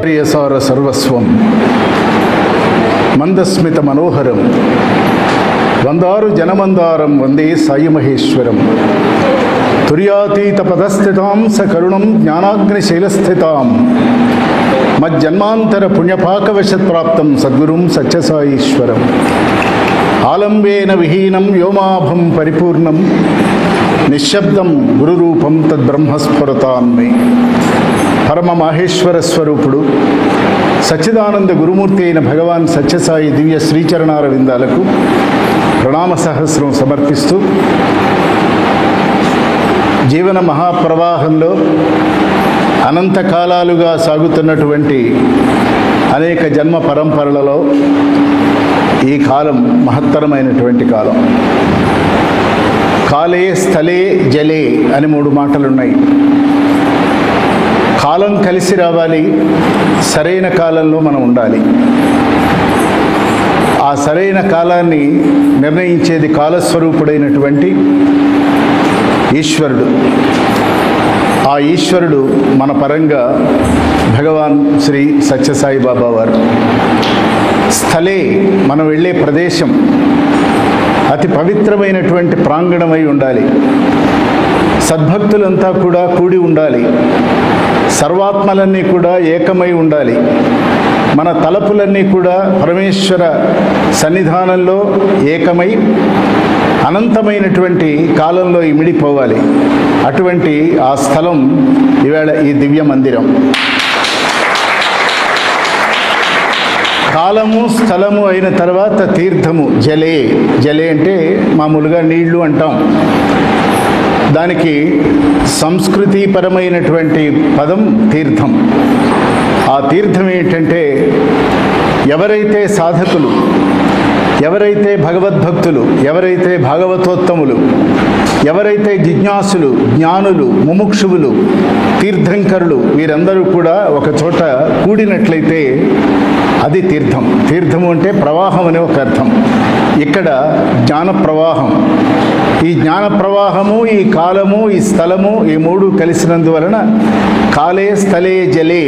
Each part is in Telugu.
ప్రియసార సర్వస్వం మందస్మిత మనోహరం వందారు జనమందారం వందే సాయి మహేశ్వరం తుర్యాతీత పదస్థితాం సకరుణం జ్ఞానాగ్నిశైలస్థితాం మజ్జన్మాంతర పుణ్యపాకవశత్ప్రాప్తం సద్గురుం సత్యసాయీశ్వరం ఆలంబేన విహీనం వ్యోమాభం పరిపూర్ణం నిశ్శబ్దం గురురూపం తద్బ్రహ్మస్ఫురతాన్మే. పరమ మాహేశ్వర స్వరూపుడు సచ్చిదానంద గురుమూర్తి అయిన భగవాన్ సత్యసాయి దివ్య శ్రీచరణార విందాలకు ప్రణామ సహస్రం సమర్పిస్తూ జీవన మహాప్రవాహంలో అనంతకాలాలుగా సాగుతున్నటువంటి అనేక జన్మ పరంపరలలో ఈ కాలం మహత్తరమైనటువంటి కాలం. కాలే స్థలే జలే అని 3 మాటలున్నాయి. కాలం కలిసి రావాలి, సరైన కాలంలో మనం ఉండాలి. ఆ సరైన కాలాన్ని నిర్ణయించేది కాలస్వరూపుడైనటువంటి ఈశ్వరుడు. ఆ ఈశ్వరుడు మన పరంగా భగవాన్ శ్రీ సత్యసాయి బాబా వారు. స్థలే మనం వెళ్ళే ప్రదేశం అతి పవిత్రమైనటువంటి ప్రాంగణమై ఉండాలి. సద్భక్తులంతా కూడా కూడి ఉండాలి. సర్వాత్మలన్నీ కూడా ఏకమై ఉండాలి. మన తలపులన్నీ కూడా పరమేశ్వర సన్నిధానంలో ఏకమై అనంతమైనటువంటి కాలంలో ఇమిడిపోవాలి. అటువంటి ఆ స్థలం ఈవేళ ఈ దివ్య మందిరం. కాలము స్థలము అయిన తర్వాత తీర్థము జలే. జలే అంటే మామూలుగా నీళ్లు అంటాం. దానికి సంస్కృతిపరమైనటువంటి పదం తీర్థం. ఆ తీర్థం ఏంటంటే ఎవరైతే సాధకులు, ఎవరైతే భగవద్భక్తులు, ఎవరైతే భాగవతోత్తములు, ఎవరైతే జిజ్ఞాసులు, జ్ఞానులు, ముముక్షువులు, తీర్థంకరులు వీరందరూ కూడా ఒక చోట కూడినట్లయితే అది తీర్థం. తీర్థము అంటే ప్రవాహం అనే ఒక అర్థం. ఇక్కడ జ్ఞాన ప్రవాహం. ఈ జ్ఞాన ప్రవాహము, ఈ కాలము, ఈ స్థలము, ఈ 3 కలిసినందువలన కాలే స్థలే జలే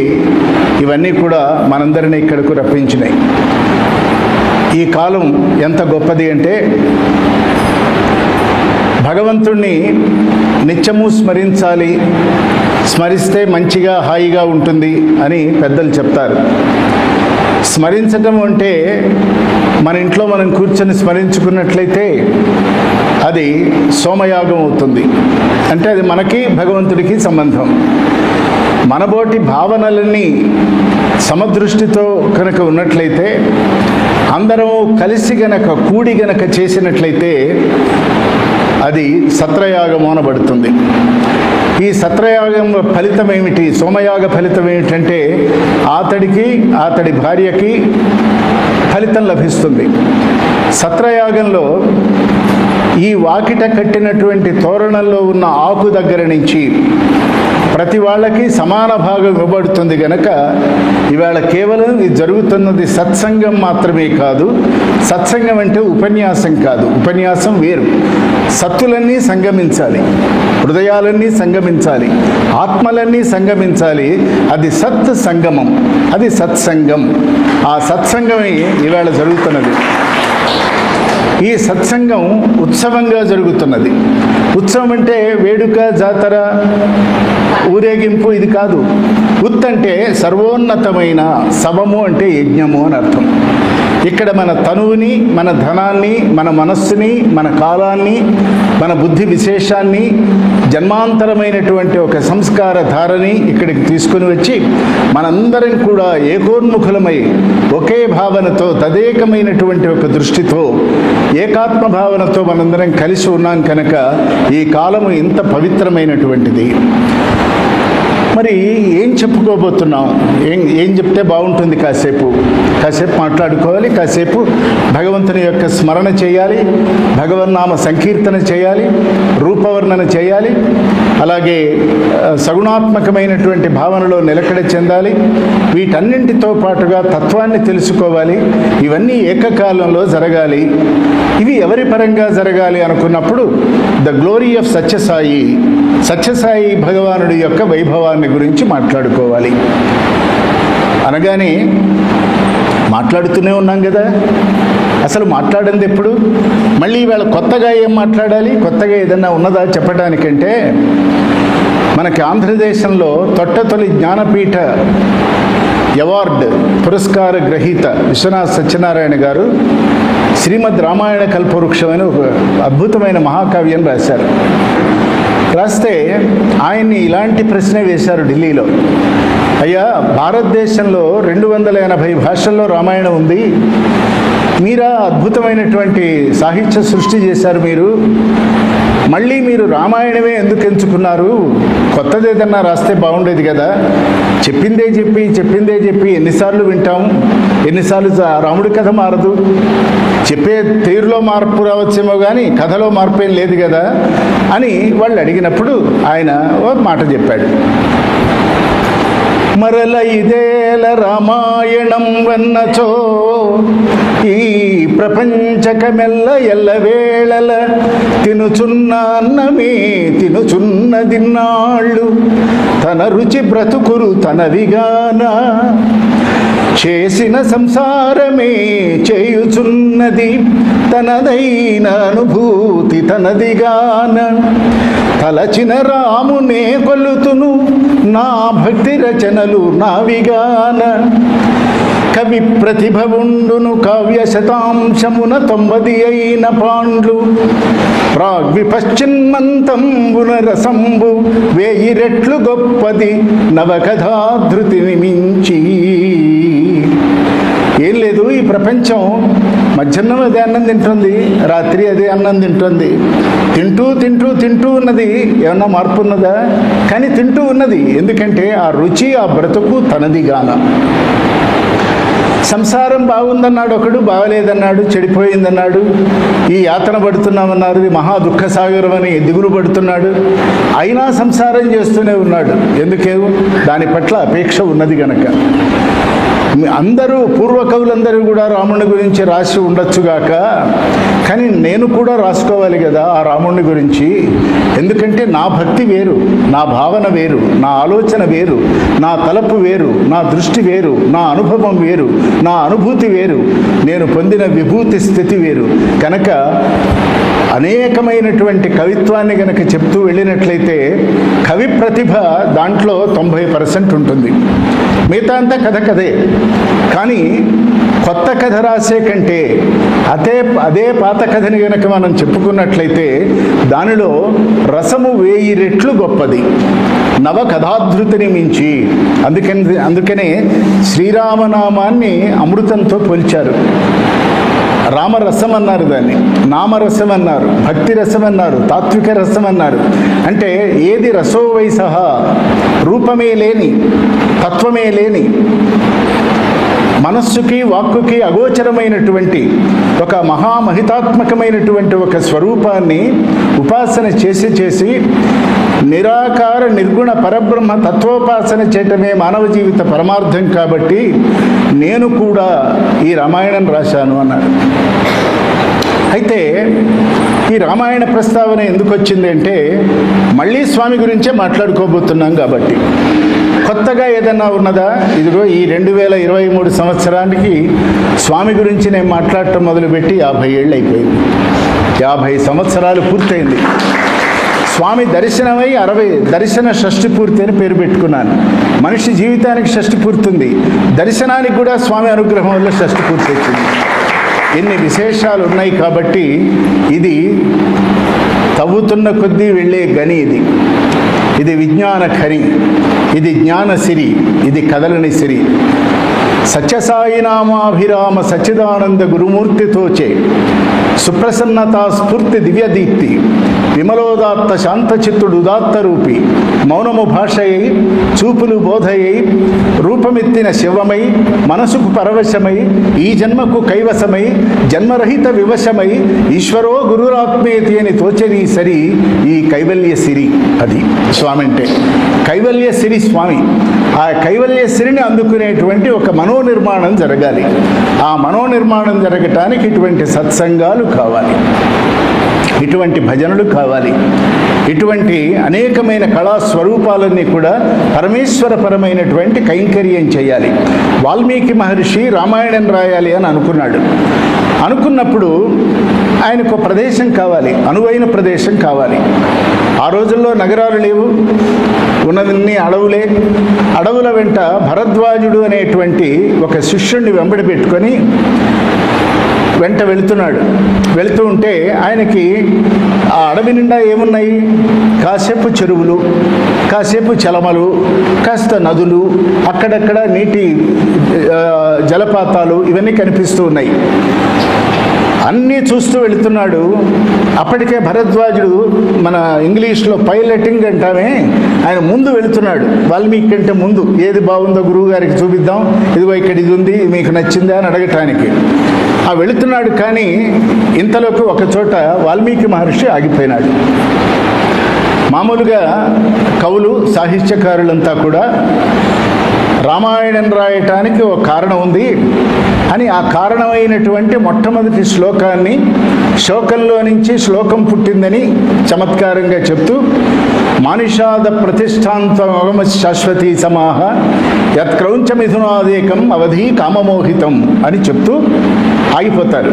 ఇవన్నీ కూడా మనందరినీ ఇక్కడకు రప్పించినాయి. ఈ కాలం ఎంత గొప్పది అంటే భగవంతుణ్ణి నిత్యము స్మరించాలి. స్మరిస్తే మంచిగా హాయిగా ఉంటుంది అని పెద్దలు చెప్తారు. స్మరించటం అంటే మన ఇంట్లో మనం కూర్చొని స్మరించుకున్నట్లయితే అది సోమయాగం అవుతుంది. అంటే అది మనకి భగవంతుడికి సంబంధం. మనబోటి భావనలన్నీ సమదృష్టితో కనుక ఉన్నట్లయితే, అందరం కలిసి గనక కూడి గనక చేసినట్లయితే అది సత్రయాగము అనబడుతుంది. ఈ సత్రయాగం ఫలితం ఏమిటి? సోమయాగ ఫలితం ఏమిటంటే అతడికి, అతడి భార్యకి ఫలితం లభిస్తుంది. సత్రయాగంలో ఈ వాకిట కట్టినటువంటి తోరణంలో ఉన్న ఆకు దగ్గర నుంచి ప్రతి వాళ్ళకి సమాన భాగం ఇవ్వబడుతుంది. గనక ఇవాళ కేవలం ఇది జరుగుతున్నది సత్సంగం మాత్రమే కాదు. సత్సంగం అంటే ఉపన్యాసం కాదు. ఉపన్యాసం వేరు. సత్తులన్నీ సంగమించాలి, హృదయాలన్నీ సంగమించాలి, ఆత్మలన్నీ సంగమించాలి. అది సత్ సంగమం, అది సత్సంగం. ఆ సత్సంగమే ఇవాళ జరుగుతున్నది. ఈ సత్సంగం ఉత్సవంగా జరుగుతున్నది. ఉత్సవం అంటే వేడుక, జాతర, ఊరేగింపు ఇది కాదు. ఉత్ అంటే సర్వోన్నతమైన, శవము అంటే యజ్ఞము అని అర్థం. ఇక్కడ మన తనువుని, మన ధనాన్ని, మన మనస్సుని, మన కాలాన్ని, మన బుద్ధి విశేషాన్ని, జన్మాంతరమైనటువంటి ఒక సంస్కార ధారని ఇక్కడికి తీసుకుని వచ్చి మనందరం కూడా ఏకోన్ముఖులమై ఒకే భావనతో, తదేకమైనటువంటి ఒక దృష్టితో, ఏకాత్మ భావనతో మనందరం కలిసి ఉన్నాం కనుక ఈ కాలము ఇంత పవిత్రమైనటువంటిది. మరి ఏం చెప్పుకోబోతున్నాం? ఏం చెప్తే బాగుంటుంది? కాసేపు మాట్లాడుకోవాలి. కాసేపు భగవంతుని యొక్క స్మరణ చేయాలి, భగవన్నామ సంకీర్తన చేయాలి, రూపవర్ణన చేయాలి. అలాగే సగుణాత్మకమైనటువంటి భావనలో నిలకడ చెందాలి. వీటన్నింటితో పాటుగా తత్వాన్ని తెలుసుకోవాలి. ఇవన్నీ ఏకకాలంలో జరగాలి. ఇవి ఎవరి పరంగా జరగాలి అనుకున్నప్పుడు the glory of Sathya Sai, Sathya Sai భగవానుడి యొక్క వైభవాన్ని గురించి మాట్లాడుకోవాలి. అనగానే మాట్లాడుతూనే ఉన్నాం కదా, అసలు మాట్లాడింది ఎప్పుడు? మళ్ళీ ఇవాళ కొత్తగా ఏం మాట్లాడాలి? కొత్తగా ఏదన్నా ఉన్నదా చెప్పడానికంటే, మనకి ఆంధ్రదేశంలో తొట్టతొలి జ్ఞానపీఠ అవార్డు పురస్కార గ్రహీత విశ్వనాథ సత్యనారాయణ గారు శ్రీమద్ రామాయణ కల్పవృక్షం అని ఒక అద్భుతమైన మహాకావ్యం రాశారు. రాస్తే ఆయన్ని ఇలాంటి ప్రశ్న వేశారు ఢిల్లీలో. అయ్యా, భారతదేశంలో 280 భాషల్లో రామాయణం ఉంది, మీరా అద్భుతమైనటువంటి సాహిత్య సృష్టి చేశారు మీరు, మళ్ళీ మీరు రామాయణమే ఎందుకు ఎంచుకున్నారు? కొత్తది ఏదన్నా రాస్తే బాగుండేది కదా. చెప్పిందే చెప్పి ఎన్నిసార్లు వింటాం, ఎన్నిసార్లు రాముడి కథ మారదు. చెప్పే తీరులో మార్పు రావచ్చేమో కానీ కథలో మార్పు ఏం లేదు కదా అని వాళ్ళు అడిగినప్పుడు ఆయన ఓ మాట చెప్పాడు. మరల ఇదేల రామాయణం వన్నచో ఈ ప్రపంచకమెల్ల ఎల్లవేళల తినుచున్న అన్నమే తినుచున్నదిన్నాళ్ళు తన రుచి బ్రతుకురు తనవిగాన చేసిన సంసారమే చేయుచున్నది తనదైన అనుభూతి తనదిగాన తలచిన రామునే కొలుతును నా భక్తి రచనలు నావిగాన కవి ప్రతిభ ఉండును కావ్య శతాంశమున 90 అయిన పాండ్లు ప్రాగ్విపశ్చిన్మంతంబున రసంబు 1000 రెట్లు గొప్పది నవకథాధృతిని మించి. ఏం లేదు, ఈ ప్రపంచం మధ్యాహ్నం అదే అన్నం తింటుంది, రాత్రి అదే అన్నం తింటుంది. తింటూ ఉన్నది. ఏమన్నా మార్పు ఉన్నదా? కానీ తింటూ ఉన్నది. ఎందుకంటే ఆ రుచి, ఆ బ్రతుకు తనదిగాన. సంసారం బాగుందన్నాడు ఒకడు, బాగలేదన్నాడు, చెడిపోయిందన్నాడు, ఈ యాతన పడుతున్నామన్నారు, ఇది మహా దుఃఖసాగరం అని దిగులు పడుతున్నాడు. అయినా సంసారం చేస్తూనే ఉన్నాడు. ఎందుకే? దాని పట్ల అపేక్ష ఉన్నది గనక. అందరూ పూర్వకవులందరూ కూడా రాముని గురించి రాసి ఉండొచ్చుగాక, కానీ నేను కూడా రాసుకోవాలి కదా ఆ రాముని గురించి. ఎందుకంటే నా భక్తి వేరు, నా భావన వేరు, నా ఆలోచన వేరు, నా తలపు వేరు, నా దృష్టి వేరు, నా అనుభవం వేరు, నా అనుభూతి వేరు, నేను పొందిన విభూతి స్థితి వేరు. కనుక అనేకమైనటువంటి కవిత్వాన్ని గనక చెప్తూ వెళ్ళినట్లయితే కవి ప్రతిభ దాంట్లో 90% ఉంటుంది. మిగతా అంతా కథే. కానీ కొత్త కథ రాసే కంటే అదే పాత కథని గనక మనం చెప్పుకున్నట్లయితే దానిలో రసము 1000 రెట్లు గొప్పది, నవ కథాధృతిని మించి. అందుకనే శ్రీరామనామాన్ని అమృతంతో పోల్చారు. రామరసం అన్నారు, దాన్ని నామరసం అన్నారు, భక్తి రసం అన్నారు, తాత్విక రసం అన్నారు. అంటే ఏది రసో వయసహ, రూపమే లేని, తత్వమే లేని, మనస్సుకి వాక్కుకి అగోచరమైనటువంటి ఒక మహామహితాత్మకమైనటువంటి ఒక స్వరూపాన్ని ఉపాసన చేసి నిరాకార నిర్గుణ పరబ్రహ్మ తత్వోపాసన చేయటమే మానవ జీవిత పరమార్థం. కాబట్టి నేను కూడా ఈ రామాయణం రాశాను అన్నాడు. అయితే ఈ రామాయణ ప్రస్తావన ఎందుకు వచ్చింది అంటే మళ్ళీ స్వామి గురించే మాట్లాడుకోబోతున్నాం కాబట్టి. కొత్తగా ఏదన్నా ఉన్నదా? ఇదిగో ఈ 2023 సంవత్సరానికి స్వామి గురించి నేను మాట్లాడటం మొదలుపెట్టి 50 ఏళ్ళు అయిపోయింది. 50 సంవత్సరాలు పూర్తయింది. స్వామి దర్శనమై 60 దర్శన షష్ఠి పూర్తి అని పేరు పెట్టుకున్నాను. మనిషి జీవితానికి షష్ఠి పూర్తుంది, దర్శనానికి కూడా స్వామి అనుగ్రహం వల్ల షష్ఠి పూర్తి వచ్చింది. ఎన్ని విశేషాలు ఉన్నాయి. కాబట్టి ఇది తవ్వుతున్న కొద్దీ వెళ్ళే గని. ఇది విజ్ఞాన ఖని, ఇది జ్ఞాన సిరి, ఇది కదలని సిరి. సత్యసాయి నామాభిరామ సచ్చిదానంద గురుమూర్తితోచే సుప్రసన్నతా స్ఫూర్తి దివ్యదీప్తి విమలోదాత్త శాంతచిత్తుడు ఉదాత్త రూపి మౌనము భాషయై చూపులు బోధయై రూపమెత్తిన శివమై మనసుకు పరవశమై ఈ జన్మకు కైవసమై జన్మరహిత వివశమై ఈశ్వరో గురురాత్మేతి అని తోచని సరి ఈ కైవల్య సిరి. అది స్వామి అంటే కైవల్య సిరి స్వామి. ఆ కైవల్య సిరిని అందుకునేటువంటి ఒక మనోనిర్మాణం జరగాలి. ఆ మనోనిర్మాణం జరగటానికి ఇటువంటి సత్సంగాలు కావాలి. ఇటువంటి భజనలు కావాలి. ఇటువంటి అనేకమైన కళా స్వరూపాలన్నీ కూడా పరమేశ్వరపరమైనటువంటి కైంకర్యం చేయాలి. వాల్మీకి మహర్షి రామాయణం రాయాలి అని అనుకున్నప్పుడు ఆయనకు ప్రదేశం కావాలి, అనువైన ప్రదేశం కావాలి. ఆ రోజుల్లో నగరాలు లేవు, ఉన్నదన్నీ అడవులే. అడవుల వెంట భరద్వాజుడు అనేటువంటి ఒక శిష్యుణ్ణి వెంబడి పెట్టుకొని వెంట వెళుతూ ఉంటే ఆయనకి ఆ అడవి నిండా ఏమున్నాయి? కాసేపు చెరువులు, కాసేపు చలమలు, కాస్త నదులు, అక్కడక్కడ నీటి జలపాతాలు ఇవన్నీ కనిపిస్తూ ఉన్నాయి. అన్నీ చూస్తూ వెళుతున్నాడు. అప్పటికే భరద్వాజుడు, మన ఇంగ్లీష్లో పైలటింగ్ అంటామే, ఆయన ముందు వెళుతున్నాడు. వాల్మీకి కంటే ముందు ఏది బాగుందో గురువు గారికి చూపిద్దాం, ఇదిగో ఇక్కడ ఇది ఉంది, మీకు నచ్చిందా అని అడగటానికి వెళుతున్నాడు. కానీ ఇంతలోకి ఒక చోట వాల్మీకి మహర్షి ఆగిపోయినాడు. మామూలుగా కవులు, సాహిత్యకారులంతా కూడా రామాయణం రాయటానికి ఒక కారణం ఉంది అని ఆ కారణమైనటువంటి మొట్టమొదటి శ్లోకాన్ని, శోకంలో నుంచి శ్లోకం పుట్టిందని చమత్కారంగా చెప్తూ, మానిషాద ప్రతిష్టాంతమగమ శాశ్వతీ సమాహ యత్క్రౌంచ మిథునాదేకం అవధి కామమోహితం అని చెప్తూ ఆగిపోతారు.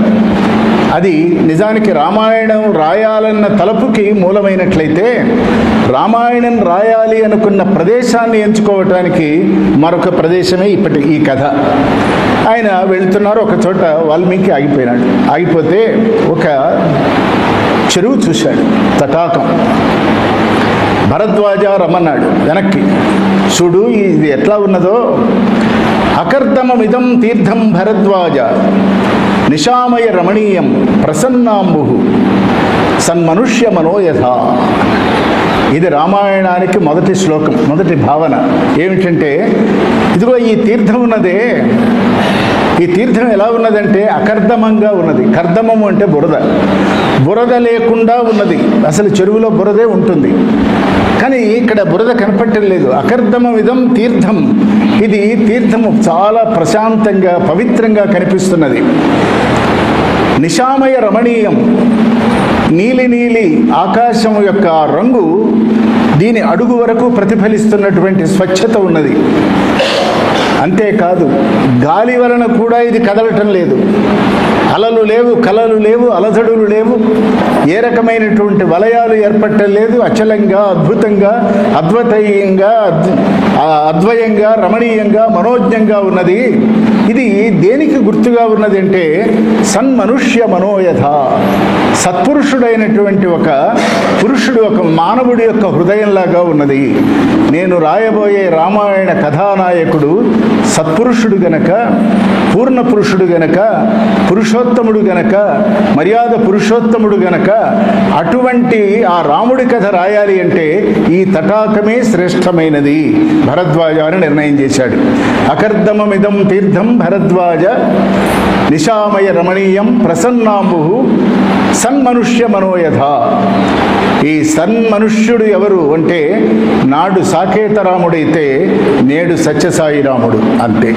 అది నిజానికి రామాయణం రాయాలన్న తలపుకి మూలమైనట్లయితే, రామాయణం రాయాలి అనుకున్న ప్రదేశాన్ని ఎంచుకోవటానికి మరొక ప్రదేశమే ఇప్పటి ఈ కథ. ఆయన వెళుతున్నారు. ఒక చోట వాల్మీకి ఆగిపోతే ఒక చెరువు చూశాడు, తటాకం. భరద్వాజ రమ్మన్నాడు వెనక్కి. చూడు ఇది ఎట్లా ఉన్నదో. అకర్దమమిదం తీర్థం భరద్వాజ నిశామయ రమణీయం ప్రసన్నాంబు సన్మనుష్య మనోయథ. ఇది రామాయణానికి మొదటి శ్లోకం, మొదటి భావన ఏమిటంటే, ఇదిగో ఈ తీర్థం ఉన్నదే, ఈ తీర్థం ఎలా ఉన్నదంటే అకర్దమంగా ఉన్నది. కర్దమము అంటే బురద లేకుండా ఉన్నది. అసలు చెరువులో బురదే ఉంటుంది, కానీ ఇక్కడ బురద కనపట్టం లేదు. అకర్దమమిదం తీర్థం, ఇది తీర్థము చాలా ప్రశాంతంగా పవిత్రంగా కనిపిస్తున్నది. నిశామయ రమణీయం, నీలి ఆకాశం యొక్క రంగు దీని అడుగు వరకు ప్రతిఫలిస్తున్నటువంటి స్వచ్ఛత ఉన్నది. అంతేకాదు గాలి వలన కూడా ఇది కదలటం లేదు. అలలు లేవు, కలలు లేవు, అలజడులు లేవు, ఏ రకమైనటువంటి వలయాలు ఏర్పడటం లేదు. అచలంగా, అద్భుతంగా, అద్వైతంగా, అద్వయంగా, రమణీయంగా, మనోజ్ఞంగా ఉన్నది. ఇది దేనికి గుర్తుగా ఉన్నది అంటే సన్మనుష్య మనోయథ, సత్పురుషుడైనటువంటి ఒక పురుషుడు, ఒక మానవుడి యొక్క హృదయంలాగా ఉన్నది. నేను రాయబోయే రామాయణ కథానాయకుడు సత్పురుషుడు గనక, పూర్ణ పురుషుడు గనక, పురుషోత్తముడు గనక, మర్యాద పురుషోత్తముడు గనక, అటువంటి ఆ రాముడి కథ రాయాలి అంటే ఈ తటాకమే శ్రేష్టమైనది భరద్వాజ అని నిర్ణయం చేశాడు. అకర్దమమిదం తీర్థం భరద్వాజ నిశామయ రమణీయం ప్రసన్నాంబు సన్మనుష్య మనోయథ. ఈ సన్మనుష్యుడు ఎవరు అంటే నాడు సాకేత రాముడైతే నేడు సత్యసాయి రాముడు అంతే.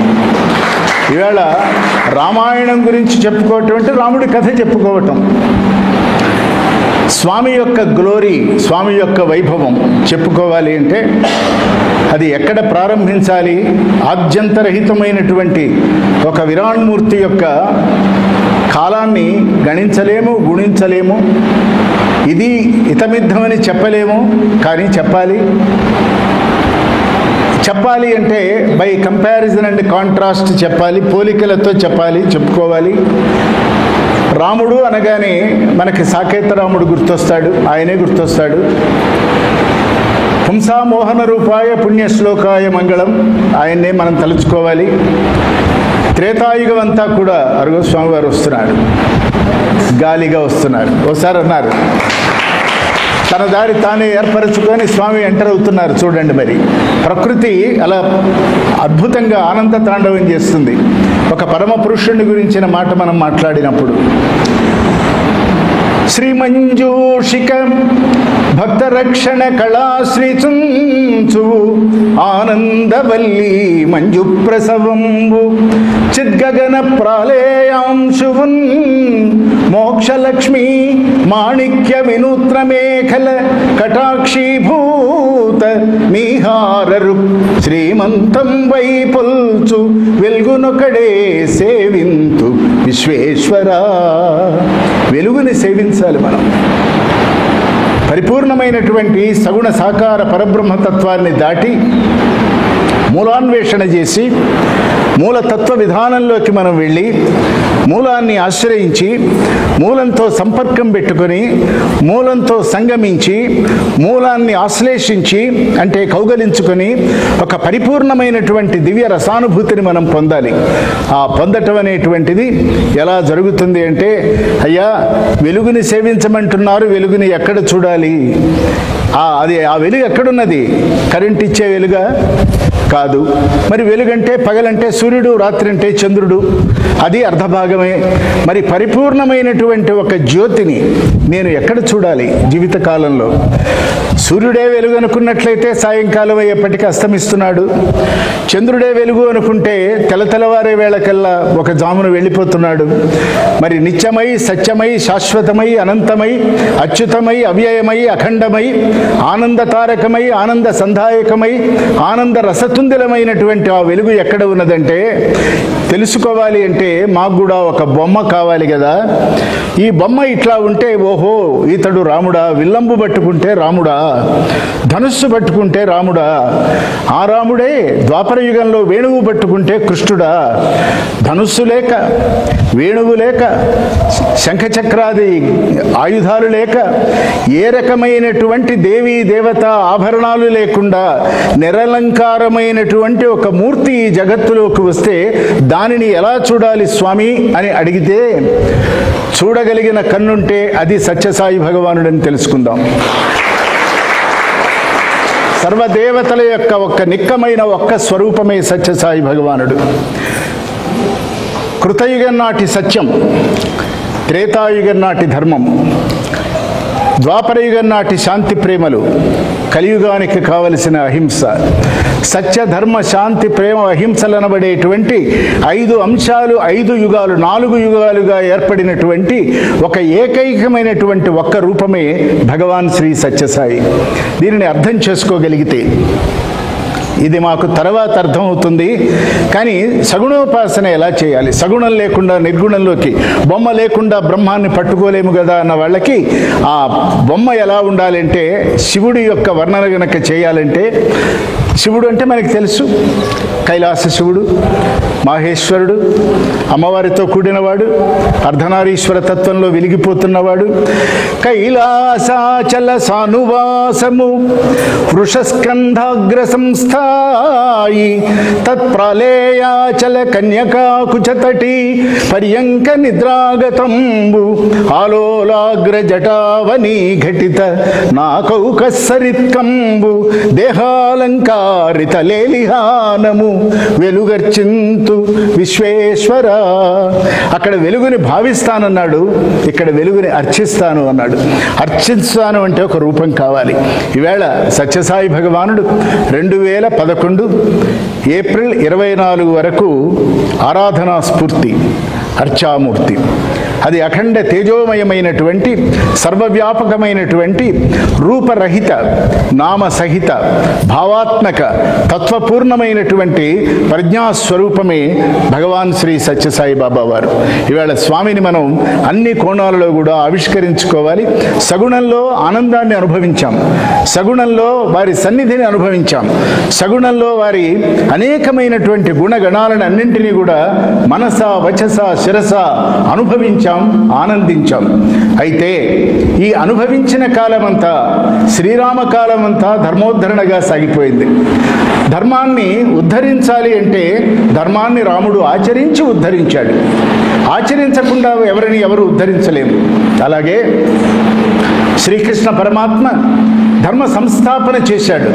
ఈవేళ రామాయణం గురించి చెప్పుకోవటం అంటే రాముడి కథ చెప్పుకోవటం. స్వామి యొక్క గ్లోరీ, స్వామి యొక్క వైభవం చెప్పుకోవాలి అంటే అది ఎక్కడ ప్రారంభించాలి? ఆద్యంతరహితమైనటువంటి ఒక విరాణ్మూర్తి యొక్క కాలాన్ని గణించలేము, గుణించలేము. ఇది ఇతమిద్ధమని చెప్పలేము, కానీ చెప్పాలి అంటే బై కంపారిజన్ అండ్ కాంట్రాస్ట్ చెప్పాలి, పోలికలతో చెప్పుకోవాలి. రాముడు అనగానే మనకి సాకేత రాముడు గుర్తొస్తాడు, ఆయనే గుర్తొస్తాడు. పుంసామోహన రూపాయ పుణ్యశ్లోకాయ మంగళం, ఆయన్నే మనం తలుచుకోవాలి. త్రేతాయుగం అంతా కూడా అరుగో స్వామివారు వస్తున్నాడు, గాలిగా వస్తున్నారు. ఓసారి అన్నారు తన దారి తానే ఏర్పరచుకొని స్వామి ఎంటర్ అవుతున్నారు. చూడండి, మరి ప్రకృతి అలా అద్భుతంగా ఆనంద తాండవం చేస్తుంది. ఒక పరమ పురుషుని గురించిన మాట మనం మాట్లాడినప్పుడు, శ్రీమంజూషిక భక్తరక్షణ కళాశ్రీచుంచు ఆనందవల్లి మంజు ప్రసవంబు చిద్గగన ప్రాళేయాంశువున్ మోక్షలక్ష్మీ మాణిక్య వినూత్న మేఖల కటాక్షీభూత నీహారరు శ్రీమంతం వై పొల్చు వెలుగునొకడే సేవింతు విశ్వేశ్వర. వెలుగుని సేవించాలి మనం. పరిపూర్ణమైనటువంటి సగుణ సాకార పరబ్రహ్మతత్వాన్ని దాటి మూలాన్వేషణ చేసి మూలతత్వ విధానంలోకి మనం వెళ్ళి మూలాన్ని ఆశ్రయించి మూలంతో సంపర్కం పెట్టుకొని మూలంతో సంగమించి మూలాన్ని ఆశ్లేషించి అంటే కౌగలించుకొని ఒక పరిపూర్ణమైనటువంటి దివ్య రసానుభూతిని మనం పొందాలి. ఆ పొందటం అనేటువంటిది ఎలా జరుగుతుంది అంటే, అయ్యా వెలుగుని సేవించమంటున్నారు, వెలుగుని ఎక్కడ చూడాలి? అది ఆ వెలుగు ఎక్కడున్నది? కరెంట్ ఇచ్చే వెలుగా? కాదు. మరి వెలుగంటే పగలంటే సూర్యుడు, రాత్రి అంటే చంద్రుడు, అది అర్ధభాగమే. మరి పరిపూర్ణమైనటువంటి ఒక జ్యోతిని నేను ఎక్కడ చూడాలి జీవితకాలంలో? సూర్యుడే వెలుగు అనుకున్నట్లయితే సాయంకాలం అయ్యేపటికి అస్తమిస్తున్నాడు. చంద్రుడే వెలుగు అనుకుంటే తెల్లవారే వేళకల్లా ఒక జామును వెళ్ళిపోతున్నాడు. మరి నిత్యమై సత్యమై శాశ్వతమై అనంతమై అచ్యుతమై అవ్యయమై అఖండమై ఆనందతారకమై ఆనంద సంధాయకమై ఆనంద రసతుందిలమైనటువంటి ఆ వెలుగు ఎక్కడ ఉన్నదంటే, తెలుసుకోవాలి అంటే మాకు కూడా ఒక బొమ్మ కావాలి కదా. ఈ బొమ్మ ఇట్లా ఉంటే ఓహో ఇతడు రాముడా, విల్లంబు పట్టుకుంటే రాముడా, ధనుస్సు పట్టుకుంటే రాముడా, ఆ రాముడే ద్వాపర యుగంలో వేణువు పట్టుకుంటే కృష్ణుడా. ధనుస్సు లేక, వేణువు లేక, శంఖచక్రాది ఆయుధాలు లేక, ఏ రకమైనటువంటి దేవీ దేవత ఆభరణాలు లేకుండా నిరలంకారమైనటువంటి ఒక మూర్తి ఈ జగత్తులోకి వస్తే దానిని ఎలా చూడాలి స్వామి అని అడిగితే, చూడగలిగిన కన్నుంటే అది సత్యసాయి భగవానుడని తెలుసుకుందాం. సర్వదేవతల యొక్క ఒక్క నిక్కమైన ఒక్క స్వరూపమే సత్యసాయి భగవానుడు. కృతయుగం నాటి సత్యం, త్రేతాయుగం నాటి ధర్మం, ద్వాపరయుగం నాటి శాంతి ప్రేమలు, కలియుగానికి కావలసిన అహింస. సత్య ధర్మ శాంతి ప్రేమ అహింసలనబడేటువంటి 5 అంశాలు 5 యుగాలు 4 యుగాలుగా ఏర్పడినటువంటి ఒక ఏకైకమైనటువంటి ఒక్క రూపమే భగవాన్ శ్రీ సత్యసాయి. దీనిని అర్థం చేసుకోగలిగితే ఇది మాకు తర్వాత అర్థమవుతుంది. కానీ సగుణోపాసన ఎలా చేయాలి? సగుణం లేకుండా నిర్గుణంలోకి, బొమ్మ లేకుండా బ్రహ్మాన్ని పట్టుకోలేము కదా అన్న వాళ్ళకి ఆ బొమ్మ ఎలా ఉండాలంటే, శివుడి యొక్క వర్ణన గనక చేయాలంటే, శివుడు అంటే మనకి తెలుసు, కైలాస శివుడు, మాహేశ్వరుడు, అమ్మవారితో కూడినవాడు, అర్ధనారీశ్వర తత్వంలో వెలిగిపోతున్నవాడు, కైలాసాచల సానువాసము వృషస్కంధాగ్ర సంస్థాయి తత్ప్రలేయాచల కన్యకాకుచతటి పర్యంక నిద్రాగతంబు ఆలోలాగ్ర జటావని ఘటిత నాకౌకసరిత్కంబు దేహాలంకారిత లేలిహానము వెలుగర్చింతు విశ్వేశ్వర. అక్కడ వెలుగుని భావిస్తానన్నాడు, ఇక్కడ వెలుగుని అర్చిస్తాను అన్నాడు. అర్చిస్తాను అంటే ఒక రూపం కావాలి. ఈవేళ సత్యసాయి భగవానుడు 2011 ఏప్రిల్ 24 వరకు ఆరాధనా స్ఫూర్తి అర్చామూర్తి. అది అఖండ తేజోమయమైనటువంటి సర్వవ్యాపకమైనటువంటి రూపరహిత నామసహిత భావాత్మక తత్వపూర్ణమైనటువంటి ప్రజ్ఞాస్వరూపమే భగవాన్ శ్రీ సత్యసాయి బాబా వారు. ఈవేళ స్వామిని మనం అన్ని కోణాలలో కూడా ఆవిష్కరించుకోవాలి. సగుణంలో ఆనందాన్ని అనుభవించాం, సగుణంలో వారి సన్నిధిని అనుభవించాం, సగుణంలో వారి అనేకమైనటువంటి గుణగణాలను అన్నింటినీ కూడా మనస వచస శిరస అనుభవించాం, ఆనందించాం. అయితే ఈ అనుభవించిన కాలమంతా శ్రీరామ కాలమంతా ధర్మోద్ధరణగా సాగిపోయింది. ధర్మాన్ని ఉద్ధరించాలి అంటే ధర్మాన్ని రాముడు ఆచరించి ఉద్ధరించాడు. ఆచరించకుండా ఎవరు ఉద్ధరించలేము. అలాగే శ్రీకృష్ణ పరమాత్మ ధర్మ సంస్థాపన చేశాడు,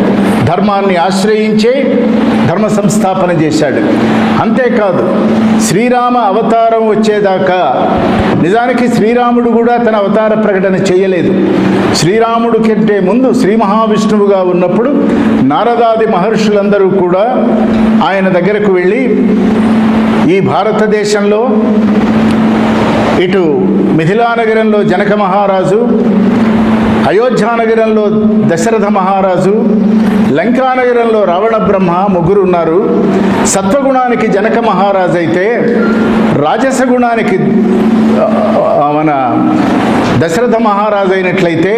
ధర్మాన్ని ఆశ్రయించే ధర్మ సంస్థాపన చేశాడు. అంతేకాదు శ్రీరామ అవతారం వచ్చేదాకా నిజానికి శ్రీరాముడు కూడా తన అవతార ప్రకటన చేయలేదు. శ్రీరాముడు కంటే ముందు శ్రీ మహావిష్ణువుగా ఉన్నప్పుడు నారదాది మహర్షులందరూ కూడా ఆయన దగ్గరకు వెళ్ళి, ఈ భారతదేశంలో ఇటు మిథిలానగరంలో జనక మహారాజు, అయోధ్యానగరంలో దశరథ మహారాజు, లంకానగరంలో రావణ బ్రహ్మ ముగ్గురు ఉన్నారు. సత్వగుణానికి జనక మహారాజు అయితే రాజసగుణానికి మన దశరథ మహారాజు అయినట్లయితే,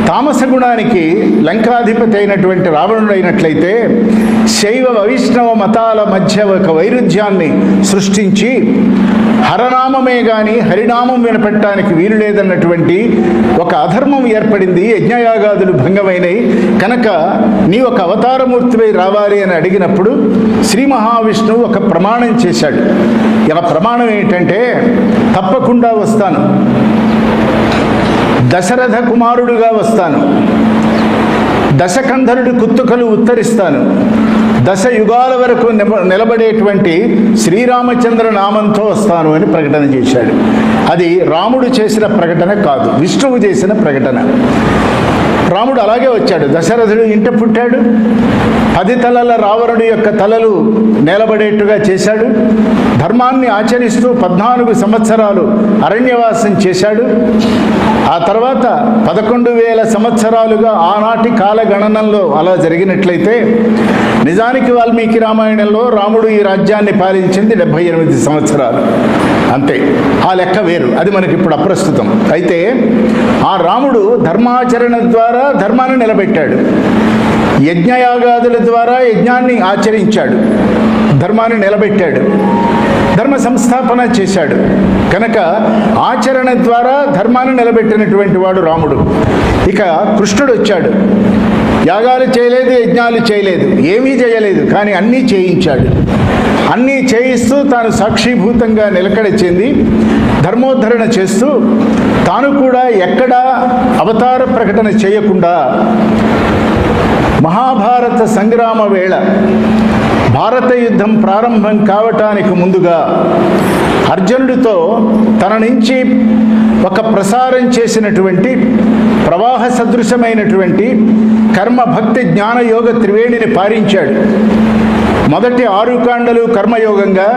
తామస గుణానికి లంకాధిపతి అయినటువంటి రావణుడు అయినట్లయితే, శైవ వైష్ణవ మతాల మధ్య ఒక వైరుధ్యాన్ని సృష్టించి హరనామమే గాని హరినామం వినపెట్టడానికి వీలు లేదన్నటువంటి ఒక అధర్మం ఏర్పడింది. యజ్ఞయాగాదులు భంగమైనవి కనుక నీ ఒక అవతారమూర్తిపై రావాలి అని అడిగినప్పుడు శ్రీ మహావిష్ణువు ఒక ప్రమాణం చేశాడు. ఆ ప్రమాణం ఏంటంటే, తప్పకుండా వస్తాను, దశరథ కుమారుడుగా వస్తాను, దశకంధరుడి కుత్తుకలు ఉత్తరిస్తాను, దశ యుగాల వరకు నిలబడేటువంటి శ్రీరామచంద్ర నామంతో వస్తాను అని ప్రకటన చేశాడు. అది రాముడు చేసిన ప్రకటన కాదు, విష్ణువు చేసిన ప్రకటన. రాముడు అలాగే వచ్చాడు. దశరథుడు ఇంట పుట్టాడు, 10 తలల రావణుడి యొక్క తలలు నేలబడేట్టుగా చేశాడు. ధర్మాన్ని ఆచరిస్తూ 14 సంవత్సరాలు అరణ్యవాసం చేశాడు. ఆ తర్వాత 11,000 సంవత్సరాలుగా ఆనాటి కాలగణనంలో అలా జరిగినట్లయితే, నిజానికి వాల్మీకి రామాయణంలో రాముడు ఈ రాజ్యాన్ని పాలించింది 78 సంవత్సరాలు అంతే. ఆ లెక్క వేరు, అది మనకి ఇప్పుడు అప్రస్తుతం. అయితే ఆ రాముడు ధర్మాచరణ ద్వారా ధర్మాన్ని నిలబెట్టాడు, యజ్ఞయాగాదుల ద్వారా యజ్ఞాన్ని ఆచరించాడు, ధర్మాన్ని నిలబెట్టాడు, ధర్మ సంస్థాపన చేశాడు. కనుక ఆచరణ ద్వారా ధర్మాన్ని నిలబెట్టినటువంటి వాడు రాముడు. ఇక కృష్ణుడు వచ్చాడు, యాగాలు చేయలేదు, యజ్ఞాలు చేయలేదు, ఏమీ చేయలేదు, కానీ అన్నీ చేయించాడు. అన్నీ చేయిస్తూ తాను సాక్షిభూతంగా నిలకడ చెంది ధర్మోద్ధరణ చేస్తూ తాను కూడా ఎక్కడా అవతార ప్రకటన చేయకుండా మహాభారత సంగ్రామ వేళ భారత యుద్ధం ప్రారంభం కావటానికి ముందుగా అర్జునుడితో తన నుంచి ఒక ప్రసారం చేసినటువంటి ప్రవాహ సదృశమైనటువంటి కర్మ భక్తి జ్ఞానయోగ త్రివేణిని పారించాడు. మొదటి 6 కాండలు కర్మయోగంగా,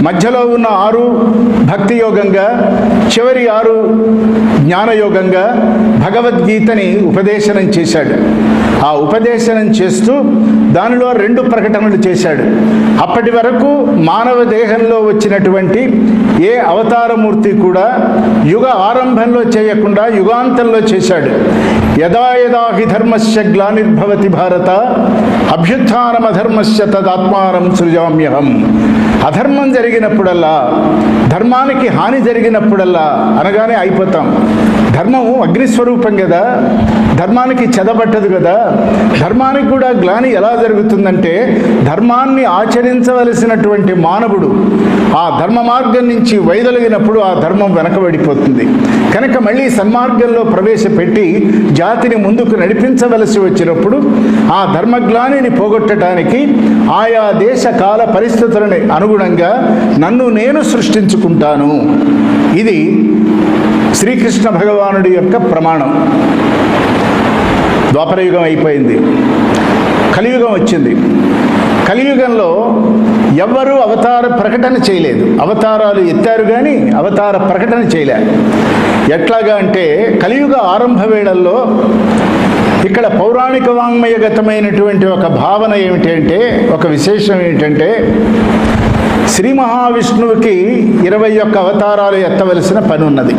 మధ్యలో ఉన్న 6 భక్తి యోగంగా, చివరి 6 జ్ఞానయోగంగా భగవద్గీతని ఉపదేశనం చేశాడు. ఆ ఉపదేశనం చేస్తూ దానిలో 2 ప్రకటనలు చేశాడు. అప్పటి వరకు మానవ దేహంలో వచ్చినటువంటి ఏ అవతారమూర్తి కూడా యుగ ఆరంభంలో చేయకుండా యుగాంతంలో చేశాడు. యదా యదా హి ధర్మస్య గ్లానిర్భవతి భారత అభ్యుత్థానమధర్మస్య తదాత్మానం సృజామ్యహం. అధర్మం జరిగినప్పుడల్లా, ధర్మానికి హాని జరిగినప్పుడల్లా అనగానే అయిపోతాం. ధర్మం అగ్నిస్వరూపం కదా, ధర్మానికి చెదబట్టదు కదా. ధర్మానికి కూడా గ్లాని ఎలా జరుగుతుందంటే, ధర్మాన్ని ఆచరించవలసినటువంటి మానవుడు ఆ ధర్మ మార్గం నుంచి వైదొలిగినప్పుడు ఆ ధర్మం వెనకబడిపోతుంది. కనుక మళ్ళీ సన్మార్గంలో ప్రవేశపెట్టి జాతిని ముందుకు నడిపించవలసి వచ్చినప్పుడు ఆ ధర్మగ్లానిని పోగొట్టడానికి ఆయా దేశ కాల పరిస్థితులని అనుగుణంగా నన్ను నేను సృష్టించుకుంటాను. ఇది శ్రీకృష్ణ భగవానుడి యొక్క ప్రమాణం. ద్వాపరయుగం అయిపోయింది, కలియుగం వచ్చింది. కలియుగంలో ఎవ్వరూ అవతార ప్రకటన చేయలేదు. అవతారాలు ఎత్తారు కానీ అవతార ప్రకటన చేయలేదు. ఎట్లాగా అంటే, కలియుగ ఆరంభ వేళల్లో ఇక్కడ పౌరాణిక వాంగ్మయగతమైనటువంటి ఒక భావన ఏమిటంటే, ఒక విశేషం ఏమిటంటే, శ్రీ మహావిష్ణువుకి 21 అవతారాలు ఎత్తవలసిన పని ఉన్నది,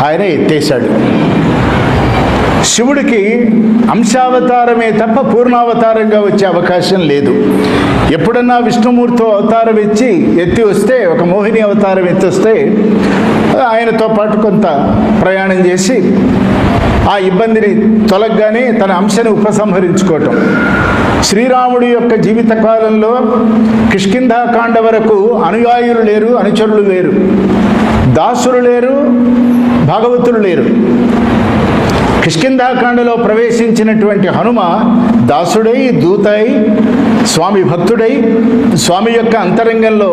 ఆయన ఎత్తేశాడు. శివుడికి అంశావతారమే తప్ప పూర్ణావతారంగా వచ్చే అవకాశం లేదు. ఎప్పుడన్నా విష్ణుమూర్తి అవతారం ఎత్తి వస్తే, ఒక మోహిని అవతారం ఎత్తి వస్తే ఆయనతో పాటు కొంత ప్రయాణం చేసి ఆ ఇబ్బందిని తొలగగానే తన అంశను ఉపసంహరించుకోవటం. శ్రీరాముడి యొక్క జీవిత కాలంలో కిష్కింధాకాండ వరకు అనుయాయులు లేరు, అనుచరులు లేరు, దాసులు లేరు, భాగవతులు లేరు. కిష్కింధాకాండలో ప్రవేశించినటువంటి హనుమ దాసుడై, దూతై, స్వామి భక్తుడై, స్వామి యొక్క అంతరంగంలో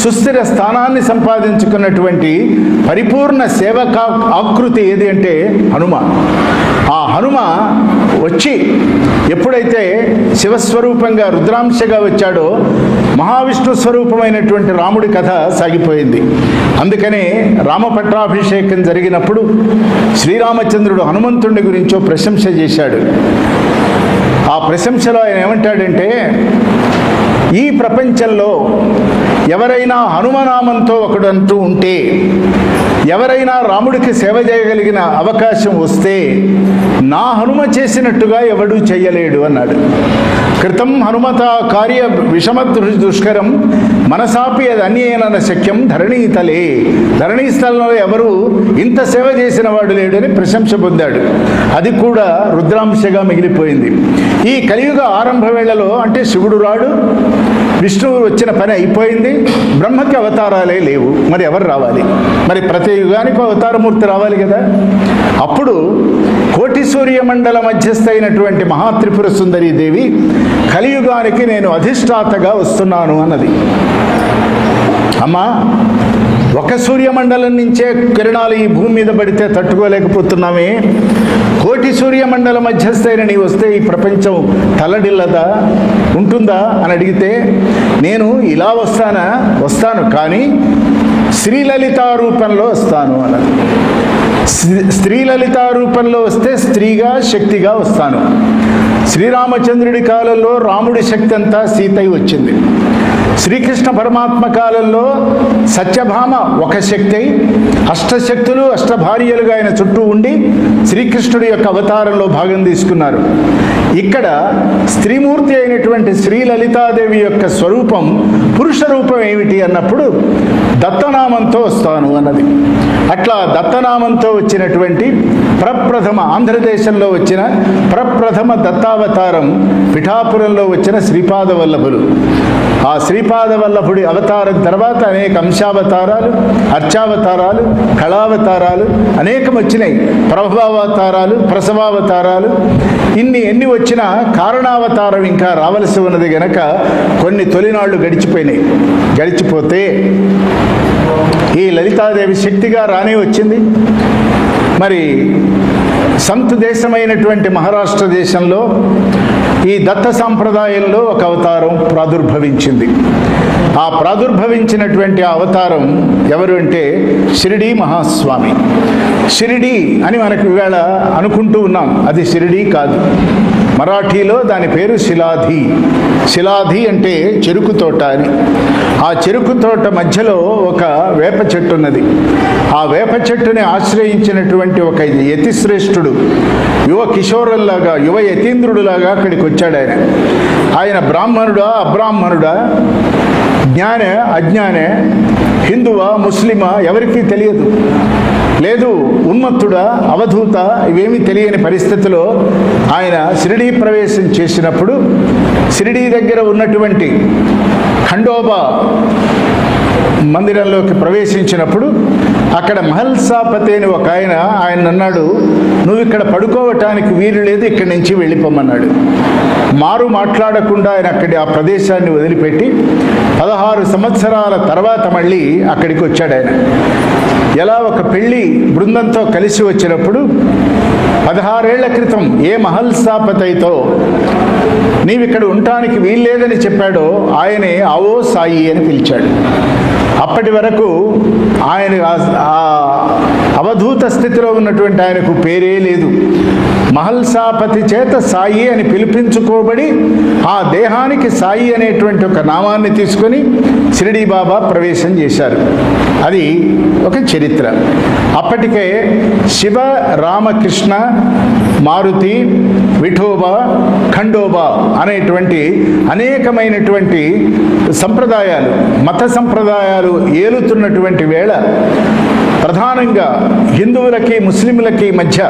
సుస్థిర స్థానాన్ని సంపాదించుకున్నటువంటి పరిపూర్ణ సేవకా ఆకృతి ఏది అంటే హనుమ. ఆ హనుమ వచ్చి ఎప్పుడైతే శివస్వరూపంగా రుద్రాంశగా వచ్చాడో మహావిష్ణు స్వరూపమైనటువంటి రాముడి కథ సాగిపోయింది. అందుకనే రామ పట్టాభిషేకం జరిగినప్పుడు శ్రీరామచంద్రుడు హనుమంతుడి గురించో ప్రశంస చేశాడు. ఆ ప్రశంసలో ఆయన ఏమంటాడంటే, ఈ ప్రపంచంలో ఎవరైనా హనుమనామంతో ఒకడంటూ ఉంటే, ఎవరైనా రాముడికి సేవ చేయగలిగిన అవకాశం వస్తే నా హనుమ చేసినట్టుగా ఎవడూ చెయ్యలేడు అన్నాడు. కృతం హనుమత కార్య విషమద్ దుష్కరం మనసాపి అది అన్యేన శక్యం ధరణీతలే. ధరణీస్థలంలో ఎవరు ఇంత సేవ చేసిన వాడు లేడని ప్రశంస పొందాడు. అది కూడా రుద్రాంశగా మిగిలిపోయింది. ఈ కలియుగ ఆరంభ వేళలో అంటే శివుడు రాడు, విష్ణువు వచ్చిన పని అయిపోయింది, బ్రహ్మకి అవతారాలే లేవు, మరి ఎవరు రావాలి? మరి ప్రతి యుగానికి అవతారమూర్తి రావాలి కదా. అప్పుడు కోటి సూర్యమండల మధ్యస్థ అయినటువంటి మహాత్రిపుర సుందరీ దేవి కలియుగానికి నేను అధిష్టాతగా వస్తున్నాను అన్నది. అమ్మా, ఒక సూర్యమండలం నుంచే కిరణాలు ఈ భూమి మీద పడితే తట్టుకోలేకపోతున్నామే, కోటి సూర్యమండల మధ్యస్థైన నీ వస్తే ఈ ప్రపంచం తల్లడిల్లదా, ఉంటుందా అని అడిగితే, నేను ఇలా వస్తాను కానీ శ్రీలలితా రూపంలో వస్తాను అన్నది. స్త్రీలలితా రూపంలో వస్తే స్త్రీగా శక్తిగా వస్తాను. శ్రీరామచంద్రుడి కాలంలో రాముడి శక్తి అంతా సీతై వచ్చింది. శ్రీకృష్ణ పరమాత్మ కాలంలో సత్యభామ ఒక శక్తి, అష్టశక్తులు అష్టభార్యలుగా ఆయన చుట్టూ ఉండి శ్రీకృష్ణుడి యొక్క అవతారంలో భాగం తీసుకున్నారు. ఇక్కడ స్త్రీమూర్తి అయినటువంటి శ్రీలలితాదేవి యొక్క స్వరూపం పురుష రూపం ఏమిటి అన్నప్పుడు దత్తనామంతో వస్తాను అన్నది. అట్లా దత్తనామంతో వచ్చినటువంటి ప్రప్రథమ ఆంధ్రదేశంలో వచ్చిన ప్రప్రథమ దత్తావతారం పిఠాపురంలో వచ్చిన శ్రీపాదవల్లభులు. ఆ శ్రీపాదవల్లభుడి అవతారం తర్వాత అనేక అంశావతారాలు, అర్చావతారాలు, కళావతారాలు అనేకం వచ్చినాయి. ప్రభావతారాలు, ప్రసవావతారాలు, ఎన్ని వచ్చినా కారణావతారం ఇంకా రావలసి ఉన్నది గనక కొన్ని తొలినాళ్ళు గడిచిపోయినాయి. గడిచిపోతే ఈ లలితాదేవి శక్తిగా రానే వచ్చింది. మరి సంత్ దేశమైనటువంటి మహారాష్ట్ర దేశంలో ఈ దత్త సాంప్రదాయంలో ఒక అవతారం ప్రాదుర్భవించింది. ఆ ప్రాదుర్భవించినటువంటి అవతారం ఎవరు అంటే షిరిడీ మహాస్వామి. షిరిడీ అని మనకు ఇవాళ అనుకుంటూ ఉన్నాం, అది షిరిడీ కాదు. మరాఠీలో దాని పేరు శిలాధి. శిలాధి అంటే చెరుకు తోట అని. ఆ చెరుకు తోట మధ్యలో ఒక వేప చెట్టు ఉన్నది. ఆ వేప చెట్టుని ఆశ్రయించినటువంటి ఒక యతిశ్రేష్ఠుడు యువ కిషోరుల్లాగా, యువ యతీంద్రుడులాగా అక్కడికి వచ్చాడు. ఆయన బ్రాహ్మణుడా అబ్రాహ్మణుడా, జ్ఞానే అజ్ఞానే, హిందువా ముస్లిమా ఎవరికీ తెలియదు, లేదు ఉన్మత్తుడా అవధూత ఇవేమీ తెలియని పరిస్థితిలో ఆయన షిరిడీ ప్రవేశం చేసినప్పుడు షిరిడీ దగ్గర ఉన్నటువంటి ఖండోబా మందిరంలోకి ప్రవేశించినప్పుడు అక్కడ మహల్సాపతి అని ఒక ఆయన అన్నాడు, నువ్వు ఇక్కడ పడుకోవటానికి వీలు లేదు, ఇక్కడి నుంచి వెళ్ళిపోమన్నాడు. మారు మాట్లాడకుండా ఆయన అక్కడి ఆ ప్రదేశాన్ని వదిలిపెట్టి 16 సంవత్సరాల తర్వాత మళ్ళీ అక్కడికి వచ్చాడు. ఆయన ఎలా ఒక పెళ్లి బృందంతో కలిసి వచ్చినప్పుడు 16 ఏళ్ల క్రితం ఏ మహల్సాపతితో నీవిక్కడ ఉండటానికి వీల్లేదని చెప్పాడో ఆయనే ఆవో సాయి అని పిలిచాడు. అప్పటి వరకు ఆయన అవధూత స్థితిలో ఉన్నటువంటి ఆయనకు పేరే లేదు. మహల్సాపతి చేత సాయి అని పిలిపించుకోబడి ఆ దేహానికి సాయి అనేటువంటి ఒక నామాన్ని తీసుకొని షిరిడీ బాబా ప్రవేశం చేశారు. అది ఒక చరిత్ర. అప్పటికే శివ, రామకృష్ణ, మారుతి, విఠోబా, ఖండోబా అనేటువంటి అనేకమైనటువంటి సంప్రదాయాలు, మత సంప్రదాయాలు ఏలుతున్నటువంటి వేళ ప్రధానంగా హిందువులకి ముస్లింలకి మధ్య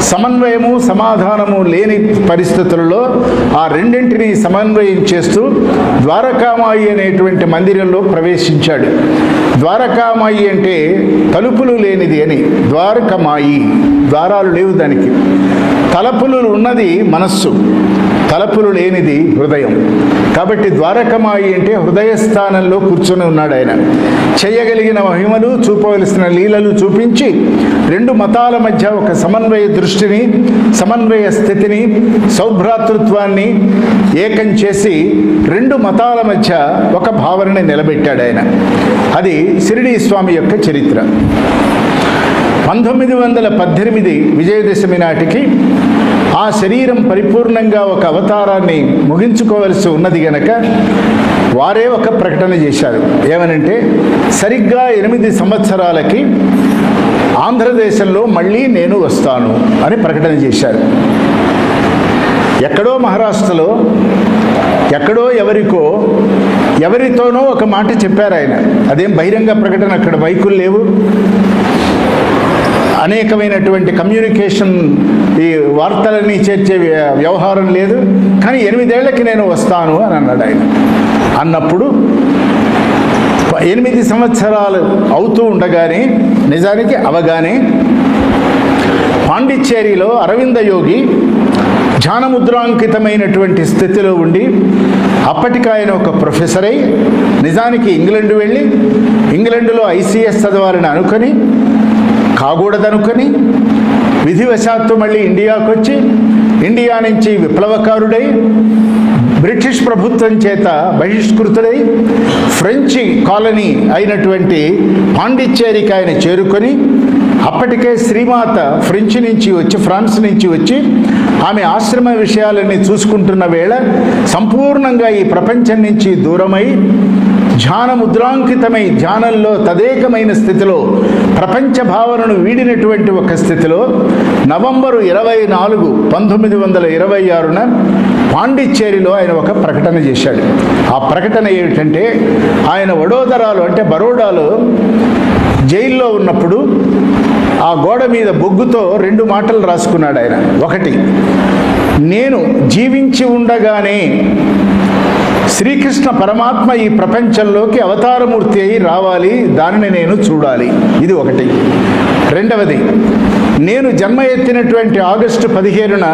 సమన్వయము సమాధానము లేని పరిస్థితులలో ఆ రెండింటినీ సమన్వయం చేస్తూ ద్వారకామాయి అనేటువంటి మందిరంలో ప్రవేశించాడు. ద్వారకామాయి అంటే తలుపులు లేనిది అని. ద్వారకమాయి ద్వారాలు లేవు దానికి. తలుపులు ఉన్నది మనస్సు, తలపులు లేనిది హృదయం. కాబట్టి ద్వారకమాయి అంటే హృదయ స్థానంలో కూర్చొని ఉన్నాడు ఆయన. చేయగలిగిన మహిమలు, చూపవలసిన లీలలు చూపించి రెండు మతాల మధ్య ఒక సమన్వయ దృష్టిని, సమన్వయ స్థితిని, సౌభ్రాతృత్వాన్ని ఏకం చేసి రెండు మతాల మధ్య ఒక భావనని నిలబెట్టాడు ఆయన. అది షిరిడీ స్వామి యొక్క చరిత్ర. 1918 విజయదశమి నాటికి ఆ శరీరం పరిపూర్ణంగా ఒక అవతారాన్ని ముగించుకోవలసి ఉన్నది గనక వారే ఒక ప్రకటన చేశారు. ఏమనంటే, సరిగ్గా 8 సంవత్సరాలకి ఆంధ్రదేశంలో మళ్ళీ నేను వస్తాను అని ప్రకటన చేశారు. ఎక్కడో మహారాష్ట్రలో ఎక్కడో ఎవరితోనో ఒక మాట చెప్పారు ఆయన. అదేం బహిరంగ ప్రకటన, అక్కడ మైకులు లేవు, అనేకమైనటువంటి కమ్యూనికేషన్, ఈ వార్తలన్నీ చేర్చే వ్యవహారం లేదు. కానీ 8 ఏళ్లకి నేను వస్తాను అని అన్నాడు ఆయన. అన్నప్పుడు 8 సంవత్సరాలు అవుతూ ఉండగానే, నిజానికి అవగానే, పాండిచ్చేరిలో అరవింద యోగి ధ్యానముద్రాంకితమైనటువంటి స్థితిలో ఉండి, అప్పటికాయన ఒక ప్రొఫెసర్ అయి నిజానికి ఇంగ్లాండ్ వెళ్ళి ఇంగ్లాండ్లో ICS చదవాలని అనుకొని, కాకూడదనుకొని విధివశాత్తు మళ్ళీ ఇండియాకు వచ్చి, ఇండియా నుంచి విప్లవకారుడై బ్రిటిష్ ప్రభుత్వం చేత బహిష్కృతుడై ఫ్రెంచి కాలనీ అయినటువంటి పాండిచ్చేరికి ఆయన చేరుకొని, అప్పటికే శ్రీమాత ఫ్రెంచ్ నుంచి వచ్చి, ఫ్రాన్స్ నుంచి వచ్చి ఆమె ఆశ్రమ విషయాలన్నీ చూసుకుంటున్న వేళ సంపూర్ణంగా ఈ ప్రపంచం నుంచి దూరమై ధ్యానముద్రాంకితమై, ధ్యానంలో తదేకమైన స్థితిలో, ప్రపంచ భావనను వీడినటువంటి ఒక స్థితిలో నవంబరు 24, 1926న పాండిచ్చేరిలో ఆయన ఒక ప్రకటన చేశాడు. ఆ ప్రకటన ఏమిటంటే, ఆయన వడోదరాలో అంటే బరోడాలో జైల్లో ఉన్నప్పుడు ఆ గోడ మీద బొగ్గుతో 2 మాటలు రాసుకున్నాడు ఆయన. ఒకటి, నేను జీవించి ఉండగానే శ్రీకృష్ణ పరమాత్మ ఈ ప్రపంచంలోకి అవతారమూర్తి అయి రావాలి, దానిని నేను చూడాలి. ఇది ఒకటి. రెండవది, నేను జన్మ ఎత్తినటువంటి ఆగస్టు 15న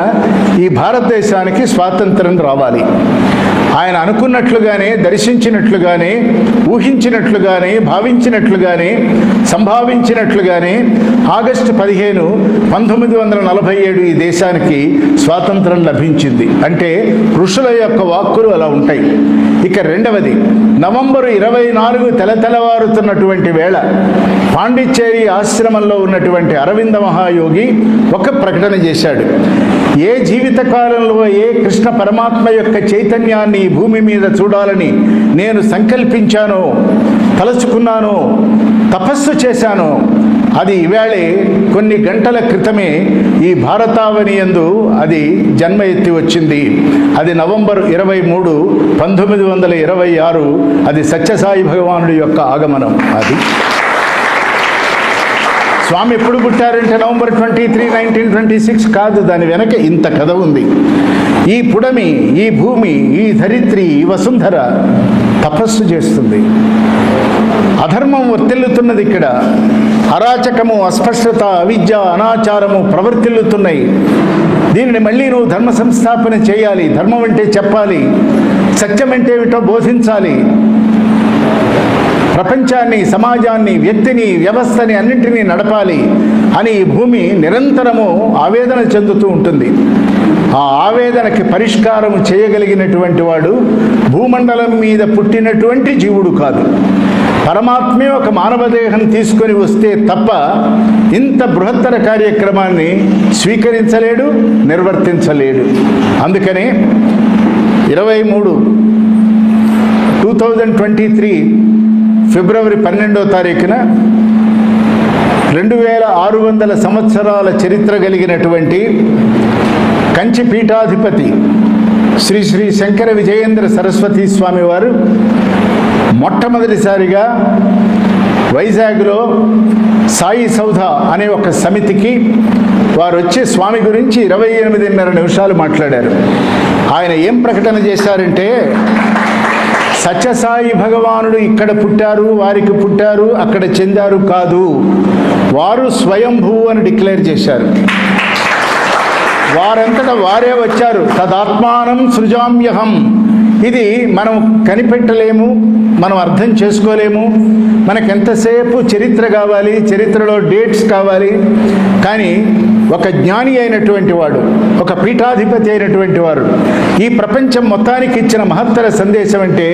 ఈ భారతదేశానికి స్వాతంత్రం రావాలి. ఆయన అనుకున్నట్లుగానే, దర్శించినట్లుగానే, ఊహించినట్లుగానే, భావించినట్లుగానే, సంభావించినట్లుగానే ఆగస్టు 15, 1947 ఈ దేశానికి స్వాతంత్రం లభించింది. అంటే ఋషుల యొక్క వాక్కులు అలా ఉంటాయి. ఇక రెండవది, నవంబరు 24 తెల్లవారుతున్నటువంటి వేళ పాండిచ్చేరి ఆశ్రమంలో ఉన్నటువంటి అరవింద మహాయోగి ఒక ప్రకటన చేశాడు. ఏ జీవితకాలంలో ఏ కృష్ణ పరమాత్మ యొక్క చైతన్యాన్ని ఈ భూమి మీద చూడాలని నేను సంకల్పించానో, తలుచుకున్నానో, తపస్సు చేశానో, అది ఈవేళే కొన్ని గంటల క్రితమే ఈ భారతావని యందు అది జన్మ ఎత్తి వచ్చింది. అది నవంబర్ 23, 1926. అది సత్యసాయి భగవానుడి యొక్క ఆగమనం. అది స్వామి ఎప్పుడు పుట్టారంటే నవంబర్ 23, 1926 కాదు. దాని వెనక ఇంత కథ ఉంది. ఈ పుడమి, ఈ భూమి, ఈ ధరిత్రి, ఈ వసుంధర తపస్సు చేస్తుంది. అధర్మం వర్తిల్లుతున్నది. ఇక్కడ అరాచకము, అస్పష్టత, అవిద్య, అనాచారము ప్రవర్తిల్లుతున్నాయి. దీనిని మళ్ళీ నువ్వు ధర్మ సంస్థాపన చేయాలి. ధర్మం అంటే చెప్పాలి, సత్యం అంటే ఏమిటో బోధించాలి. ప్రపంచాన్ని, సమాజాన్ని, వ్యక్తిని, వ్యవస్థని అన్నింటినీ నడపాలి అని ఈ భూమి నిరంతరము ఆవేదన చెందుతూ ఉంటుంది. ఆ ఆవేదనకి పరిష్కారం చేయగలిగినటువంటి వాడు భూమండలం మీద పుట్టినటువంటి జీవుడు కాదు. పరమాత్మే ఒక మానవ దేహం తీసుకొని వస్తే తప్ప ఇంత బృహత్తర కార్యక్రమాన్ని స్వీకరించలేడు, నిర్వర్తించలేడు. అందుకనే 2023 ఫిబ్రవరి 12వ తారీఖున 2600 సంవత్సరాల చరిత్ర కలిగినటువంటి కంచి పీఠాధిపతి శ్రీ శ్రీ శంకర విజయేంద్ర సరస్వతి స్వామి వారు మొట్టమొదటిసారిగా వైజాగ్లో సాయి సౌధ అనే ఒక సమితికి వారు వచ్చి స్వామి గురించి 28.5 నిమిషాలు మాట్లాడారు. ఆయన ఏం ప్రకటన చేశారంటే, సత్యసాయి భగవానుడు ఇక్కడ పుట్టారు, వారికి పుట్టారు, అక్కడ చెందారు కాదు, వారు స్వయంభూ అని డిక్లేర్ చేశారు. వారంతట వారే వచ్చారు. తదాత్మానం సృజామ్యహం. ఇది మనం కనిపెట్టలేము, మనం అర్థం చేసుకోలేము. మనకెంతసేపు చరిత్ర కావాలి, చరిత్రలో డేట్స్ కావాలి. కానీ ఒక జ్ఞాని అయినటువంటి వాడు, ఒక పీఠాధిపతి అయినటువంటి వారు ఈ ప్రపంచం మొత్తానికి ఇచ్చిన మహత్తర సందేశం అంటే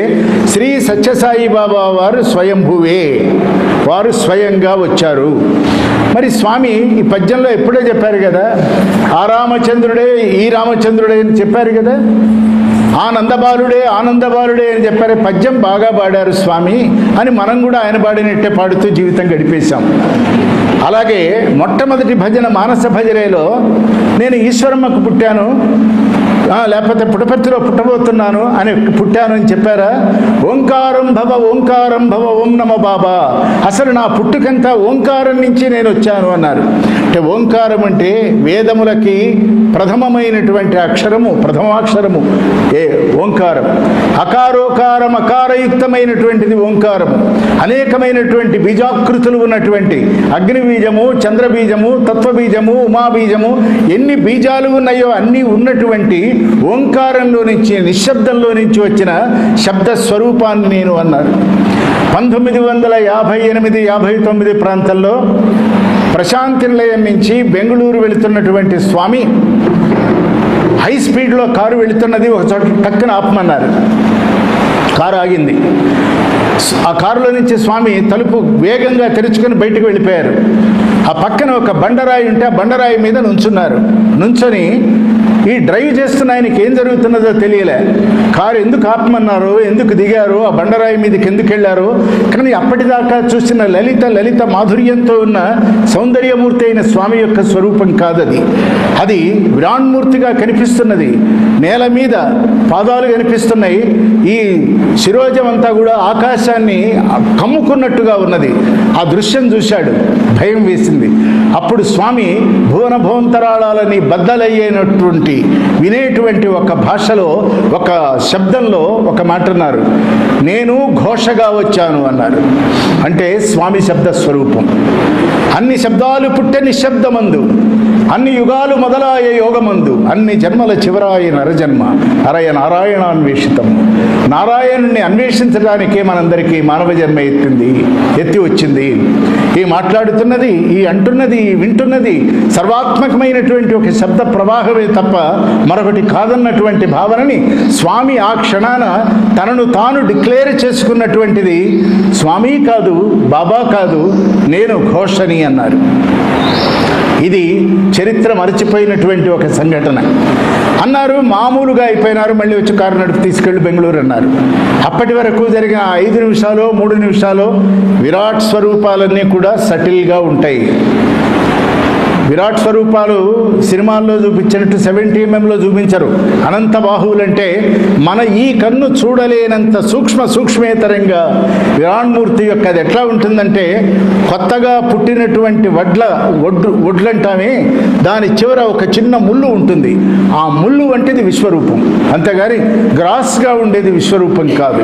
శ్రీ సత్యసాయి బాబా వారు స్వయంభువే, వారు స్వయంగా వచ్చారు. మరి స్వామి ఈ పద్యంలో ఎప్పుడో చెప్పారు కదా, ఆ రామచంద్రుడే ఈ రామచంద్రుడే అని చెప్పారు కదా, ఆనందబాలుడే ఆనందబాలుడే అని చెప్పారు. పద్యం బాగా పాడారు స్వామి అని మనం కూడా ఆయన పాడినట్టే పాడుతూ జీవితం గడిపేశాం. అలాగే మొట్టమొదటి భజన మానస భజనేలో నేను ఈశ్వరమ్మకు పుట్టాను, లేకపోతే పుట్టపర్తిలో పుట్టబోతున్నాను అని పుట్టాను అని చెప్పారా? ఓంకారం భవ ఓం నమ బాబా. అసలు నా పుట్టుకంతా ఓంకారం నుంచి నేను వచ్చాను అన్నారు. అంటే ఓంకారం అంటే వేదములకి ప్రథమమైనటువంటి అక్షరము, ప్రథమాక్షరము ఓంకారం. అకారోకారం అకారయుక్తమైనటువంటిది ఓంకారము. అనేకమైనటువంటి బీజాకృతులు ఉన్నటువంటి అగ్నిబీజము, చంద్రబీజము, తత్వబీజము, ఉమాబీజము, ఎన్ని బీజాలు ఉన్నాయో అన్నీ ఉన్నటువంటి ఓంకారంలో నుంచి, నిశ్శబ్దంలో నుంచి వచ్చిన శబ్ద స్వరూపాన్ని నేను అన్నారు. 1958-59 ప్రాంతంలో ప్రశాంతి నిలయం నుంచి బెంగళూరు వెళుతున్నటువంటి స్వామి హై స్పీడ్లో కారు వెళుతున్నది, ఒక చోట టక్కున ఆపమన్నారు. కారు ఆగింది. ఆ కారులో నుంచి స్వామి తలుపు వేగంగా తెరుచుకొని బయటకు వెళ్ళిపోయారు. ఆ పక్కన ఒక బండరాయి ఉంటే ఆ బండరాయి మీద నుంచున్నారు. నుంచొని ఈ డ్రైవ్ చేస్తున్న ఆయనకి ఏం జరుగుతున్నదో తెలియలే. కారు ఎందుకు ఆపమన్నారో, ఎందుకు దిగారో, ఆ బండరాయి మీదకి ఎందుకు వెళ్ళారో. కానీ అప్పటిదాకా చూసిన లలిత మాధుర్యంతో ఉన్న సౌందర్యమూర్తి అయిన స్వామి యొక్క స్వరూపం కాదది. అది విరాణ్మూర్తిగా కనిపిస్తున్నది. నేల మీద పాదాలు కనిపిస్తున్నాయి. ఈ శిరోజం అంతా కూడా ఆకాశాన్ని కమ్ముకున్నట్టుగా ఉన్నది. ఆ దృశ్యం చూశాడు, భయం వేసింది. అప్పుడు స్వామి భువన భువంతరాళాలని బద్దలయ్యేటటువంటి వినేటువంటి ఒక భాషలో, ఒక శబ్దంలో ఒక మాట అన్నారు. నేను ఘోషగా వచ్చాను అన్నారు. అంటే స్వామి శబ్ద స్వరూపం. అన్ని శబ్దాలు పుట్టే నిశ్శబ్దమందు, అన్ని యుగాలు మొదలాయ యోగమందు, అన్ని జన్మల చివరాయ నరజన్మ అరయ నారాయణాన్వేషితం. నారాయణుణ్ణి అన్వేషించడానికే మనందరికీ మానవ జన్మ ఎత్తి వచ్చింది. ఈ మాట్లాడుతున్నది, ఈ అంటున్నది, ఈ వింటున్నది సర్వాత్మకమైనటువంటి ఒక శబ్ద ప్రవాహమే తప్ప మరొకటి కాదన్నటువంటి భావనని స్వామి ఆ క్షణాన తనను తాను డిక్లేర్ చేసుకున్నటువంటిది స్వామి కాదు, బాబా కాదు, నేను ఘోషని అన్నారు. ఇది చరిత్ర మరచిపోయినటువంటి ఒక సంఘటన అన్నారు. మామూలుగా అయిపోయినారు. మళ్ళీ వచ్చి కారు నడిపి తీసుకెళ్ళి బెంగళూరు అన్నారు. అప్పటి వరకు జరిగిన 5 నిమిషాలు 3 నిమిషాలు విరాట్ స్వరూపాలన్నీ కూడా సటిల్గా ఉంటాయి. విరాట్ స్వరూపాలు సినిమాల్లో చూపించినట్టు 70 mm చూపించరు. అనంత బాహువులంటే మన ఈ కన్ను చూడలేనంత సూక్ష్మేతరంగా విరాణ్మూర్తి యొక్క అది ఎట్లా ఉంటుందంటే, కొత్తగా పుట్టినటువంటి వడ్లంటామే, దాని చివర ఒక చిన్న ముళ్ళు ఉంటుంది. ఆ ముళ్ళు వంటిది విశ్వరూపం, అంతేగాని గ్రాస్గా ఉండేది విశ్వరూపం కాదు.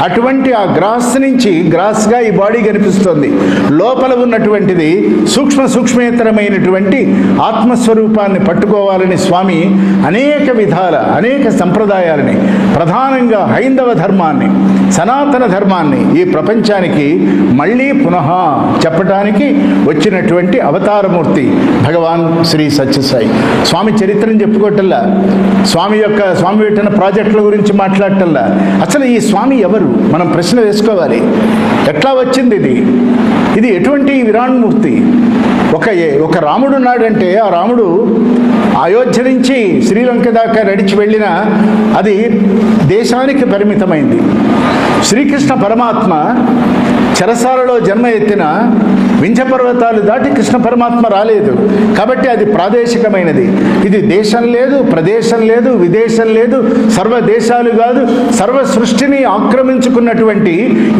అటువంటి ఆ గ్రాస్ నుంచి గ్రాస్గా ఈ బాడీ కనిపిస్తుంది. లోపల ఉన్నటువంటిది సూక్ష్మేతరమైనటువంటి ఆత్మస్వరూపాన్ని పట్టుకోవాలని స్వామి అనేక విధాల అనేక సంప్రదాయాలని, ప్రధానంగా హైందవ ధర్మాన్ని, సనాతన ధర్మాన్ని ఈ ప్రపంచానికి మళ్ళీ పునః చెప్పటానికి వచ్చినటువంటి అవతారమూర్తి భగవాన్ శ్రీ సత్యసాయి. స్వామి చరిత్రను చెప్పుకోవటల్లా, స్వామి పెట్టిన ప్రాజెక్టుల గురించి మాట్లాడటల్లా, అసలు ఈ స్వామి ఎవరు మనం ప్రశ్న వేసుకోవాలి. ఎట్లా వచ్చింది ఇది ఎటువంటి విరాణ్మూర్తి? ఒక రాముడు ఉన్నాడంటే ఆ రాముడు అయోధ్య నుంచి శ్రీలంక దాకా నడిచి వెళ్ళినా అది దేశానికి పరిమితమైంది. శ్రీకృష్ణ పరమాత్మ చెరసాలలో జన్మ ఎత్తిన వింధ్య పర్వతాలు దాటి కృష్ణ పరమాత్మ రాలేదు. కాబట్టి అది ప్రాదేశికమైనది. ఇది దేశం లేదు, ప్రదేశం లేదు, విదేశం లేదు, సర్వదేశాలు కాదు, సర్వ సృష్టిని ఆక్రమించుకున్నటువంటి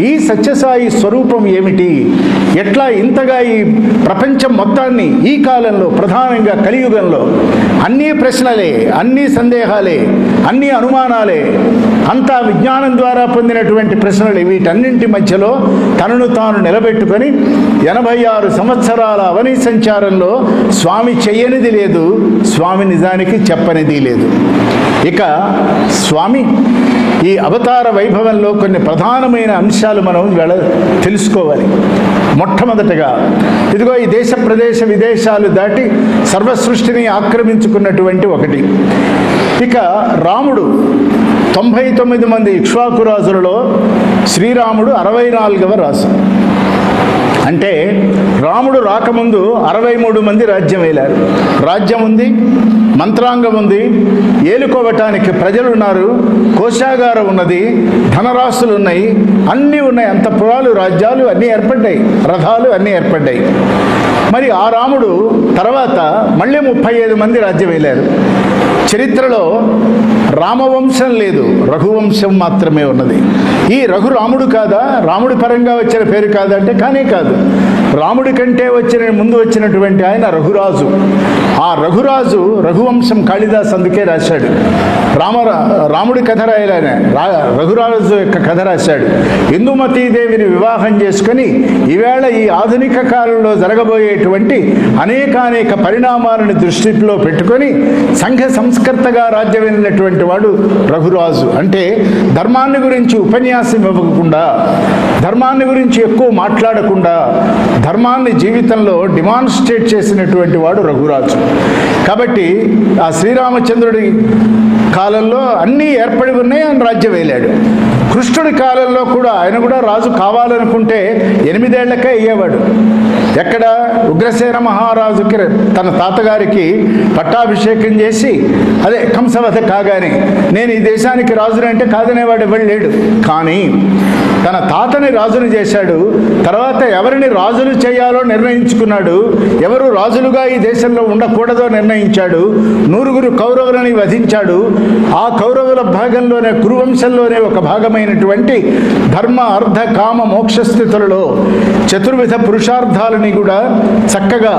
ఈ సత్యసాయి స్వరూపం ఏమిటి? ఎట్లా ఇంతగా ఈ ప్రపంచం మొత్తాన్ని ఈ కాలంలో, ప్రధానంగా కలియుగంలో అన్నీ ప్రశ్నలే, అన్నీ సందేహాలే, అన్నీ అనుమానాలే. అంతా విజ్ఞానం ద్వారా పొందినటువంటి ప్రశ్నలు. వీటన్నింటి మధ్యలో తనను తాను నిలబెట్టుకొని 86 సంవత్సరాల అవని సంచారంలో స్వామి చెయ్యనిది లేదు, స్వామి నిజానికి చెప్పనిది లేదు. ఇక స్వామి ఈ అవతార వైభవంలో కొన్ని ప్రధానమైన అంశాలు మనం తెలుసుకోవాలి. మొట్టమొదటగా ఇదిగో ఈ దేశ ప్రదేశ విదేశాలు దాటి సర్వసృష్టిని ఆక్రమించుకున్నటువంటి ఒకటి. ఇక రాముడు 99 మంది ఇక్ష్వాకు రాజులలో శ్రీరాముడు 64వ రాజు. అంటే రాముడు రాకముందు 63 మంది రాజ్యం వేలారు. రాజ్యం ఉంది, మంత్రాంగం ఉంది, ఏలుకోవటానికి ప్రజలున్నారు, కోశాగారం ఉన్నది, ధనరాశులు ఉన్నాయి, అన్నీ ఉన్నాయి. అంతఃపురాలు, రాజ్యాలు అన్నీ ఏర్పడ్డాయి, రథాలు అన్నీ ఏర్పడ్డాయి. మరి ఆ రాముడు తర్వాత మళ్ళీ 35 మంది రాజ్యం వేలారు. చరిత్రలో రామవంశం లేదు, రఘువంశం మాత్రమే ఉన్నది. ఈ రఘు రాముడు కాదా, రాముడి పరంగా వచ్చిన పేరు కాదంటే కానే కాదు. రాముడి కంటే ముందు వచ్చినటువంటి ఆయన రఘురాజు. ఆ రఘురాజు రఘువంశం కాళిదాస్ అందుకే రాశాడు. రాముడి కథ రాయాలనే రఘురాజు యొక్క కథ రాశాడు. ఇందుమతీదేవిని వివాహం చేసుకొని ఈవేళ ఈ ఆధునిక కాలంలో జరగబోయేటువంటి అనేక పరిణామాలను దృష్టిలో పెట్టుకొని సంఘ సంస్కర్తగా రాజ్యం వెళ్ళినటువంటి వాడు రఘురాజు. అంటే ధర్మాన్ని గురించి ఉపన్యాసం ఇవ్వకుండా, ధర్మాన్ని గురించి ఎక్కువ మాట్లాడకుండా ధర్మాన్ని జీవితంలో డిమాన్స్ట్రేట్ చేసినటువంటి వాడు రఘురాజు. కాబట్టి ఆ శ్రీరామచంద్రుడి కాలంలో అన్నీ ఏర్పడి ఉన్నాయి, ఆయన రాజ్యం వేలాడు. కృష్ణుడి కాలంలో కూడా ఆయన కూడా రాజు కావాలనుకుంటే 8 ఏళ్లకే అయ్యేవాడు. ఎక్కడ ఉగ్రసేన మహారాజుకి తన తాతగారికి పట్టాభిషేకం చేసి అదే కంసవధ కాగానే నేను ఈ దేశానికి రాజుని అంటే కాదనేవాడు ఎవడు లేడు. కానీ తన తాతని రాజుని చేశాడు. తర్వాత ఎవరిని రాజులు చేయాలో నిర్ణయించుకున్నాడు. ఎవరు రాజులుగా ఈ దేశంలో ఉండకూడదో నిర్ణయించాడు. 9 కౌరవులని వధించాడు. ఆ కౌరవుల భాగంలోనే కురువంశంలోనే ఒక భాగమైనటువంటి ధర్మ అర్ధ కామ మోక్షస్థితులలో చతుర్విధ పురుషార్థాలని కూడా చక్కగా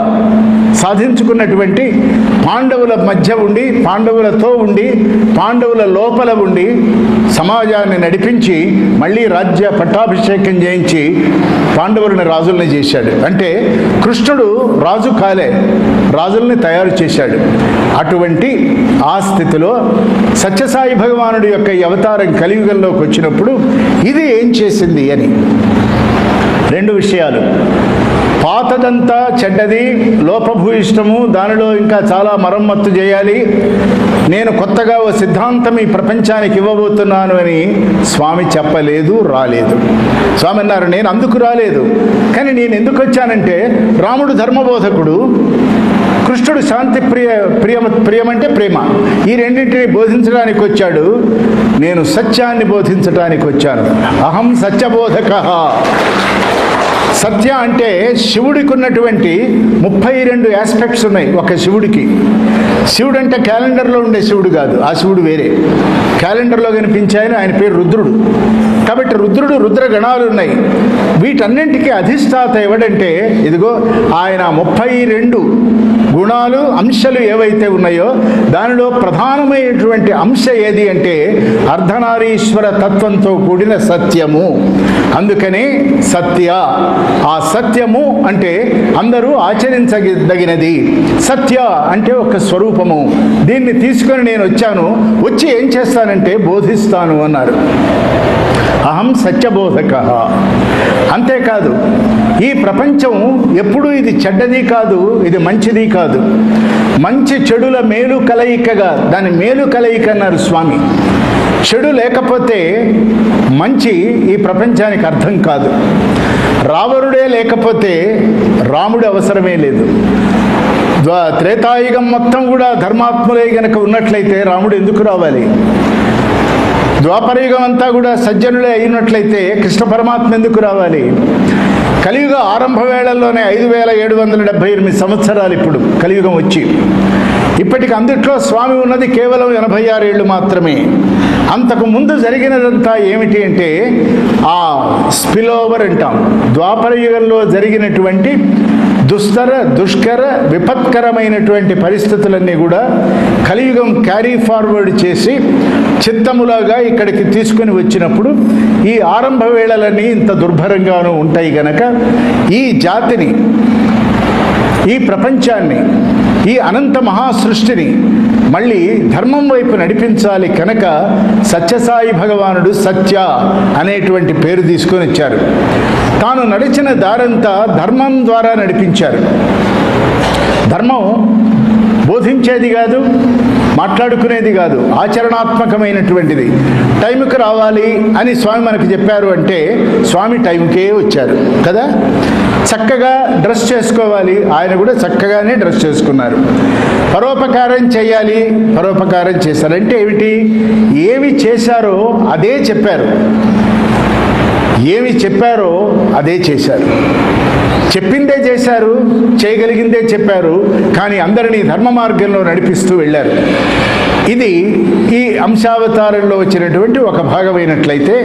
సాధించుకున్నటువంటి పాండవుల మధ్య ఉండి, పాండవులతో ఉండి, పాండవుల లోపల ఉండి సమాజాన్ని నడిపించి మళ్ళీ రాజ్య పట్టాభిషేకం చేయించి పాండవులని రాజుల్ని చేశాడు. అంటే కృష్ణుడు రాజు కాలే, రాజుల్ని తయారు చేశాడు. అటువంటి ఆ స్థితిలో సత్యసాయి భగవానుడి యొక్క ఈ అవతారం కలియుగంలోకి వచ్చినప్పుడు ఇది ఏం చేసింది అని 2 విషయాలు. పాతదంతా చెడ్డది, లోపభూయిష్టము, దానిలో ఇంకా చాలా మరమ్మత్తు చేయాలి, నేను కొత్తగా ఓ సిద్ధాంతం ఈ ప్రపంచానికి ఇవ్వబోతున్నాను అని స్వామి చెప్పలేదు, రాలేదు. స్వామి అన్నారు నేను అందుకు రాలేదు, కానీ నేను ఎందుకు వచ్చానంటే రాముడు ధర్మబోధకుడు, కృష్ణుడు శాంతి ప్రియమంటే ప్రేమ, ఈ రెండింటిని బోధించడానికి వచ్చాడు. నేను సత్యాన్ని బోధించడానికి వచ్చాను. అహం సత్యబోధకః. సత్య అంటే శివుడికి ఉన్నటువంటి 32 ఆస్పెక్ట్స్ ఉన్నాయి ఒక శివుడికి. శివుడు అంటే క్యాలెండర్లో ఉండే శివుడు కాదు, ఆ శివుడు వేరే. క్యాలెండర్లో కనిపించే ఆయన పేరు రుద్రుడు. కాబట్టి రుద్ర గణాలు ఉన్నాయి. వీటన్నింటికి అధిష్టాత ఎవడంటే ఇదిగో ఆయన 32 గుణాలు అంశాలు ఏవైతే ఉన్నాయో దానిలో ప్రధానమైనటువంటి అంశ ఏది అంటే అర్ధనారీశ్వర తత్వంతో కూడిన సత్యము. అందుకని సత్య. ఆ సత్యము అంటే అందరూ ఆచరించదగినది. సత్య అంటే ఒక స్వరూపము. దీన్ని తీసుకొని నేను వచ్చాను, వచ్చి ఏం చేస్తానంటే బోధిస్తాను అన్నారు. అహం సత్యబోధకః. అంతేకాదు ఈ ప్రపంచం ఎప్పుడూ ఇది చెడ్డది కాదు, ఇది మంచిది కాదు. మంచి చెడుల మేలు కలయికగా, దాని మేలు కలయిక అన్నారు స్వామి. చెడు లేకపోతే మంచి ఈ ప్రపంచానికి అర్థం కాదు. రావణుడే లేకపోతే రాముడు అవసరమే లేదు. త్రేతాయుగం మొత్తం కూడా ధర్మాత్ములే గనక ఉన్నట్లయితే రాముడు ఎందుకు రావాలి? ద్వాపరయుగం అంతా కూడా సజ్జనులే అయినట్లయితే కృష్ణ పరమాత్మ ఎందుకు రావాలి? కలియుగ ఆరంభ వేళల్లోనే 5778 సంవత్సరాలు ఇప్పుడు కలియుగం వచ్చి, ఇప్పటికి అందుట్లో స్వామి ఉన్నది కేవలం 86 ఏళ్ళు మాత్రమే. అంతకు ముందు జరిగినదంతా ఏమిటి అంటే ఆ స్పిల్ ఓవర్ అంటాం. ద్వాపర యుగంలో జరిగినటువంటి దుష్కర విపత్కరమైనటువంటి పరిస్థితులన్నీ కూడా కలియుగం క్యారీ ఫార్వర్డ్ చేసి చిత్తములాగా ఇక్కడికి తీసుకుని వచ్చినప్పుడు ఈ ఆరంభ వేళలన్నీ ఇంత దుర్భరంగానూ ఉంటాయి గనక ఈ జాతిని, ఈ ప్రపంచాన్ని, ఈ అనంత మహాసృష్టిని మళ్ళీ ధర్మం వైపు నడిపించాలి కనుక సత్యసాయి భగవానుడు సత్య అనేటువంటి పేరు తీసుకొని వచ్చారు. తాను నడిచిన దారంతా ధర్మం ద్వారా నడిపించారు. ధర్మం బోధించేది కాదు, మాట్లాడుకునేది కాదు, ఆచరణాత్మకమైనటువంటిది. టైంకి రావాలి అని స్వామి మనకు చెప్పారు అంటే స్వామి టైంకే వచ్చారు కదా. చక్కగా డ్రెస్ చేసుకోవాలి, ఆయన కూడా చక్కగానే డ్రెస్ చేసుకున్నారు. పరోపకారం చేయాలి, పరోపకారం చేశారంటే ఏమిటి? ఏమి చేశారో అదే చెప్పారు, ఏమి చెప్పారో అదే చేశారు. చెప్పిందే చేశారు, చేయగలిగిందే చెప్పారు, కానీ అందరినీ ధర్మ మార్గంలో నడిపిస్తూ వెళ్ళారు. ఇది ఈ అంశావతారంలో వచ్చినటువంటి ఒక భాగమైనట్లయితే,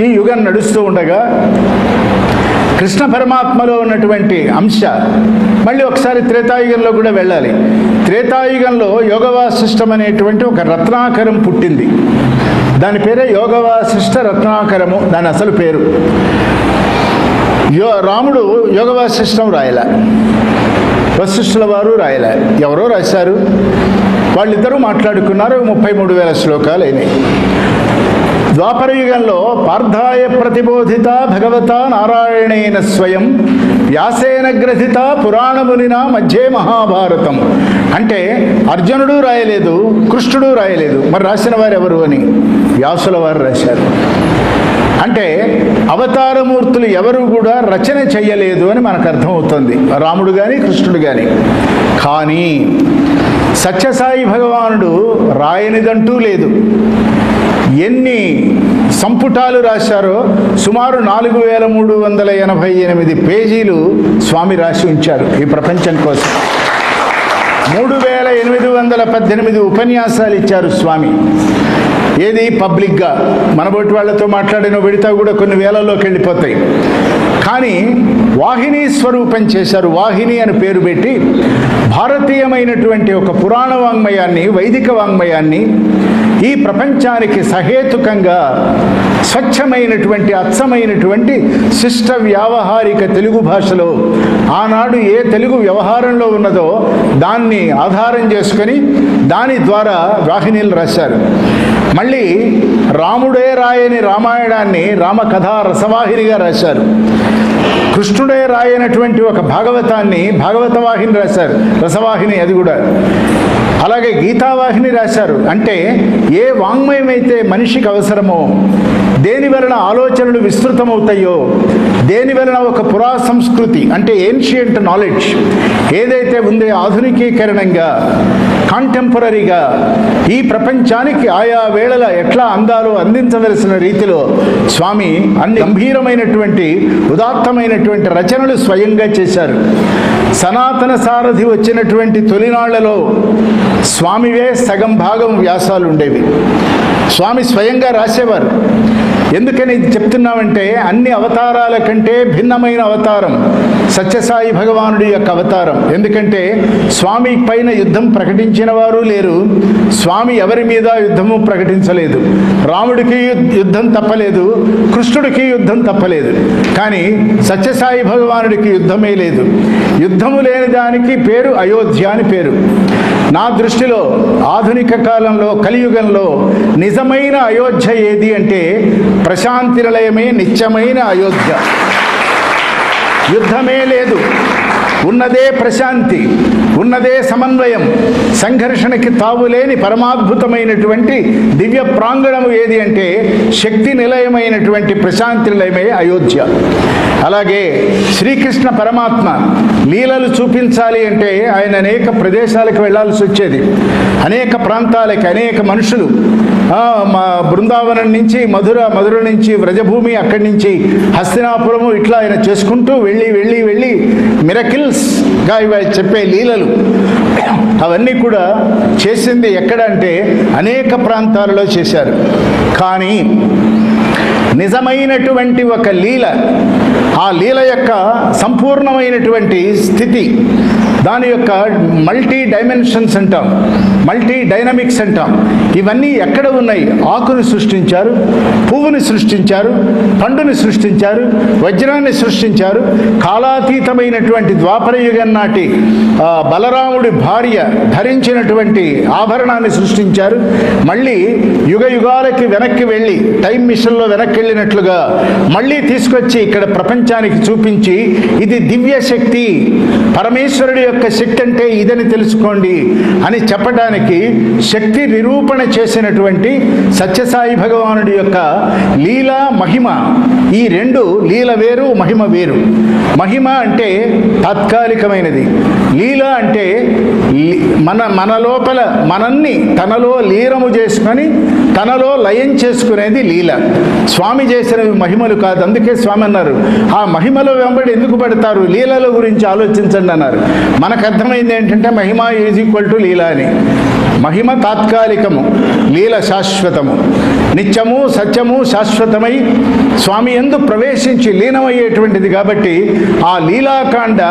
ఈ యుగం నడుస్తూ ఉండగా కృష్ణ పరమాత్మలో ఉన్నటువంటి అంశ మళ్ళీ ఒకసారి త్రేతాయుగంలో కూడా వెళ్ళాలి. త్రేతాయుగంలో యోగవాసిష్టం అనేటువంటి ఒక రత్నాకరం పుట్టింది. దాని పేరే యోగవాసిష్ట రత్నాకరము, దాని అసలు పేరు. రాముడు యోగవాసిష్టం రాయల, వశిష్ఠుల వారు రాయల, ఎవరో రాశారు. వాళ్ళిద్దరూ మాట్లాడుకున్నారు. 33,000 శ్లోకాలు అయినాయి. ద్వాపరయుగంలో పార్థాయ ప్రతిబోధిత భగవతా నారాయణేన స్వయం వ్యాసేన గ్రథిత పురాణమునినా మధ్యే మహాభారతం. అంటే అర్జునుడు రాయలేదు, కృష్ణుడు రాయలేదు, మరి రాసిన వారు ఎవరు అని వ్యాసుల వారు రాశారు. అంటే అవతారమూర్తులు ఎవరు కూడా రచన చెయ్యలేదు అని మనకు అర్థమవుతుంది, రాముడు కానీ కృష్ణుడు కానీ. కానీ సత్యసాయి భగవానుడు రాయనిదంటూ లేదు. ఎన్ని సంపుటాలు రాశారో సుమారు 4,388 పేజీలు స్వామి రాసి ఉంచారు ఈ ప్రపంచం కోసం. 3,818 ఉపన్యాసాలు ఇచ్చారు స్వామి. ఏది పబ్లిక్గా మనబోటి వాళ్ళతో మాట్లాడిన విడతా కూడా కొన్ని వేలల్లోకి వెళ్ళిపోతాయి. కానీ వాహిని స్వరూపం చేశారు. వాహిని అని పేరు పెట్టి భారతీయమైనటువంటి ఒక పురాణ వాంగ్మయాన్ని, వైదిక వాంగ్మయాన్ని ఈ ప్రపంచానికి సహేతుకంగా స్వచ్ఛమైనటువంటి, అచ్చమైనటువంటి శిష్ట వ్యావహారిక తెలుగు భాషలో ఆనాడు ఏ తెలుగు వ్యవహారంలో ఉన్నదో దాన్ని ఆధారం చేసుకొని దాని ద్వారా వాహినీలు రాశారు. మళ్ళీ రాముడే రాయని రామాయణాన్ని రామకథా రసవాహినిగా రాశారు. కృష్ణుడే రాయనటువంటి ఒక భాగవతాన్ని భాగవత వాహిని రాశారు, రసవాహిని అది కూడా. అలాగే గీతావాహిని రాశారు. అంటే ఏ వాంగ్మయం అయితే మనిషికి అవసరమో, దేని వలన ఆలోచనలు విస్తృతమవుతాయో, దేని వలన ఒక పురా సంస్కృతి అంటే ఏన్షియంట్ నాలెడ్జ్ ఏదైతే ఉందో ఆధునికీకరణంగా, కాంటెంపరీగా ఈ ప్రపంచానికి ఆయా వేళల ఎట్లా అందాలో అందించవలసిన రీతిలో స్వామి అన్ని గంభీరమైనటువంటి ఉదాత్తమైనటువంటి రచనలు స్వయంగా చేశారు. సనాతన సారథి వచ్చినటువంటి తొలినాళ్లలో స్వామివే సగం భాగం వ్యాసాలు ఉండేవి. స్వామి స్వయంగా రాసేవారు. ఎందుకని ఇది చెప్తున్నామంటే అన్ని అవతారాల కంటే భిన్నమైన అవతారం సత్యసాయి భగవానుడి యొక్క అవతారం. ఎందుకంటే స్వామి పైన యుద్ధం ప్రకటించిన వారు లేరు, స్వామి ఎవరి మీద యుద్ధము ప్రకటించలేదు. రాముడికి యుద్ధం తప్పలేదు, కృష్ణుడికి యుద్ధం తప్పలేదు, కానీ సత్యసాయి భగవానుడికి యుద్ధమే లేదు. యుద్ధము లేని దానికి పేరు అయోధ్య అని పేరు. నా దృష్టిలో ఆధునిక కాలంలో, కలియుగంలో నిజమైన అయోధ్య ఏది అంటే ప్రశాంతి నిలయమే నిత్యమైన అయోధ్య. యుద్ధమే లేదు, ఉన్నదే ప్రశాంతి, ఉన్నదే సమన్వయం, సంఘర్షణకి తావులేని పరమాద్భుతమైనటువంటి దివ్య ప్రాంగణము ఏది అంటే శక్తి నిలయమైనటువంటి ప్రశాంతి నిలయమే అయోధ్య. అలాగే శ్రీకృష్ణ పరమాత్మ లీలలు చూపించాలి అంటే ఆయన అనేక ప్రదేశాలకు వెళ్ళాల్సి వచ్చేది, అనేక ప్రాంతాలకి, అనేక మనుషులు. మా బృందావనం నుంచి మధుర నుంచి వ్రజభూమి, అక్కడి నుంచి హస్తినాపురము, ఇట్లా ఆయన చేసుకుంటూ వెళ్ళి మిరకిల్స్గా ఇవి చెప్పే లీలలు అవన్నీ కూడా చేసింది ఎక్కడంటే అనేక ప్రాంతాలలో చేశారు. కానీ నిజమైనటువంటి ఒక లీల ఆ లీల యొక్క సంపూర్ణమైనటువంటి స్థితి, దాని యొక్క మల్టీ డైమెన్షన్స్ అంటాం, మల్టీ డైనమిక్స్ అంటాం. ఇవన్నీ ఎక్కడ ఉన్నాయి? ఆకుని సృష్టించారు, పువ్వుని సృష్టించారు, పండుని సృష్టించారు, వజ్రాన్ని సృష్టించారు. కాలాతీతమైనటువంటి ద్వాపరయుగం నాటి బలరాముడి భార్య ధరించినటువంటి ఆభరణాన్ని సృష్టించారు. మళ్ళీ యుగ యుగాలకి వెనక్కి వెళ్ళి టైం మిషన్లో వెనక్కి వెళ్ళినట్లుగా మళ్ళీ తీసుకొచ్చి ఇక్కడ ప్రపంచానికి చూపించి, ఇది దివ్య శక్తి, పరమేశ్వరుడి యొక్క శక్తి అంటే ఇదని తెలుసుకోండి అని చెప్పడానికి శక్తి నిరూపణ చేసినటువంటి సత్యసాయి భగవానుడి యొక్క లీల మహిమ. ఈ రెండు, లీల వేరు, మహిమ వేరు. మహిమ అంటే తాత్కాలికమైనది, లీల అంటే మన లోపల మనల్ని తనలో లీనము చేసుకొని తనలో లయం చేసుకునేది లీల. స్వామి చేసినవి మహిమలు కాదు. అందుకే స్వామి అన్నారు, ఆ మహిమల వెంబడి ఎందుకు పడతారు, లీలల గురించి ఆలోచించండి అన్నారు. మనకు అర్థమైంది ఏంటంటే మహిమ ఈజ్ ఈక్వల్ టు లీల అని. మహిమ తాత్కాలికము, లీల శాశ్వతము. నిత్యము సత్యము శాశ్వతమై స్వామి యందు ప్రవేశించి లీనమయ్యేటువంటిది. కాబట్టి ఆ లీలాకాండ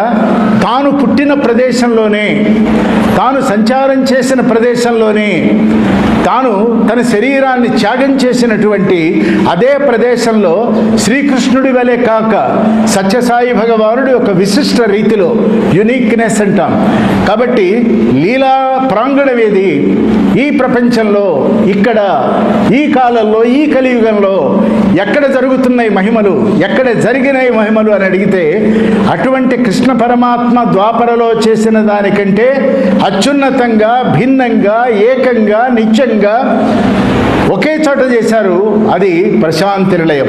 తాను పుట్టిన ప్రదేశంలోనే, తాను సంచారం చేసిన ప్రదేశంలోనే, తాను తన శరీరాన్ని త్యాగం చేసినటువంటి అదే ప్రదేశంలో శ్రీకృష్ణుడి వలె కాక సత్యసాయి భగవానుడి ఒక విశిష్ట రీతిలో యునిక్నెస్ అంటాం. కాబట్టి లీలా ప్రాంగణమేది ఈ ప్రపంచంలో, ఇక్కడ ఈ కాలంలో, ఈ కలియుగంలో ఎక్కడ జరుగుతున్నాయి మహిమలు, ఎక్కడ జరిగినాయి మహిమలు అని అడిగితే, అటువంటి కృష్ణ పరమాత్మ ద్వాపరలో చేసిన దానికంటే అత్యున్నతంగా, భిన్నంగా, ఏకంగా, నిత్యంగా ఒకే చోట చేశారు. అది ప్రశాంతి నిలయం.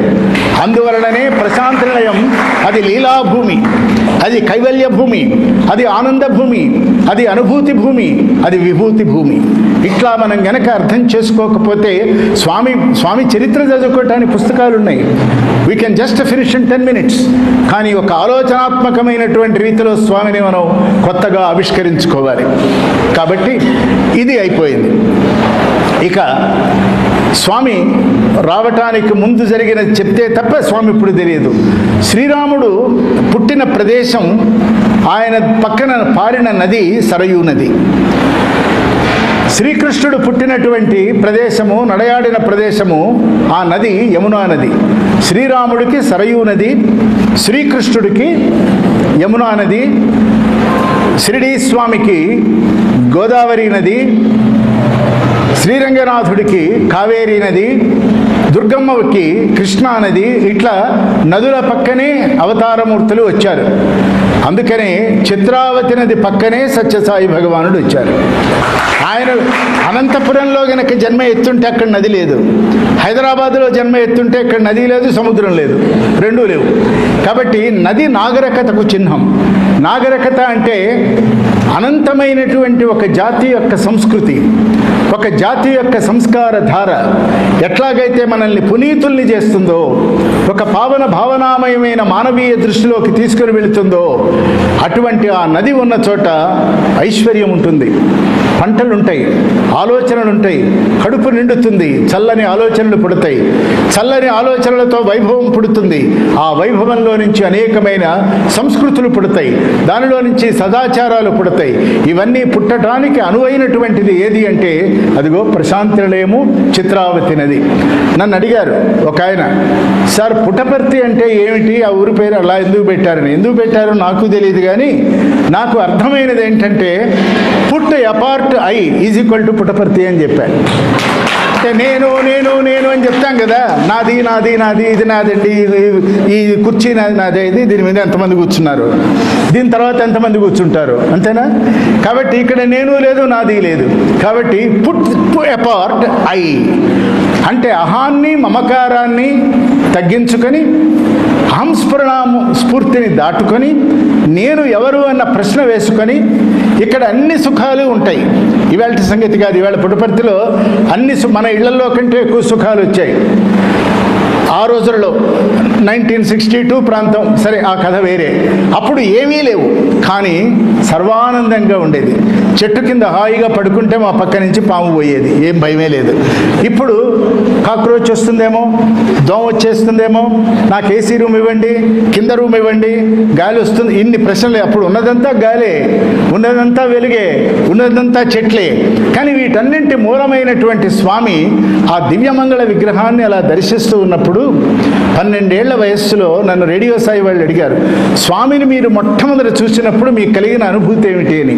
అందువలననే ప్రశాంతి నిలయం అది లీలాభూమి, అది కైవల్య భూమి, అది ఆనంద భూమి, అది అనుభూతి భూమి, అది విభూతి భూమి. ఇట్లా మనం గనక అర్థం చేసుకోకపోతే, స్వామి చరిత్ర చదువుకోవటానికి పుస్తకాలు ఉన్నాయి, we can just finish in 10 minutes. కానీ ఒక ఆలోచనాత్మకమైనటువంటి రీతిలో స్వామిని మనం కొత్తగా ఆవిష్కరించుకోవాలి. కాబట్టి ఇది అయిపోయింది. ఇక స్వామి రావటానికి ముందు జరిగినది చెప్తే తప్ప స్వామి ఇప్పుడు తెలియదు. శ్రీరాముడు పుట్టిన ప్రదేశం, ఆయన పక్కన పారిన నది సరయూ నది. శ్రీకృష్ణుడు పుట్టినటువంటి ప్రదేశము, నడయాడిన ప్రదేశము, ఆ నది యమునా నది. శ్రీరాముడికి సరయూ నది, శ్రీకృష్ణుడికి యమునా నది, షిరిడీ స్వామికి గోదావరి నది, శ్రీరంగనాథుడికి కావేరీ నది, దుర్గమ్మకి కృష్ణా నది. ఇట్లా నదుల పక్కనే అవతారమూర్తులు వచ్చారు. అందుకనే చిత్రావతి నది పక్కనే సత్యసాయి భగవానుడు వచ్చారు. ఆయన అనంతపురంలో గనక జన్మ ఎత్తుంటే అక్కడ నది లేదు, హైదరాబాద్లో జన్మ ఎత్తుంటే ఇక్కడ నది లేదు, సముద్రం లేదు, రెండూ లేవు. కాబట్టి నది నాగరికతకు చిహ్నం. నాగరికత అంటే అనంతమైనటువంటి ఒక జాతి యొక్క సంస్కృతి, ఒక జాతి యొక్క సంస్కార ధార. ఎట్లాగైతే మనల్ని పునీతుల్ని చేస్తుందో, ఒక పావన భావనామయమైన మానవీయ దృష్టిలోకి తీసుకుని వెళుతుందో, అటువంటి ఆ నది ఉన్న చోట ఐశ్వర్యం ఉంటుంది, పంటలుంటాయి, ఆలోచనలుంటాయి, కడుపు నిండుతుంది, చల్లని ఆలోచనలు పుడతాయి, చల్లని ఆలోచనలతో వైభవం పుడుతుంది. ఆ వైభవంలో నుంచి అనేకమైన సంస్కృతులు పుడతాయి, దానిలో నుంచి సదాచారాలు పుడతాయి. ఇవన్నీ పుట్టడానికి అనువైనటువంటిది ఏది అంటే అదిగో ప్రశాంతి నిలయము, చిత్రావతి నది. నన్ను అడిగారు ఒక ఆయన, సార్ పుట్టపర్తి అంటే ఏమిటి, ఆ ఊరి పేరు అలా ఎందుకు పెట్టారని. ఎందుకు పెట్టారో నాకు తెలియదు, కానీ నాకు అర్థమైనది ఏంటంటే put apart I is equal to Puttaparthi అని చెప్పాను. అంటే నేను నేను నేను అని చెప్తాం కదా, నాది నాది నాది, ఇది నాదండి, ఈ కుర్చీ నాది నాదే, ఇది దీని మీద ఎంతమంది కూర్చున్నారు, దీని తర్వాత ఎంతమంది కూర్చుంటారు, అంతేనా? కాబట్టి ఇక్కడ నేను లేదు, నాది లేదు. కాబట్టి పుట్ అపార్ట్ ఐ అంటే అహాన్ని, మమకారాన్ని తగ్గించుకొని, అహంస్ఫురణాము స్ఫూర్తిని దాటుకొని, నేను ఎవరు అన్న ప్రశ్న వేసుకొని, ఇక్కడ అన్ని సుఖాలు ఉంటాయి. ఇవాళ సంగతి కాదు, ఇవాళ పుట్టపర్తిలో అన్ని మన ఇళ్లలో కంటే ఎక్కువ సుఖాలు వచ్చాయి. ఆ రోజుల్లో 1962 ప్రాంతం, సరే ఆ కథ వేరే. అప్పుడు ఏమీ లేవు, కానీ సర్వానందంగా ఉండేది. చెట్టు కింద హాయిగా పడుకుంటే మా పక్క నుంచి పాము పోయేది, ఏం భయమే లేదు. ఇప్పుడు కాక్రోచ్ వస్తుందేమో, దోమ వచ్చేస్తుందేమో, నాకు ఏసీ రూమ్ ఇవ్వండి, కింద రూమ్ ఇవ్వండి, గాలి వస్తుంది, ఇన్ని ప్రశ్నలే. అప్పుడు ఉన్నదంతా గాలే, ఉన్నదంతా వెలుగే, ఉన్నదంతా చెట్లే. కానీ వీటన్నింటి మూలమైనటువంటి స్వామి ఆ దివ్యమంగళ విగ్రహాన్ని అలా దర్శిస్తూ ఉన్నప్పుడు 12 ఏళ్ల వయస్సులో నన్ను రేడియో సాయి వాళ్ళు అడిగారు, స్వామిని మీరు మొట్టమొదటి చూసినప్పుడు మీకు కలిగిన అనుభూతి ఏమిటి అని.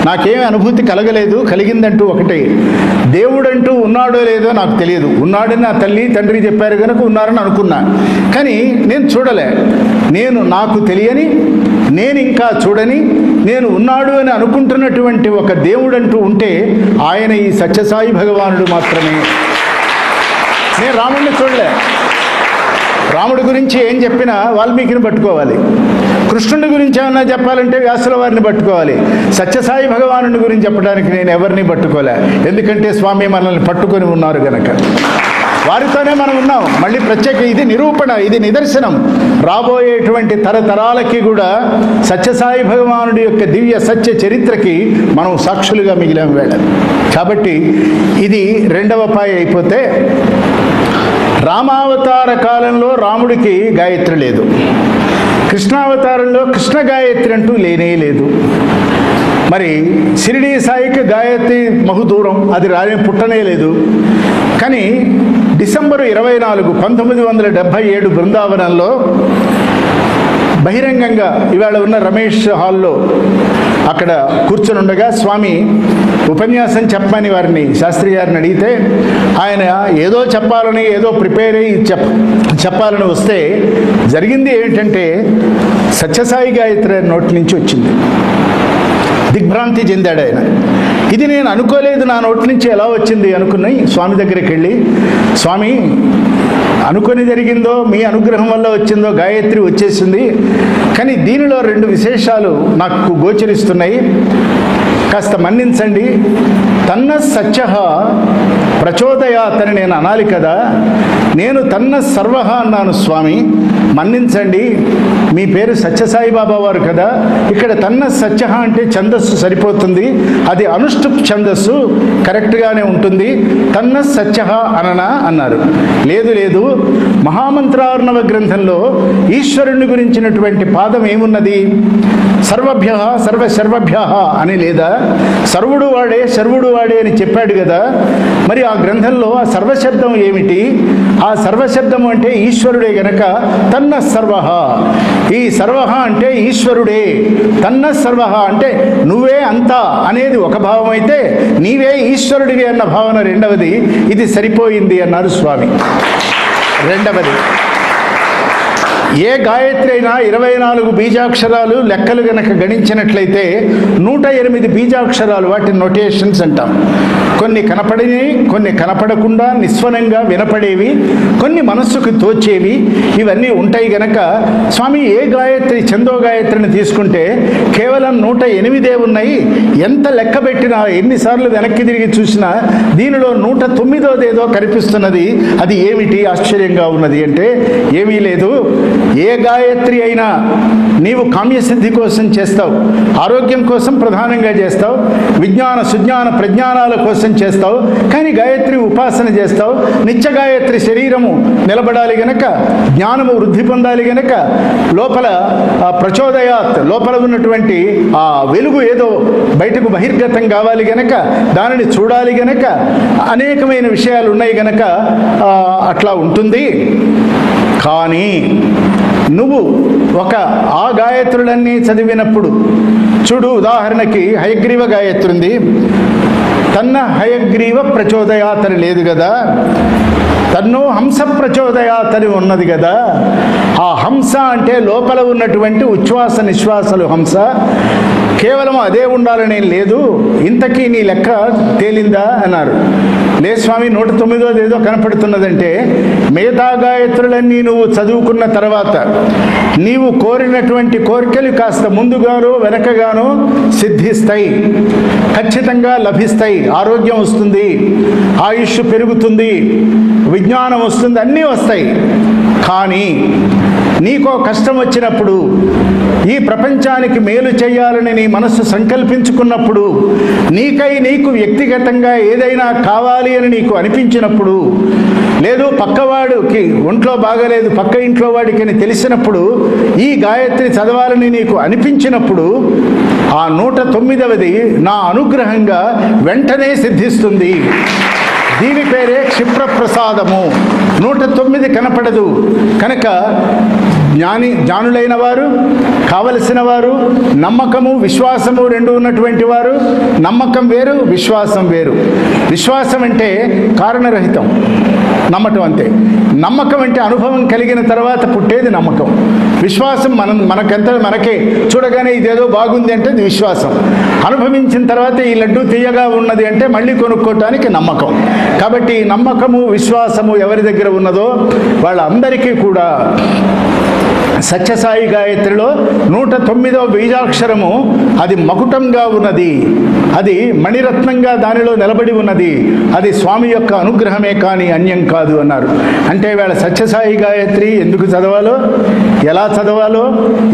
నాకేమీ అనుభూతి కలగలేదు, కలిగిందంటూ ఒకటే, దేవుడంటూ ఉన్నాడో లేదో నాకు తెలియదు. ఉన్నాడని నా తల్లి తండ్రి చెప్పారు కనుక ఉన్నారని అనుకున్నా, కానీ నేను చూడలే. నాకు తెలియని, నేను ఇంకా చూడని, నేను ఉన్నాడు అని అనుకుంటున్నటువంటి ఒక దేవుడంటూ ఉంటే ఆయన ఈ సత్యసాయి భగవానుడు మాత్రమే. నేను రాముడిని చూడలే. రాముడి గురించి ఏం చెప్పినా వాల్మీకిని పట్టుకోవాలి, కృష్ణుడి గురించి ఏమన్నా చెప్పాలంటే వ్యాసుల వారిని పట్టుకోవాలి. సత్యసాయి భగవానుడి గురించి చెప్పడానికి నేను ఎవరిని పట్టుకోలే, ఎందుకంటే స్వామి మనల్ని పట్టుకొని ఉన్నారు గనక. వారితోనే మనం ఉన్నాం. మళ్ళీ ప్రత్యేక ఇది నిరూపణ, ఇది నిదర్శనం. రాబోయేటువంటి తరతరాలకి కూడా సత్యసాయి భగవానుడి యొక్క దివ్య సత్య చరిత్రకి మనం సాక్షులుగా మిగిలాం వేళ. కాబట్టి ఇది రెండవ పాయ అయిపోతే, రామావతార కాలంలో రాముడికి గాయత్రి లేదు, కృష్ణావతారంలో కృష్ణ గాయత్రి అంటూ లేనే లేదు. మరి షిరిడీ సాయికి గాయత్రి బహుదూరం, అది పుట్టనే లేదు. కానీ డిసెంబరు 24, 1977 బృందావనంలో బహిరంగంగా ఇవాళ ఉన్న రమేష్ హాల్లో అక్కడ కూర్చొని ఉండగా స్వామి ఉపన్యాసం చెప్పమని వారిని, శాస్త్రి గారిని అడిగితే ఆయన ఏదో చెప్పాలని, ఏదో ప్రిపేర్ అయ్యి చెప్పాలని వస్తే జరిగింది ఏమిటంటే సత్యసాయి గాయత్రి నోటి నుంచి వచ్చింది. దిగ్భ్రాంతి చెందాడు ఆయన. ఇది నేను అనుకోలేదు, నా నోటి నుంచి ఎలా వచ్చింది అనుకున్నాయి. స్వామి దగ్గరికి వెళ్ళి, స్వామి అనుకొని జరిగిందో మీ అనుగ్రహం వల్ల వచ్చిందో గాయత్రి వచ్చేసింది, కానీ దీనిలో 2 విశేషాలు నాకు గోచరిస్తున్నాయి, కాస్త మన్నించండి. తన్న సత్య ప్రచోదయాతని నేను అనాలి కదా, నేను తన్న సర్వహ అన్నాను. స్వామి మన్నించండి, మీ పేరు సత్యసాయిబాబా వారు కదా, ఇక్కడ తన్న సత్య అంటే ఛందస్సు సరిపోతుంది, అది అనుష్ఠుప్ ఛందస్సు కరెక్ట్గానే ఉంటుంది, తన్న సత్య అననా అన్నారు. లేదు, మహామంత్రార్ణవ గ్రంథంలో ఈశ్వరుని గురించినటువంటి పాదం ఏమున్నది? సర్వభ్య సర్వశర్వభ్య అని లేదా? సర్వుడు వాడే అని చెప్పాడు కదా. మరి ఆ గ్రంథంలో ఆ సర్వశబ్దం ఏమిటి? ఆ సర్వశబ్దం అంటే ఈశ్వరుడే గనక తన్న సర్వ, ఈ సర్వ అంటే ఈశ్వరుడే, తన్న సర్వ అంటే నువ్వే అంతా అనేది ఒక భావం అయితే, నీవే ఈశ్వరుడివి అన్న భావన రెండవది. ఇది సరిపోయింది అన్నారు స్వామి. రెండవది, ఏ గాయత్రి అయినా 24 బీజాక్షరాలు లెక్కలు గనక గణించినట్లయితే 108 బీజాక్షరాలు, వాటి నొటేషన్స్ అంటాం. కొన్ని కనపడినవి, కొన్ని కనపడకుండా నిస్వనంగా వినపడేవి, కొన్ని మనస్సుకు తోచేవి, ఇవన్నీ ఉంటాయి గనక స్వామి ఏ గాయత్రి, చందో గాయత్రిని తీసుకుంటే కేవలం 108 ఉన్నాయి. ఎంత లెక్క పెట్టినా, ఎన్నిసార్లు వెనక్కి తిరిగి చూసినా దీనిలో 109వ ఏదో కనిపిస్తున్నది. అది ఏమిటి ఆశ్చర్యంగా ఉన్నది అంటే ఏమీ లేదు. ఏ గాయత్రి అయినా నీవు కామ్యసిద్ధి కోసం చేస్తావు, ఆరోగ్యం కోసం ప్రధానంగా చేస్తావు, విజ్ఞాన సుజ్ఞాన ప్రజ్ఞానాల కోసం చేస్తావు, కానీ గాయత్రి ఉపాసన చేస్తావు. నిత్య గాయత్రి శరీరము నిలబడాలి గనక, జ్ఞానము వృద్ధి పొందాలి గనక, లోపల ప్రచోదయాత్, లోపల ఉన్నటువంటి ఆ వెలుగు ఏదో బయటకు బహిర్గతం కావాలి గనక, దానిని చూడాలి గనక, అనేకమైన విషయాలు ఉన్నాయి గనక అట్లా ఉంటుంది. కానీ నువ్వు ఆ గాయత్రులన్నీ చదివినప్పుడు చూడు, ఉదాహరణకి హయగ్రీవ గాయత్రి ఉంది, తన్న హయగ్రీవ ప్రచోదయాతని లేదు కదా, తన్నో హంస ప్రచోదయాతని ఉన్నది కదా. ఆ హంస అంటే లోపల ఉన్నటువంటి ఉచ్ఛ్వాస నిశ్వాసలు హంస, కేవలం అదే ఉండాలని లేదు. ఇంతకీ నీ లెక్క తేలిందా అన్నారు. లే స్వామి 109వ ఏదో కనపడుతున్నదంటే, మిగతా గాయత్రులన్నీ నువ్వు చదువుకున్న తర్వాత నీవు కోరినటువంటి కోరికలు కాస్త ముందుగానో వెనకగానో సిద్ధిస్తాయి, ఖచ్చితంగా లభిస్తాయి. ఆరోగ్యం వస్తుంది, ఆయుష్ పెరుగుతుంది, విజ్ఞానం వస్తుంది, అన్నీ వస్తాయి. కానీ నీకో కష్టం వచ్చినప్పుడు, ఈ ప్రపంచానికి మేలు చేయాలని నీ మనస్సు సంకల్పించుకున్నప్పుడు, నీకు వ్యక్తిగతంగా ఏదైనా కావాలి అని నీకు అనిపించినప్పుడు, లేదు పక్కవాడికి ఒంట్లో బాగలేదు పక్క ఇంట్లో వాడికి అని తెలిసినప్పుడు, ఈ గాయత్రి చదవాలని నీకు అనిపించినప్పుడు, ఆ 109వది నా అనుగ్రహంగా వెంటనే సిద్ధిస్తుంది. దీని పేరే క్షిప్రప్రసాదము. 109 కనపడదు కనుక జ్ఞానులైన వారు, కావలసిన వారు, నమ్మకము విశ్వాసము రెండు ఉన్నటువంటి వారు. నమ్మకం వేరు, విశ్వాసం వేరు. విశ్వాసం అంటే కారణరహితం, నమ్మటం అంతే. నమ్మకం అంటే అనుభవం కలిగిన తర్వాత పుట్టేది నమ్మకం. విశ్వాసం మనకే చూడగానే ఇదేదో బాగుంది అంటే ఇది విశ్వాసం. అనుభవించిన తర్వాత ఈ లడ్డు తీయగా ఉన్నది అంటే మళ్ళీ కొనుక్కోవటానికి నమ్మకం. కాబట్టి నమ్మకము విశ్వాసము ఎవరి దగ్గర ఉన్నదో వాళ్ళందరికీ కూడా సత్యసాయి గాయత్రిలో 109వ బీజాక్షరము అది మకుటంగా ఉన్నది, అది మణిరత్నంగా దానిలో నిలబడి ఉన్నది. అది స్వామి యొక్క అనుగ్రహమే కానీ అన్యం కాదు అన్నారు. అంటే వేళ సత్యసాయి గాయత్రి ఎందుకు చదవాలో, ఎలా చదవాలో,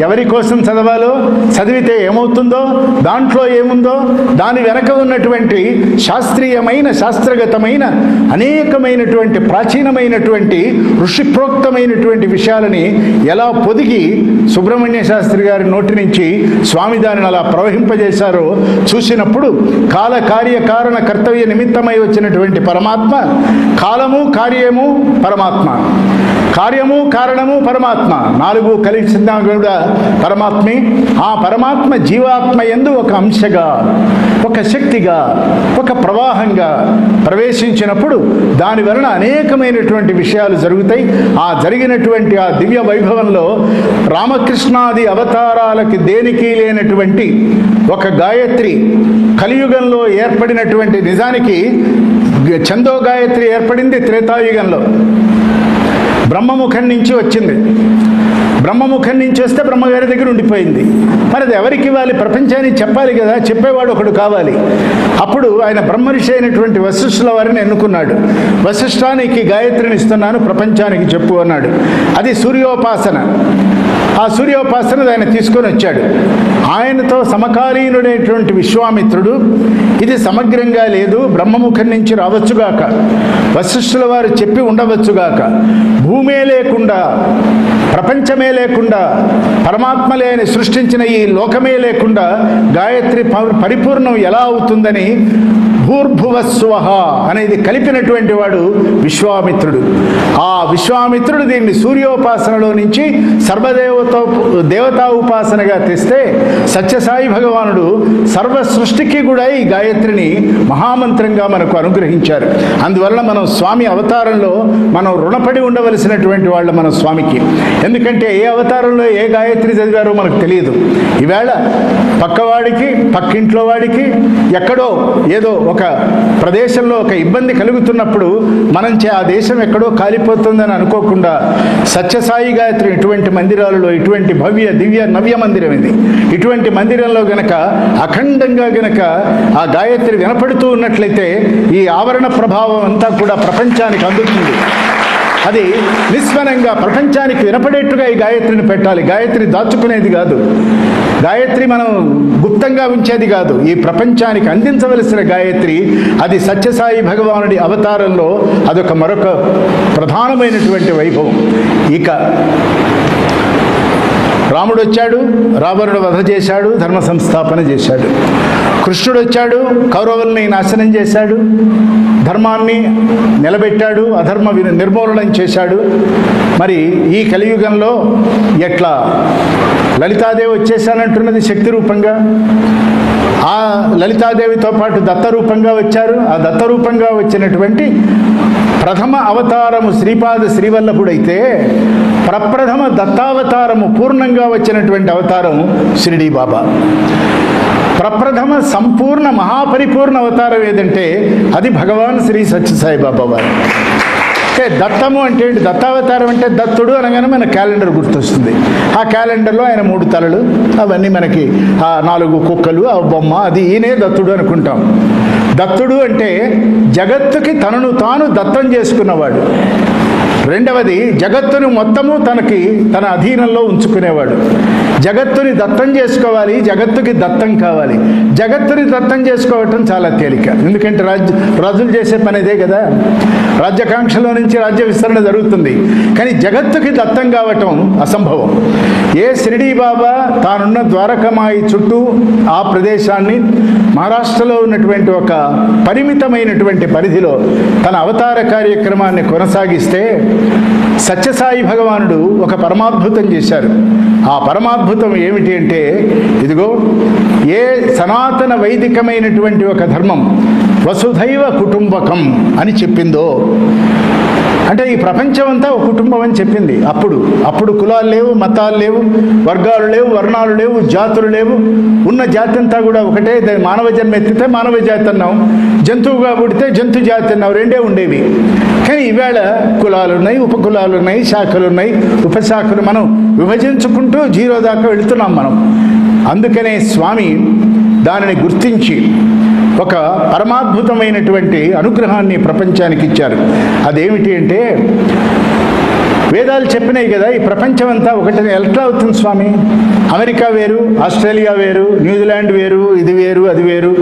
ఎవరి కోసం చదవాలో, చదివితే ఏమవుతుందో, దాంట్లో ఏముందో, దాని వెనక ఉన్నటువంటి శాస్త్రీయమైన శాస్త్రగతమైన అనేకమైనటువంటి ప్రాచీనమైనటువంటి ఋషిప్రోక్తమైనటువంటి విషయాలని ఎలా పొదిగి సుబ్రహ్మణ్య శాస్త్రి గారి నోటి నుంచి స్వామి దానిని అలా ప్రవహింపజేశారో చూసినప్పుడు, కాల కార్యకారణ కర్తవ్య నిమిత్తమై వచ్చినటువంటి పరమాత్మ, కాలము కార్యము పరమాత్మ, కార్యము కారణము పరమాత్మ, 4 కలిసిన కూడా పరమాత్మే. ఆ పరమాత్మ జీవాత్మ యందు ఒక అంశగా, ఒక శక్తిగా, ఒక ప్రవాహంగా ప్రవేశించినప్పుడు దాని వలన అనేకమైనటువంటి విషయాలు జరుగుతాయి. ఆ జరిగినటువంటి ఆ దివ్య వైభవంలో రామకృష్ణాది అవతారాలకి దేనికి లేనటువంటి ఒక గాయత్రి కలియుగంలో ఏర్పడినటువంటి, నిజానికి ఛందో గాయత్రి ఏర్పడింది త్రేతాయుగంలో, బ్రహ్మముఖం నుంచి వచ్చింది. బ్రహ్మముఖం నుంచి వస్తే బ్రహ్మగారి దగ్గర ఉండిపోయింది. మరి అది ఎవరికి ఇవ్వాలి? ప్రపంచానికి చెప్పాలి కదా, చెప్పేవాడు ఒకడు కావాలి. అప్పుడు ఆయన బ్రహ్మర్షి అయినటువంటి వశిష్ఠుల వారిని ఎన్నుకున్నాడు. వశిష్ఠానికి గాయత్రిని ఇస్తున్నాను, ప్రపంచానికి చెప్పు అన్నాడు. అది సూర్యోపాసన. ఆ సూర్యోపాసన ఆయన తీసుకొని వచ్చాడు. ఆయనతో సమకాలీనుడైనటువంటి విశ్వామిత్రుడు ఇది సమగ్రంగా లేదు, బ్రహ్మముఖం నుంచి రావచ్చుగాక, వశిష్ఠుల వారు చెప్పి ఉండవచ్చుగాక, భూమే లేకుండా, ప్రపంచమే లేకుండా, పరమాత్మ లేని సృష్టించిన ఈ లోకమే లేకుండా గాయత్రి పరిపూర్ణం ఎలా అవుతుందని భూర్భువస్వః అనేది కలిపినటువంటి వాడు విశ్వామిత్రుడు. ఆ విశ్వామిత్రుడు దీన్ని సూర్యోపాసనలో నుంచి దేవతా ఉపాసనగా తెస్తే సత్యసాయి భగవానుడు సర్వ సృష్టికి కూడా ఈ గాయత్రిని మహామంత్రంగా మనకు అనుగ్రహించారు. అందువలన మనం స్వామి అవతారంలో మనం రుణపడి ఉండవలసినటువంటి వాళ్ళ మన స్వామికి. ఎందుకంటే ఏ అవతారంలో ఏ గాయత్రి చదివారో మనకు తెలియదు. ఈవేళ పక్కవాడికి, పక్కింట్లో వాడికి, ఎక్కడో ఏదో ఒక ప్రదేశంలో ఒక ఇబ్బంది కలుగుతున్నప్పుడు మనం ఆ దేశం ఎక్కడో కాలిపోతుందని అనుకోకుండా సత్యసాయి గాయత్రి ఇటువంటి మందిరాలలో, ఇటువంటి భవ్య దివ్య నవ్య మందిరం ఇది, ఇటువంటి మందిరంలో గనక అఖండంగా గనక ఆ గాయత్రి వినపడుతూ ఉన్నట్లయితే ఈ ఆవరణ ప్రభావం అంతా కూడా ప్రపంచానికి అందుతుంది. అది నిస్వనంగా ప్రపంచానికి వినపడేట్టుగా ఈ గాయత్రిని పెట్టాలి. గాయత్రి దాచుకునేది కాదు, గాయత్రి మనం గుప్తంగా ఉంచేది కాదు, ఈ ప్రపంచానికి అందించవలసిన గాయత్రి. అది సత్యసాయి భగవానుడి అవతారంలో అదొక మరొక ప్రధానమైనటువంటి వైభవం. ఇక రాముడు వచ్చాడు, రావణుడు వధ చేశాడు, ధర్మ సంస్థాపన చేశాడు. కృష్ణుడు వచ్చాడు, కౌరవుల్ని నాశనం చేశాడు, ధర్మాన్ని నిలబెట్టాడు, అధర్మ నిర్మూలనం చేశాడు. మరి ఈ కలియుగంలో ఎట్లా లలితాదేవి వచ్చేసానంటున్నది శక్తి రూపంగా, ఆ లలితాదేవితో పాటు దత్తరూపంగా వచ్చారు. ఆ దత్తరూపంగా వచ్చినటువంటి ప్రథమ అవతారము శ్రీపాద శ్రీవల్లభుడైతే ప్రప్రథమ దత్తావతారము పూర్ణంగా వచ్చినటువంటి అవతారం షిరిడీ బాబా. ప్రప్రథమ సంపూర్ణ మహాపరిపూర్ణ అవతారం ఏదంటే అది భగవాన్ శ్రీ సత్యసాయిబాబా వారు. అంటే దత్తము అంటే ఏంటి? దత్తావతారం అంటే దత్తుడు అనగానే మన క్యాలెండర్ గుర్తొస్తుంది. ఆ క్యాలెండర్లో ఆయన 3 తలలు, అవన్నీ మనకి ఆ 4 కుక్కలు, ఆ బొమ్మ, అది ఈయనే దత్తుడు అనుకుంటాం. దత్తుడు అంటే జగత్తుకి తనను తాను దత్తం చేసుకున్నవాడు. రెండవది, జగత్తుని మొత్తము తన అధీనంలో ఉంచుకునేవాడు. జగత్తుని దత్తం చేసుకోవాలి, జగత్తుకి దత్తం కావాలి. జగత్తుని దత్తం చేసుకోవటం చాలా తేలిక, ఎందుకంటే రాజులు చేసే పని ఇదే కదా. రాజ్యాకాంక్షలో నుంచి రాజ్య విస్తరణ జరుగుతుంది, కానీ జగత్తుకి దత్తం కావటం అసంభవం. ఏ షిరిడీ బాబా తానున్న ద్వారకమాయి చుట్టూ ఆ ప్రదేశాన్ని మహారాష్ట్రలో ఉన్నటువంటి ఒక పరిమితమైనటువంటి పరిధిలో తన అవతార కార్యక్రమాన్ని కొనసాగిస్తే సత్యసాయి భగవానుడు ఒక పరమాద్భుతం చేశారు. ఆ పరమాద్భుతం ఏమిటి అంటే, ఇదిగో ఏ సనాతన వైదికమైనటువంటి ఒక ధర్మం వసుధైవ కుటుంబకం అని చెప్పిందో, అంటే ఈ ప్రపంచం అంతా ఒక కుటుంబం అని చెప్పింది. అప్పుడు కులాలు లేవు, మతాలు లేవు, వర్గాలు లేవు, వర్ణాలు లేవు, జాతులు లేవు. ఉన్న జాతి అంతా కూడా ఒకటే. మానవ జన్మ ఎత్తితే మానవ జాతి అన్నాం, జంతువుగా పుడితే జంతు జాతి అన్నాం, రెండే ఉండేవి. కానీ ఈవేళ కులాలు ఉన్నాయి, ఉపకులాలు ఉన్నాయి, శాఖలు ఉన్నాయి, ఉపశాఖలు, మనం విభజించుకుంటూ 0 దాకా వెళుతున్నాం మనం. అందుకనే స్వామి దానిని గుర్తించి ఒక పరమాద్భుతమైనటువంటి అనుగ్రహాన్ని ప్రపంచానికి ఇచ్చారు. అదేమిటి అంటే, వేదాలు చెప్పినాయి కదా, ఈ ప్రపంచం అంతా ఒకటి ఎట్లా అవుతుంది స్వామి? అమెరికా వేరు, ఆస్ట్రేలియా వేరు, న్యూజిలాండ్ వేరు, ఇది వేరు, అది వేరు,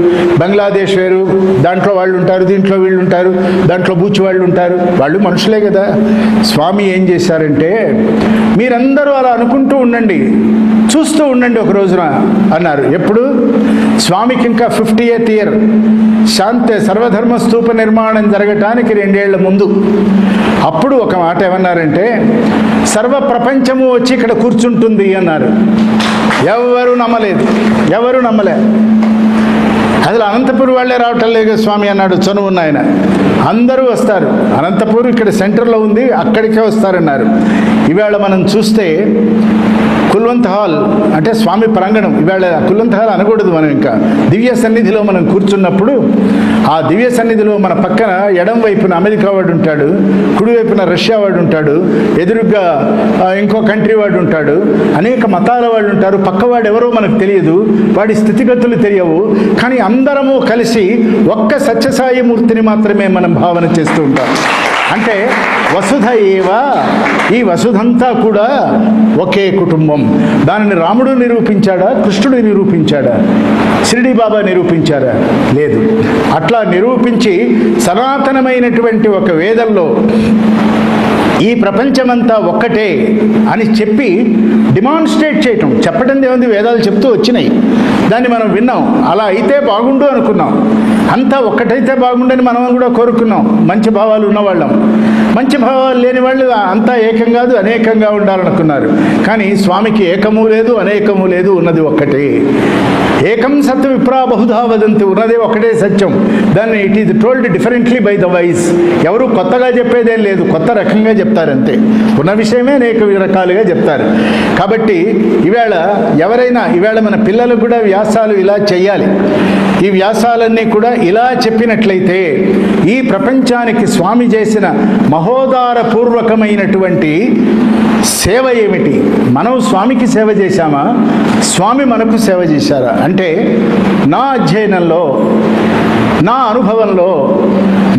బంగ్లాదేశ్ వేరు, దాంట్లో వాళ్ళు ఉంటారు, దీంట్లో వీళ్ళు ఉంటారు, దాంట్లో బూచి వాళ్ళు ఉంటారు, వాళ్ళు మనుషులే కదా. స్వామి ఏం చేశారంటే, మీరందరూ అలా అనుకుంటూ ఉండండి, చూస్తూ ఉండండి ఒక రోజున అన్నారు. ఎప్పుడు? స్వామికి ఇంకా 50th ఇయర్ శాంతి సర్వధర్మ స్తూప నిర్మాణం జరగటానికి 2 ఏళ్ల ముందు. అప్పుడు ఒక మాట ఏమన్నారంటే, సర్వ ప్రపంచము వచ్చి ఇక్కడ కూర్చుంటుంది అన్నారు. ఎవరు నమ్మలే. అసలు అనంతపూర్ వాళ్ళే రావటం లేదు స్వామి అన్నాడు చనువున్న ఆయన. అందరూ వస్తారు, అనంతపూర్ ఇక్కడ సెంటర్లో ఉంది, అక్కడికే వస్తారన్నారు. ఈవేళ మనం చూస్తే కుల్వంత్ హాల్ అంటే స్వామి ప్రాంగణం, ఇవాళ కుల్వంత్ హాల్ అనకూడదు మనం. ఇంకా దివ్య సన్నిధిలో మనం కూర్చున్నప్పుడు, ఆ దివ్య సన్నిధిలో మన పక్కన ఎడం వైపున అమెరికా వాడు ఉంటాడు, కుడివైపున రష్యా వాడు ఉంటాడు, ఎదురుగా ఇంకో కంట్రీ వాడు ఉంటాడు, అనేక మతాల వాళ్ళు ఉంటారు. పక్కవాడు ఎవరో మనకు తెలియదు, వాడి స్థితిగతులు తెలియవు. కానీ అందరము కలిసి ఒక్క సత్యసాయి మూర్తిని మాత్రమే మనం భావన చేస్తూ ఉంటాం. అంటే వసుధ ఏవ, ఈ వసుధంతా కూడా ఒకే కుటుంబం. దానిని రాముడు నిరూపించాడా, కృష్ణుడు నిరూపించాడా, షిరిడీ బాబా నిరూపించారా? లేదు. అట్లా నిరూపించి సనాతనమైనటువంటి ఒక వేదంలో ఈ ప్రపంచమంతా ఒక్కటే అని చెప్పి డిమాన్స్ట్రేట్ చేయటం, చెప్పడం ఏముంది, వేదాలు చెప్తూ వచ్చినాయి, దాన్ని మనం విన్నాం. అలా అయితే బాగుండు అనుకున్నాం, అంతా ఒక్కటైతే బాగుండని మనం కూడా కోరుకున్నాం. మంచి భావాలు ఉన్నవాళ్ళం. మంచి భావాలు లేని వాళ్ళు అంతా ఏకం కాదు అనేకంగా ఉండాలనుకున్నారు. కానీ స్వామికి ఏకము లేదు, అనేకము లేదు, ఉన్నది ఒక్కటే. ఏకం సత్ విప్రా బహుధా వదంతి, ఉన్నదే ఒకటే సత్యం. దాన్ని it is told differently by the wise. ఎవరు కొత్తగా చెప్పేదేం లేదు, కొత్త రకంగా చెప్తారంతే. ఉన్న విషయమే అనేక రకాలుగా చెప్తారు. కాబట్టి ఈవేళ మన పిల్లలకు కూడా వ్యాసాలు ఇలా చేయాలి. ఈ వ్యాసాలన్నీ కూడా ఇలా చెప్పినట్లయితే ఈ ప్రపంచానికి స్వామి చేసిన మహోదార పూర్వకమైనటువంటి సేవ ఏమిటి? మనం స్వామికి సేవ చేశామా, స్వామి మనకు సేవ చేశారా? అంటే నా అధ్యయనంలో, నా అనుభవంలో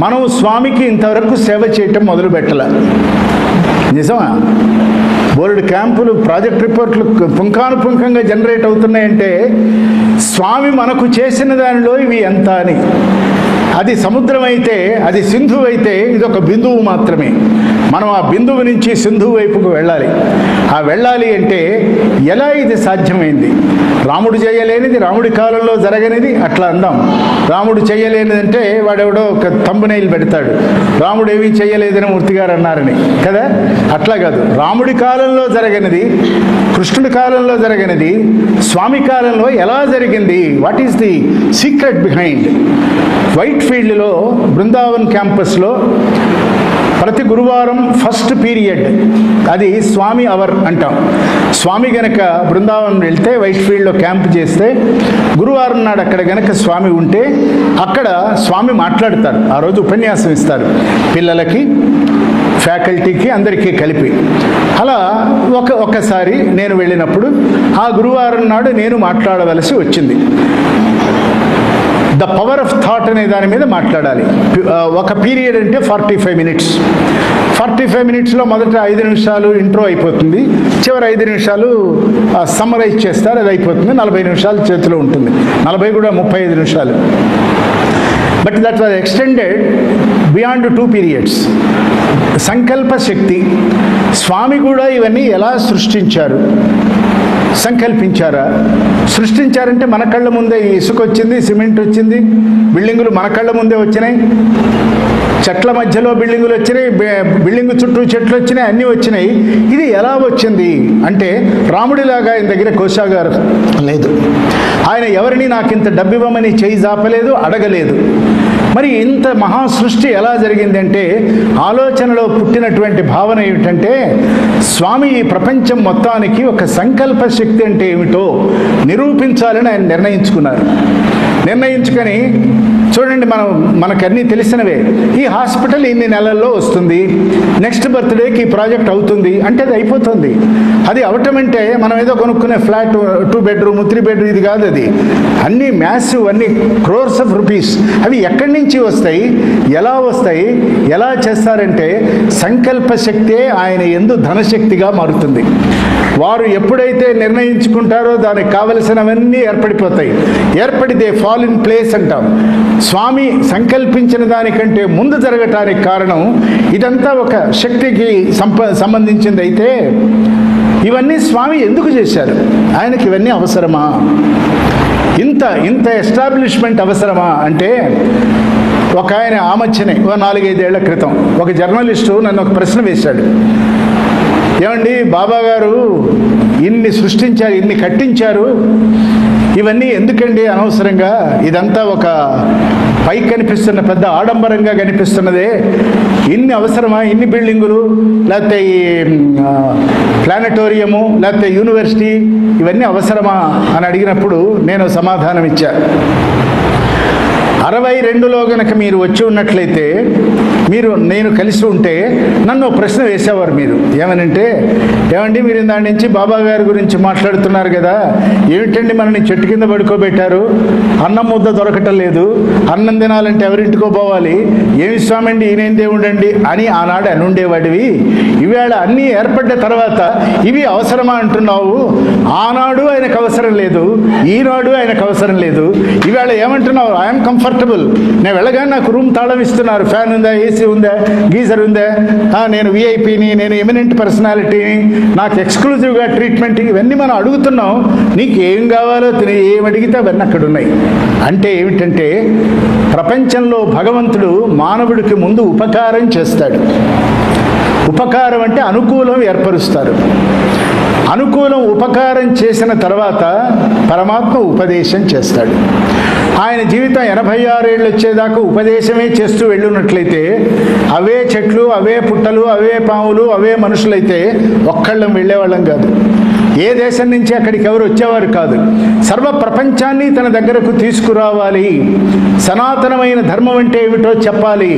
మనం స్వామికి ఇంతవరకు సేవ చేయటం మొదలు పెట్టాల. నిజమా? బోర్డు క్యాంపులు, ప్రాజెక్ట్ రిపోర్ట్లు పుంఖానుపుంఖంగా జనరేట్ అవుతున్నాయంటే స్వామి మనకు చేసిన దానిలో ఇవి ఎంత అని. అది సముద్రం అయితే, అది సింధువు అయితే, ఇది ఒక బిందువు మాత్రమే. మనం ఆ బిందువు నుంచి సింధువు వైపుకు వెళ్ళాలి. ఆ వెళ్ళాలి అంటే ఎలా ఇది సాధ్యమైంది? రాముడు చేయలేనిది, రాముడి కాలంలో జరగనిది అట్లా అందాం. రాముడు చేయలేనిదంటే వాడెవడో ఒక తంబునైల్ పెడతాడు, రాముడు ఏమీ చేయలేదని మూర్తి గారు అన్నారని కదా. అట్లా కాదు, రాముడి కాలంలో జరగనిది, కృష్ణుడి కాలంలో జరగనిది స్వామి కాలంలో ఎలా జరిగింది? What is the secret behind? White ఫీల్డ్లో బృందావన్ క్యాంపస్లో ప్రతి గురువారం ఫస్ట్ పీరియడ్ అది స్వామి అవర్ అంటాం. స్వామి గనక బృందావనం వెళ్తే వైట్ ఫీల్డ్లో క్యాంప్ చేస్తే గురువారం నాడు అక్కడ గనక స్వామి ఉంటే అక్కడ స్వామి మాట్లాడతారు. ఆ రోజు ఉపన్యాసం ఇస్తారు పిల్లలకి, ఫ్యాకల్టీకి, అందరికీ కలిపి. అలా ఒకసారి నేను వెళ్ళినప్పుడు ఆ గురువారం నాడు నేను మాట్లాడవలసి వచ్చింది. ద పవర్ ఆఫ్ థాట్ అనే దాని మీద మాట్లాడాలి. ఒక పీరియడ్ అంటే 45 మినిట్స్. 45 మినిట్స్లో మొదట 5 నిమిషాలు ఇంట్రో అయిపోతుంది, చివరి 5 నిమిషాలు సమ్మరైజ్ చేస్తారు, అది అయిపోతుంది. 40 నిమిషాలు చేతిలో ఉంటుంది, 40 కూడా 35 నిమిషాలు. But that was extended beyond 2 periods. సంకల్ప శక్తి, స్వామి కూడా ఇవన్నీ ఎలా సృష్టించారు, సంకల్పించారా? సృష్టించారంటే మన కళ్ళ ముందే ఇసుక వచ్చింది, సిమెంట్ వచ్చింది, బిల్డింగులు మన కళ్ళ ముందే వచ్చినాయి, చెట్ల మధ్యలో బిల్డింగులు వచ్చినాయి, బిల్డింగు చుట్టూ చెట్లు వచ్చినాయి, అన్నీ వచ్చినాయి. ఇది ఎలా వచ్చింది అంటే రాముడిలాగా ఆయన దగ్గర కోశాగారు లేదు. ఆయన ఎవరిని నాకు ఇంత డబ్బు ఇవ్వమని చేయి జాపలేదు, అడగలేదు. మరి ఇంత మహా సృష్టి ఎలా జరిగింది అంటే ఆలోచనలో పుట్టినటువంటి భావన ఏమిటంటే స్వామి ఈ ప్రపంచం మొత్తానికి ఒక సంకల్ప శక్తి అంటే ఏమిటో నిరూపించాలని ఆయన నిర్ణయించుకున్నారు. నిర్ణయించుకొని చూడండి, మనకన్నీ తెలిసినవే. ఈ హాస్పిటల్ ఇన్ని నెలల్లో వస్తుంది, నెక్స్ట్ బర్త్డేకి ఈ ప్రాజెక్ట్ అవుతుంది అంటే అది అయిపోతుంది. అది అవటం అంటే మనం ఏదో కొనుక్కునే ఫ్లాట్ 2 బెడ్రూమ్ 3 బెడ్రూమ్ ఇది కాదు. అది అన్నీ మ్యాసివ్, అన్ని క్రోర్స్ ఆఫ్ రూపీస్. అవి ఎక్కడి నుంచి వస్తాయి, ఎలా వస్తాయి, ఎలా చేస్తారంటే సంకల్ప శక్తే ఆయన యందు ధనశక్తిగా మారుతుంది. వారు ఎప్పుడైతే నిర్ణయించుకుంటారో దానికి కావలసినవన్నీ ఏర్పడిపోతాయి. ఏర్పడితే ఫాల్ ఇన్ ప్లేస్ అంటాం. స్వామి సంకల్పించిన దానికంటే ముందు జరగటానికి కారణం ఇదంతా ఒక శక్తికి సంబంధించింది. అయితే ఇవన్నీ స్వామి ఎందుకు చేశారు? ఆయనకి ఇవన్నీ అవసరమా? ఇంత ఎస్టాబ్లిష్మెంట్ అవసరమా అంటే ఒక ఆయన ఆ మధ్యనే 4-5 ఏళ్ల క్రితం ఒక జర్నలిస్టు నన్ను ఒక ప్రశ్న వేశాడు. ఏమండి, బాబా గారు ఇన్ని సృష్టించారు, ఇన్ని కట్టించారు, ఇవన్నీ ఎందుకండి అనవసరంగా? ఇదంతా ఒక పైకి కనిపిస్తున్న పెద్ద ఆడంబరంగా కనిపిస్తున్నదే, ఇన్ని అవసరమా? ఇన్ని బిల్డింగులు, లేకపోతే ఈ ప్లానటోరియము, లేకపోతే యూనివర్సిటీ, ఇవన్నీ అవసరమా అని అడిగినప్పుడు నేను సమాధానం ఇచ్చా. 62లో గనక మీరు వచ్చి ఉన్నట్లయితే, నేను కలిసి ఉంటే నన్ను ప్రశ్న వేసేవారు మీరు. ఏమనంటే, ఏమండి మీరు దాని నుంచి బాబా గారి గురించి మాట్లాడుతున్నారు కదా, ఏమిటండి మనని చెట్టు కింద పడుకోబెట్టారు, అన్నం ముద్ద దొరకటం లేదు, అన్నం తినాలంటే ఎవరింటికో పోవాలి, ఏమి స్వామి అండి ఈయనేం దేవుడండి అని ఆనాడు అనుండేవాడివి. ఈవేళ అన్నీ ఏర్పడ్డ తర్వాత ఇవి అవసరమా అంటున్నావు. ఆనాడు ఆయనకు అవసరం లేదు, ఈనాడు ఆయనకు అవసరం లేదు. ఈవేళ ఏమంటున్నావు? ఐఎమ్ కంఫర్టబుల్, నేను వెళ్ళగానే నాకు రూమ్ తాళం ఇస్తున్నారు, ఫ్యాన్ ఉందా, ఏసీ ఉందా, గీజర్ ఉందా, నేను విఐపీని, నేను ఎమినెంట్ పర్సనాలిటీని, నాకు ఎక్స్క్లూజివ్గా ట్రీట్మెంట్, ఇవన్నీ మనం అడుగుతున్నాం. నీకు ఏం కావాలో ఏం అడిగితే అవన్నీ అక్కడ ఉన్నాయి. అంటే ఏమిటంటే ప్రపంచంలో భగవంతుడు మానవుడికి ముందు ఉపకారం చేస్తాడు. ఉపకారం అంటే అనుకూలం ఏర్పరుస్తారు. అనుకూలం ఉపకారం చేసిన తర్వాత పరమాత్మ ఉపదేశం చేస్తాడు. ఆయన జీవితం 86 ఏళ్ళు వచ్చేదాకా ఉపదేశమే చేస్తూ వెళ్ళున్నట్లయితే అవే చెట్లు, అవే పుట్టలు, అవే పాములు, అవే మనుషులైతే ఒక్కళ్ళం వెళ్ళేవాళ్ళం కాదు. ఏ దేశం నుంచి అక్కడికి ఎవరు వచ్చేవారు కాదు. సర్వ ప్రపంచాన్ని తన దగ్గరకు తీసుకురావాలి. సనాతనమైన ధర్మం అంటే ఏమిటో చెప్పాలి,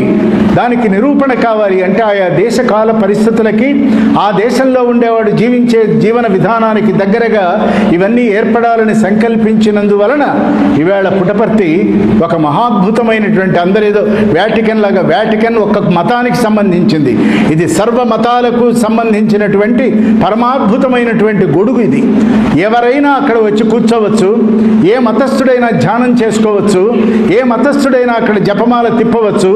దానికి నిరూపణ కావాలి. అంటే ఆయా దేశకాల పరిస్థితులకి, ఆ దేశంలో ఉండేవాడు జీవించే జీవన విధానానికి దగ్గరగా ఇవన్నీ ఏర్పడాలని సంకల్పించినందువలన ఈవేళ పుటపర్తి ఒక మహాద్భుతమైనటువంటి, అందరేదో వ్యాటికన్ లాగా, వ్యాటికన్ ఒక మతానికి సంబంధించింది, ఇది సర్వ మతాలకు సంబంధించినటువంటి పరమాద్భుతమైనటువంటి గొడుగు. ఇది ఎవరైనా అక్కడ వచ్చి కూర్చోవచ్చు, ఏ మతస్థుడైనా ధ్యానం చేసుకోవచ్చు, ఏ మతస్థుడైనా అక్కడ జపమాల తిప్పవచ్చు,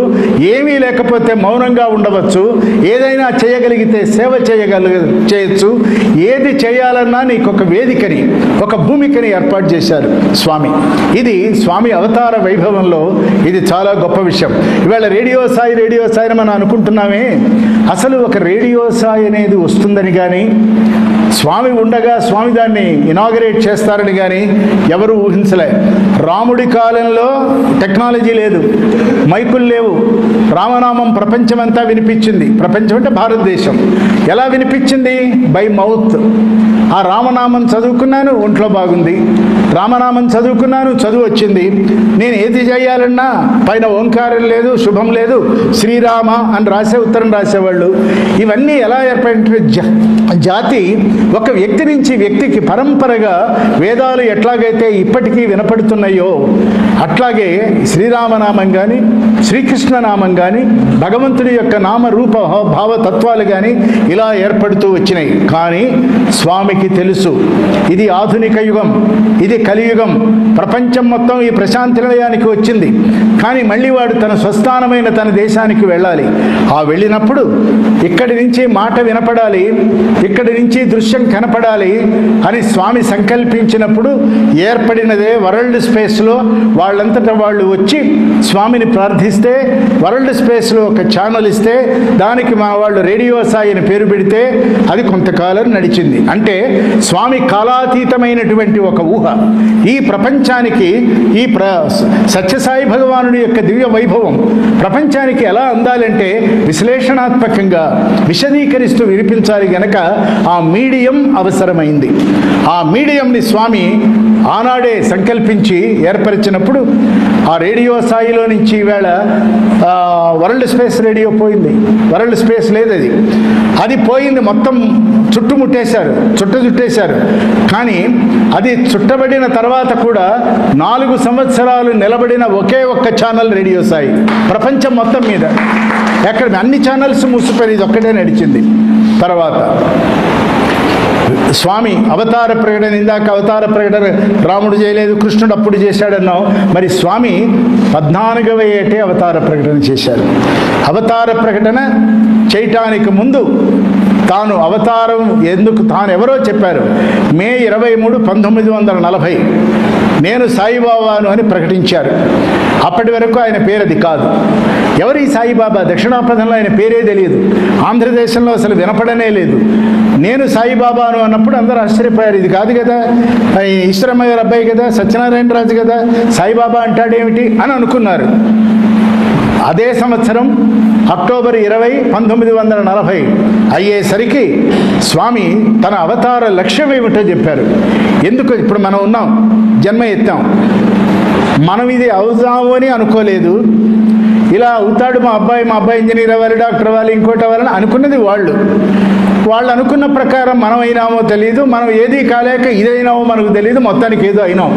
ఏమీ లేకపోతే మౌనంగా ఉండవచ్చు, ఏదైనా చేయగలిగితే సేవ చేయొచ్చు. ఏది చేయాలన్నా నీకు ఒక వేదికని, ఒక భూమికని ఏర్పాటు చేశారు స్వామి. ఇది స్వామి అవతార వైభవంలో ఇది చాలా గొప్ప విషయం. ఇవాళ రేడియో సాయి మనం అనుకుంటున్నామే, అసలు ఒక రేడియో సాయి అనేది వస్తుందని కానీ, స్వామి ఉండగా స్వతహాగా స్వామి దాన్ని ఇనాగరేట్ చేస్తారని కానీ ఎవరు ఊహించలే. రాముడి కాలంలో టెక్నాలజీ లేదు, మైకులు లేవు, రామనామం ప్రపంచమంతా వినిపించింది. ప్రపంచం అంటే భారతదేశం. ఎలా వినిపించింది? By mouth. ఆ రామనామం చదువుకున్నాను, ఒంట్లో బాగుంది. రామనామం చదువుకున్నాను, చదువు వచ్చింది. నేను ఏది చేయాలన్నా పైన ఓంకారం లేదు, శుభం లేదు, శ్రీరామ అని రాసే ఉత్తరం రాసేవాళ్ళు. ఇవన్నీ ఎలా ఏర్పడిన జాతి ఒక వ్యక్తి నుంచి వ్యక్తికి పరంపరగా వేదాలు ఎట్లాగైతే ఇప్పటికీ వినపడుతున్నాయో అట్లాగే శ్రీరామనామం కానీ శ్రీకృష్ణనామం కానీ భగవంతుడి యొక్క నామరూప భావతత్వాలు కానీ ఇలా ఏర్పడుతూ వచ్చినాయి. కానీ స్వామికి తెలుసు ఇది ఆధునిక యుగం, ఇది కలియుగం, ప్రపంచం మొత్తం ఈ ప్రశాంతి నిలయానికి వచ్చింది. కానీ మళ్ళీ వాడు తన స్వస్థానమైన తన దేశానికి వెళ్ళాలి. ఆ వెళ్ళినప్పుడు ఇక్కడి నుంచి మాట వినపడాలి, ఇక్కడి నుంచి దృశ్యం కనపడాలి అని స్వామి సంకల్పించినప్పుడు ఏర్పడినదే వరల్డ్ స్పేస్లో వాళ్ళంతటా వాళ్ళు వచ్చి స్వామిని ప్రార్థిస్తే వరల్డ్ స్పేస్లో ఒక ఛానల్ ఇస్తే దానికి మా వాళ్ళు రేడియో సాయి అని పేరు పెడితే అది కొంతకాలం నడిచింది. అంటే స్వామి కాలాతీతమైనటువంటి ఒక ఊహ ఈ ప్రపంచానికి ఈ సత్యసాయి భగవానుడి యొక్క దివ్య వైభవం ప్రపంచానికి ఎలా అందాలంటే విశ్లేషణాత్మకంగా విశదీకరిస్తూ వినిపించాలి గనక ఆ మీడియం అవసరమైంది. ఆ మీడియంని స్వామి ఆనాడే సంకల్పించి ఏర్పరిచినప్పుడు ఆ రేడియో స్థాయిలో నుంచి ఈవేళ వరల్డ్ స్పేస్ రేడియో పోయింది. వరల్డ్ స్పేస్ లేదు, అది పోయింది. మొత్తం చుట్టేశారు. కానీ అది చుట్టబడిన తర్వాత కూడా 4 సంవత్సరాలు నిలబడిన ఒకే ఒక్క ఛానల్ రేడియో సాయి ప్రపంచం మొత్తం మీద. ఎక్కడ అన్ని ఛానల్స్ మూసిపోయి ఇది ఒక్కటే నడిచింది. తర్వాత స్వామి అవతార ప్రకటన, ఇందాక అవతార ప్రకటన రాముడు చేయలేదు, కృష్ణుడు అప్పుడు చేశాడన్నాం. మరి స్వామి 14వ ఏటే అవతార ప్రకటన చేశారు. అవతార ప్రకటన చేయటానికి ముందు తాను అవతారం తాను ఎవరో చెప్పారు. మే 23, 1940 నేను సాయిబాబాను అని ప్రకటించారు. అప్పటి వరకు ఆయన పేరు అది కాదు. ఎవరు ఈ సాయిబాబా? దక్షిణాపథంలో ఆయన పేరే తెలియదు, ఆంధ్రదేశంలో అసలు వినపడనే లేదు. నేను సాయిబాబాను అన్నప్పుడు అందరూ ఆశ్చర్యపోయారు. ఇది కాదు కదా, ఈశ్వరమ్మ గారు అబ్బాయి కదా, సత్యనారాయణ రాజు కదా, సాయిబాబా అంటాడేమిటి అని అనుకున్నారు. అదే సంవత్సరం అక్టోబర్ 20, 1940 అయ్యేసరికి స్వామి తన అవతార లక్ష్యం ఏమిటో చెప్పారు. ఎందుకు ఇప్పుడు మనం ఉన్నాం, జన్మ ఎత్తాం, మనం ఇది అవుతాము అని అనుకోలేదు. ఇలా అవుతాడు మా అబ్బాయి ఇంజనీర్ అవ్వాలి, డాక్టర్ అవ్వాలి, ఇంకోటి అవ్వాలని అనుకున్నది వాళ్ళు అనుకున్న ప్రకారం మనం అయినామో తెలియదు, మనం ఏదీ కాలేక ఇదైనామో మనకు తెలియదు, మొత్తానికి ఏదో అయినాం.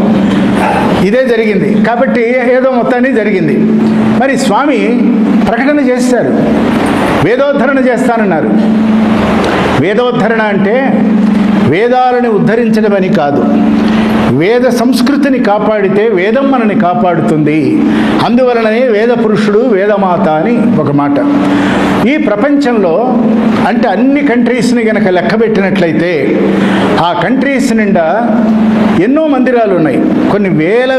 ఇదే జరిగింది. కాబట్టి ఏదో మొత్తాన్ని జరిగింది. మరి స్వామి ప్రకటన చేశారు, వేదోద్ధరణ చేస్తానన్నారు. వేదోద్ధరణ అంటే వేదాలను ఉద్ధరించడం అని కాదు, వేద సంస్కృతిని కాపాడితే వేదం మనని కాపాడుతుంది. అందువలననే వేద పురుషుడు వేదమాత అని ఒక మాట. ఈ ప్రపంచంలో అంటే అన్ని కంట్రీస్ని కనుక లెక్కబెట్టినట్లయితే ఆ కంట్రీస్ నిండా ఎన్నో మందిరాలు ఉన్నాయి. కొన్ని వేల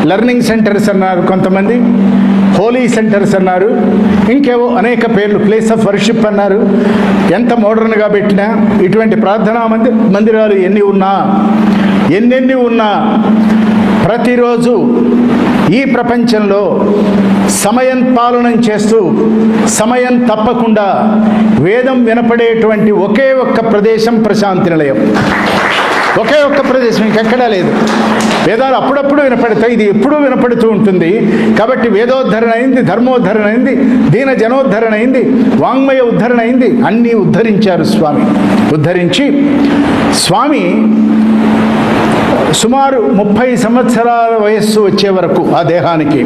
లెర్నింగ్ సెంటర్స్ అన్నారు, కొంతమంది హోలీ సెంటర్స్ అన్నారు, ఇంకేవో అనేక పేర్లు, ప్లేస్ ఆఫ్ వర్షిప్ అన్నారు. ఎంత మోడర్న్గా పెట్టినా ఇటువంటి ప్రార్థనా మందిరాలు ఎన్నెన్ని ఉన్నా ప్రతిరోజు ఈ ప్రపంచంలో సమయం పాలనం చేస్తూ సమయం తప్పకుండా వేదం వినపడేటువంటి ఒకే ఒక్క ప్రదేశం ప్రశాంతి నిలయం. ఒకే ఒక్క ప్రదేశం, ఇంకెక్కడా లేదు. వేదాలు అప్పుడప్పుడు వినపడతాయి, ఇది ఎప్పుడూ వినపడుతూ ఉంటుంది. కాబట్టి వేదోద్ధరణ అయింది, ధర్మోద్ధరణ అయింది, దీన జనోద్ధరణ అయింది, వాంగ్మయ ఉద్ధరణ అయింది. అన్నీ ఉద్ధరించారు స్వామి. ఉద్ధరించి స్వామి సుమారు 30 సంవత్సరాల వయస్సు వచ్చే వరకు ఆ దేహానికి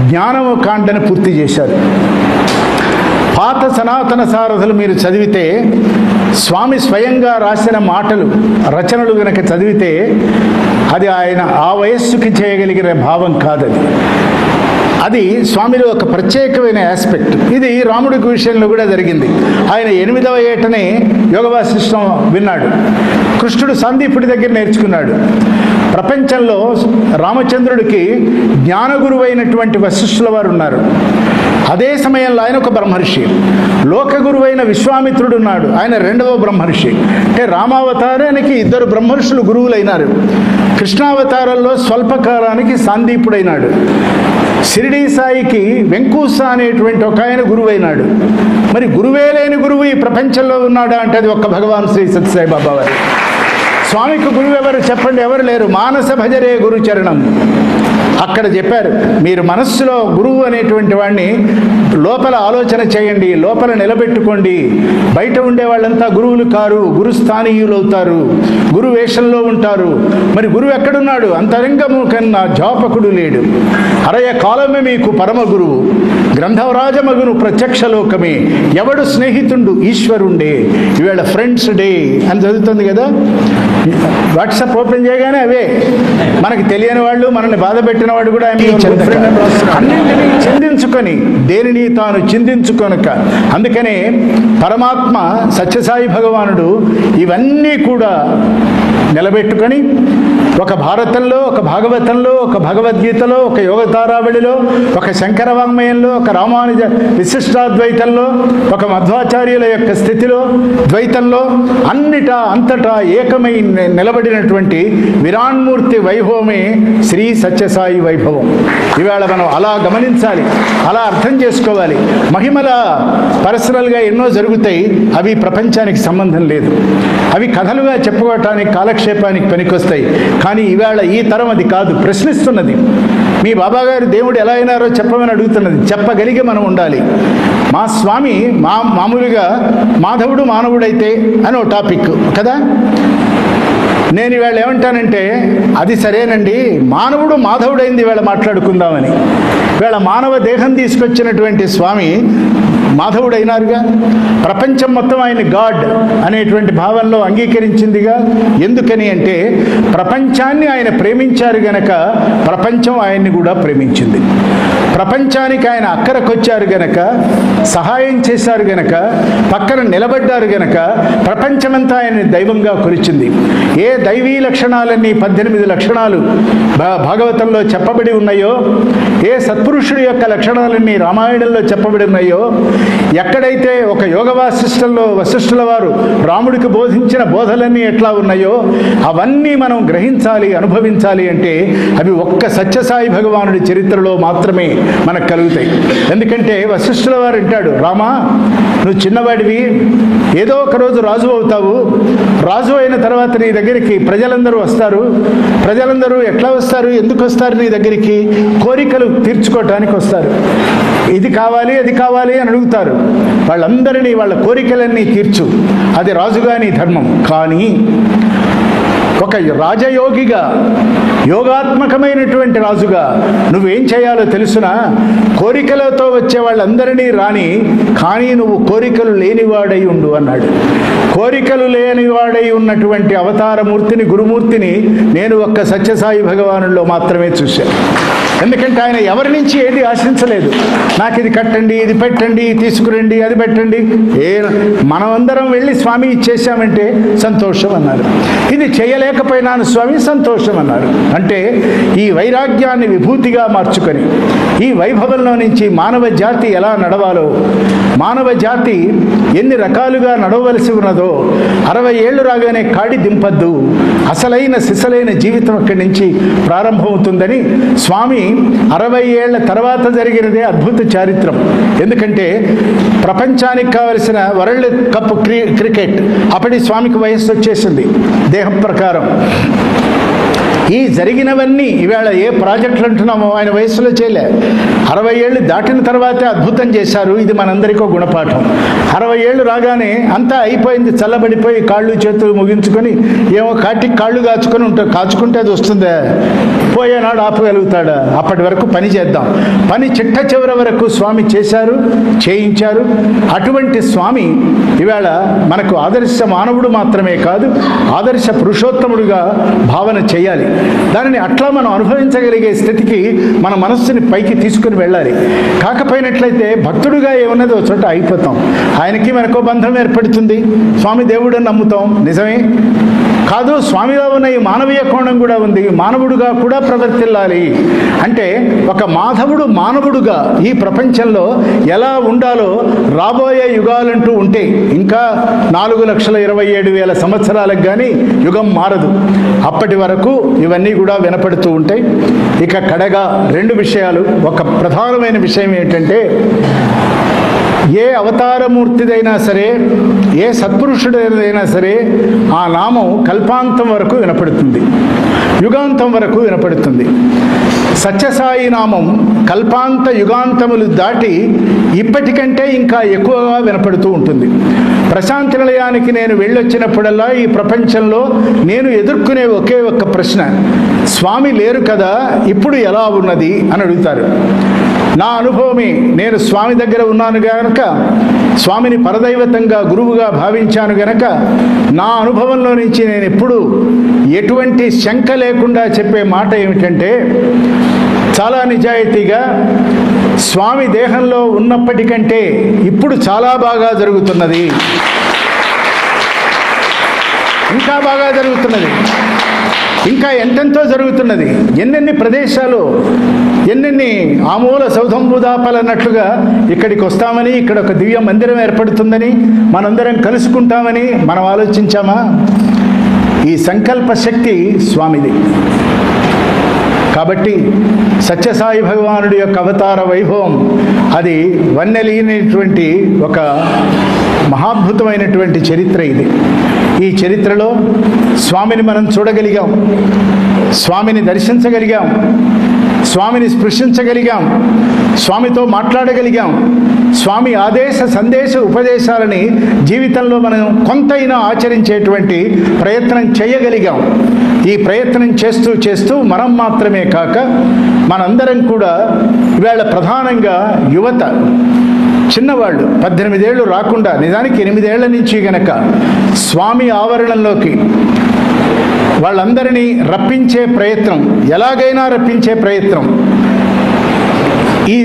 జ్ఞానము కాండను పూర్తి చేశారు. పాత సనాతన సారథులు మీరు చదివితే స్వామి స్వయంగా రాసిన మాటలు, రచనలు కనుక చదివితే అది ఆయన ఆ వయస్సుకి చేయగలిగిన భావం కాదది. అది స్వామిలో ఒక ప్రత్యేకమైన ఆస్పెక్ట్. ఇది రాముడి విషయంలో కూడా జరిగింది. ఆయన 8వ ఏటనే యోగ వాసిష్టం విన్నాడు. కృష్ణుడు సందీపుడి దగ్గర నేర్చుకున్నాడు. ప్రపంచంలో రామచంద్రుడికి జ్ఞానగురువైనటువంటి వశిష్ఠుల వారు ఉన్నారు. అదే సమయంలో ఆయన ఒక బ్రహ్మర్షి. లోక గురువైన విశ్వామిత్రుడు ఉన్నాడు, ఆయన రెండవ బ్రహ్మర్షి. అంటే రామావతారానికి ఇద్దరు బ్రహ్మర్షులు గురువులైనారు. కృష్ణావతారంలో స్వల్పకాలానికి సాందీపుడైనాడు. షిరిడీ సాయికి వెంకూస అనేటువంటి ఒక ఆయన గురువైనాడు. మరి గురువే లేని గురువు ఈ ప్రపంచంలో ఉన్నాడా అంటే అది ఒక్క భగవాన్ శ్రీ సత్యసాయి బాబా వారు. స్వామికి గురువు ఎవరు చెప్పండి? ఎవరు లేరు. మానస భజరే గురు చరణం. అక్కడ చెప్పారు, మీరు మనస్సులో గురువు అనేటువంటి వాడిని లోపల ఆలోచన చేయండి, లోపల నిలబెట్టుకోండి. బయట ఉండే వాళ్ళంతా గురువులు కారు, గురు స్థానీయులు అవుతారు, గురు వేషంలో ఉంటారు. మరి గురువు ఎక్కడున్నాడు? అంతరంగము కన్నా జాపకుడు లేడు. అరయ కాలమే మీకు పరమ గురువు, గ్రంథవరాజమగును ప్రత్యక్ష లోకమే, ఎవడు స్నేహితుండు ఈశ్వరుండే. ఈవేళ ఫ్రెండ్స్ డే అని చదువుతుంది కదా, వాట్సాప్ ఓపెన్ చేయగానే అవే. మనకి తెలియని వాళ్ళు, మనల్ని బాధ పెట్టిన వాడు కూడా అన్నింటినీ చిందించుకొని దేనిని తాను చిందించుకొనక. అందుకనే పరమాత్మ సత్యసాయి భగవానుడు ఇవన్నీ కూడా నిలబెట్టుకొని ఒక భారతంలో, ఒక భాగవతంలో, ఒక భగవద్గీతలో, ఒక యోగతారావళిలో, ఒక శంకర వాంగ్మయంలో, ఒక రామానుజ విశిష్టాద్వైతంలో, ఒక మధ్వాచార్యుల యొక్క స్థితిలో ద్వైతంలో అన్నిటా అంతటా ఏకమై నిలబడినటువంటి విరాన్మూర్తి వైభవమే శ్రీ సత్యసాయి వైభవం. ఇవాళ మనం అలా గమనించాలి, అలా అర్థం చేసుకోవాలి. మహిమల పర్సనల్గా ఎన్నో జరుగుతాయి, అవి ప్రపంచానికి సంబంధం లేదు. అవి కథలుగా చెప్పుకోవటానికి, కాలక్షేపానికి పనికొస్తాయి. కానీ ఈవేళ ఈ తరం అది కాదు, ప్రశ్నిస్తున్నది. మీ బాబాగారు దేవుడు ఎలా అయినారో చెప్పమని అడుగుతున్నది. చెప్పగలిగి మనం ఉండాలి. మా స్వామి మామూలుగా మాధవుడు మానవుడైతే అని ఒక టాపిక్ కదా. నేను ఈవేళ ఏమంటానంటే అది సరేనండి, మానవుడు మాధవుడైంది ఈవేళ మాట్లాడుకుందామని. ఈవేళ మానవ దేహం తీసుకొచ్చినటువంటి స్వామి మాధవుడైనారుగా. ప్రపంచం మొత్తం ఆయన గాడ్ అనేటువంటి భావంలో అంగీకరించిందిగా. ఎందుకని అంటే ప్రపంచాన్ని ఆయన ప్రేమించారు గనక ప్రపంచం ఆయన్ని కూడా ప్రేమించింది. ప్రపంచానికి ఆయన అక్కరకొచ్చారు గనక, సహాయం చేశారు గనక, పక్కన నిలబడ్డారు గనక ప్రపంచమంతా ఆయన్ని దైవంగా కొలిచింది. ఏ దైవీ లక్షణాలన్నీ 18 లక్షణాలు భాగవతంలో చెప్పబడి ఉన్నాయో, ఏ సత్పురుషుడి యొక్క లక్షణాలన్నీ రామాయణంలో చెప్పబడి ఉన్నాయో, ఎక్కడైతే ఒక యోగ వాసిష్టంలో వశిష్ఠుల వారు రాముడికి బోధించిన బోధలన్నీ ఎట్లా ఉన్నాయో అవన్నీ మనం గ్రహించాలి, అనుభవించాలి అంటే అవి ఒక్క సత్యసాయి భగవానుడి చరిత్రలో మాత్రమే మనకు కలుగుతాయి. ఎందుకంటే వశిష్ఠుల వారు అంటాడు, రామా నువ్వు చిన్నవాడివి, ఏదో ఒక రోజు రాజు అవుతావు. రాజు అయిన తర్వాత నీ దగ్గరికి ప్రజలందరూ వస్తారు. ప్రజలందరూ ఎట్లా వస్తారు, ఎందుకు వస్తారు నీ దగ్గరికి? కోరికలు తీర్చుకోవటానికి వస్తారు. ఇది కావాలి, అది కావాలి అని అడుగుతారు. వాళ్ళందరినీ, వాళ్ళ కోరికలన్నీ తీర్చు, అది రాజుగా నీ ధర్మం. కానీ ఒక రాజయోగిగా, యోగాత్మకమైనటువంటి రాజుగా నువ్వేం చేయాలో తెలుసునా? కోరికలతో వచ్చే వాళ్ళందరినీ రాని, కానీ నువ్వు కోరికలు లేనివాడై ఉండు అన్నాడు. కోరికలు లేనివాడై ఉన్నటువంటి అవతారమూర్తిని, గురుమూర్తిని నేను ఒక్క సత్యసాయి భగవానుల్లో మాత్రమే చూశాను. ఎందుకంటే ఆయన ఎవరి నుంచి ఏది ఆశించలేదు. నాకు ఇది కట్టండి, ఇది పెట్టండి, తీసుకురండి, అది పెట్టండి. మనమందరం వెళ్ళి స్వామి ఇచ్చేసామంటే సంతోషం అన్నారు. ఇది చేయలేకపోయినాను స్వామి, సంతోషం అన్నారు. అంటే ఈ వైరాగ్యాన్ని విభూతిగా మార్చుకొని ఈ వైభవంలో నుంచి మానవ జాతి ఎలా నడవాలో, మానవ జాతి ఎన్ని రకాలుగా నడవలసి ఉన్నదో, 60 ఏళ్ళు రాగానే కాడి దింపద్దు, అసలైన సిసలైన జీవితం అక్కడి నుంచి ప్రారంభమవుతుందని స్వామి 60 ఏళ్ల తర్వాత జరిగినదే అద్భుత చారిత్రం. ఎందుకంటే ప్రపంచానికి కావలసిన వరల్డ్ కప్ క్రికెట్ అప్పటి స్వామికి వయస్సు వచ్చేసింది దేహం ప్రకారం. ఈ జరిగినవన్నీ ఈవేళ ఏ ప్రాజెక్టులు అంటున్నామో ఆయన వయస్సులో చేయలే. 60 ఏళ్ళు దాటిన తర్వాతే అద్భుతం చేశారు. ఇది మనందరికీ గుణపాఠం. 60 ఏళ్ళు రాగానే అంతా అయిపోయింది, చల్లబడిపోయి కాళ్ళు చేతులు ముగించుకొని ఏమో కాటికి కాళ్ళు కాచుకుంటే అది వస్తుందా? పోయేనాడు ఆపగలుగుతాడా? అప్పటి వరకు పని చేద్దాం. పని చిట్ట చివరి వరకు స్వామి చేశారు, చేయించారు. అటువంటి స్వామి ఈవేళ మనకు ఆదర్శ మానవుడు మాత్రమే కాదు, ఆదర్శ పురుషోత్తముడుగా భావన చేయాలి. దానిని అట్లా మనం అనుభవించగలిగే స్థితికి మన మనస్సుని పైకి తీసుకుని వెళ్ళాలి. కాకపోయినట్లయితే భక్తుడుగా ఏమున్నది ఒక చోట అయిపోతాం. ఆయనకి మనకో బంధం ఏర్పడుతుంది. స్వామి దేవుడు అని నమ్ముతాం, నిజమే. కాదు, స్వామిలో ఉన్న ఈ మానవీయ కోణం కూడా ఉంది. మానవుడుగా కూడా ప్రవర్తిల్లాలి అంటే ఒక మాధవుడు మానవుడుగా ఈ ప్రపంచంలో ఎలా ఉండాలో రాబోయే యుగాలంటూ ఉంటే ఇంకా 4,27,000 సంవత్సరాలకు కానీ యుగం మారదు. అప్పటి వరకు ఇవన్నీ కూడా వినపడుతూ ఉంటాయి. ఇక కడగా 2 విషయాలు. ఒక ప్రధానమైన విషయం ఏంటంటే, ఏ అవతారమూర్తిదైనా సరే, ఏ సత్పురుషుడైనా సరే ఆ నామం కల్పాంతం వరకు వినపడుతుంది, యుగాంతం వరకు వినపడుతుంది. సత్యసాయి నామం కల్పాంత యుగాంతములు దాటి ఇప్పటికంటే ఇంకా ఎక్కువగా వినపడుతూ ఉంటుంది. ప్రశాంతి నిలయానికి నేను వెళ్ళొచ్చినప్పుడల్లా ఈ ప్రపంచంలో నేను ఎదుర్కొనే ఒకే ఒక్క ప్రశ్న, స్వామి లేరు కదా, ఇప్పుడు ఎలా ఉన్నది అని అడుగుతారు. నా అనుభవమే, నేను స్వామి దగ్గర ఉన్నాను గనక, స్వామిని పరదైవతంగా గురువుగా భావించాను గనక, నా అనుభవంలో నుంచి నేను ఎప్పుడు ఎటువంటి శంక లేకుండా చెప్పే మాట ఏమిటంటే, చాలా నిజాయితీగా స్వామి దేహంలో ఉన్నప్పటికంటే ఇప్పుడు చాలా బాగా జరుగుతున్నది, ఇంకా బాగా జరుగుతున్నది, ఇంకా ఎంతెంతో జరుగుతున్నది. ఎన్నెన్ని ప్రదేశాలు, ఎన్నెన్ని ఆమూల సౌధంబుదాపలన్నట్లుగా ఇక్కడికి వస్తామని, ఇక్కడ ఒక దివ్య మందిరం ఏర్పడుతుందని, మనందరం కలుసుకుంటామని మనం ఆలోచించామా? ఈ సంకల్ప శక్తి స్వామిది. కాబట్టి సత్యసాయి భగవానుడి యొక్క అవతార వైభవం అది వన్నెలీనటువంటి ఒక మహాద్భుతమైనటువంటి చరిత్ర ఇది. ఈ చరిత్రలో స్వామిని మనం చూడగలిగాం, స్వామిని దర్శించగలిగాం, స్వామిని స్పృశించగలిగాం, స్వామితో మాట్లాడగలిగాం, స్వామి ఆదేశ సందేశ ఉపదేశాలని జీవితంలో మనం కొంతైనా ఆచరించేటువంటి ప్రయత్నం చేయగలిగాం. ఈ ప్రయత్నం చేస్తూ చేస్తూ మనం మాత్రమే కాక మనందరం కూడా ఇవాళ ప్రధానంగా యువత, చిన్నవాళ్ళు 18 ఏళ్ళు రాకుండా, నిజానికి 8 ఏళ్ల నుంచి గనక స్వామి ఆవరణంలోకి వాళ్ళందరినీ రప్పించే ప్రయత్నం, ఎలాగైనా రప్పించే ప్రయత్నం ఈ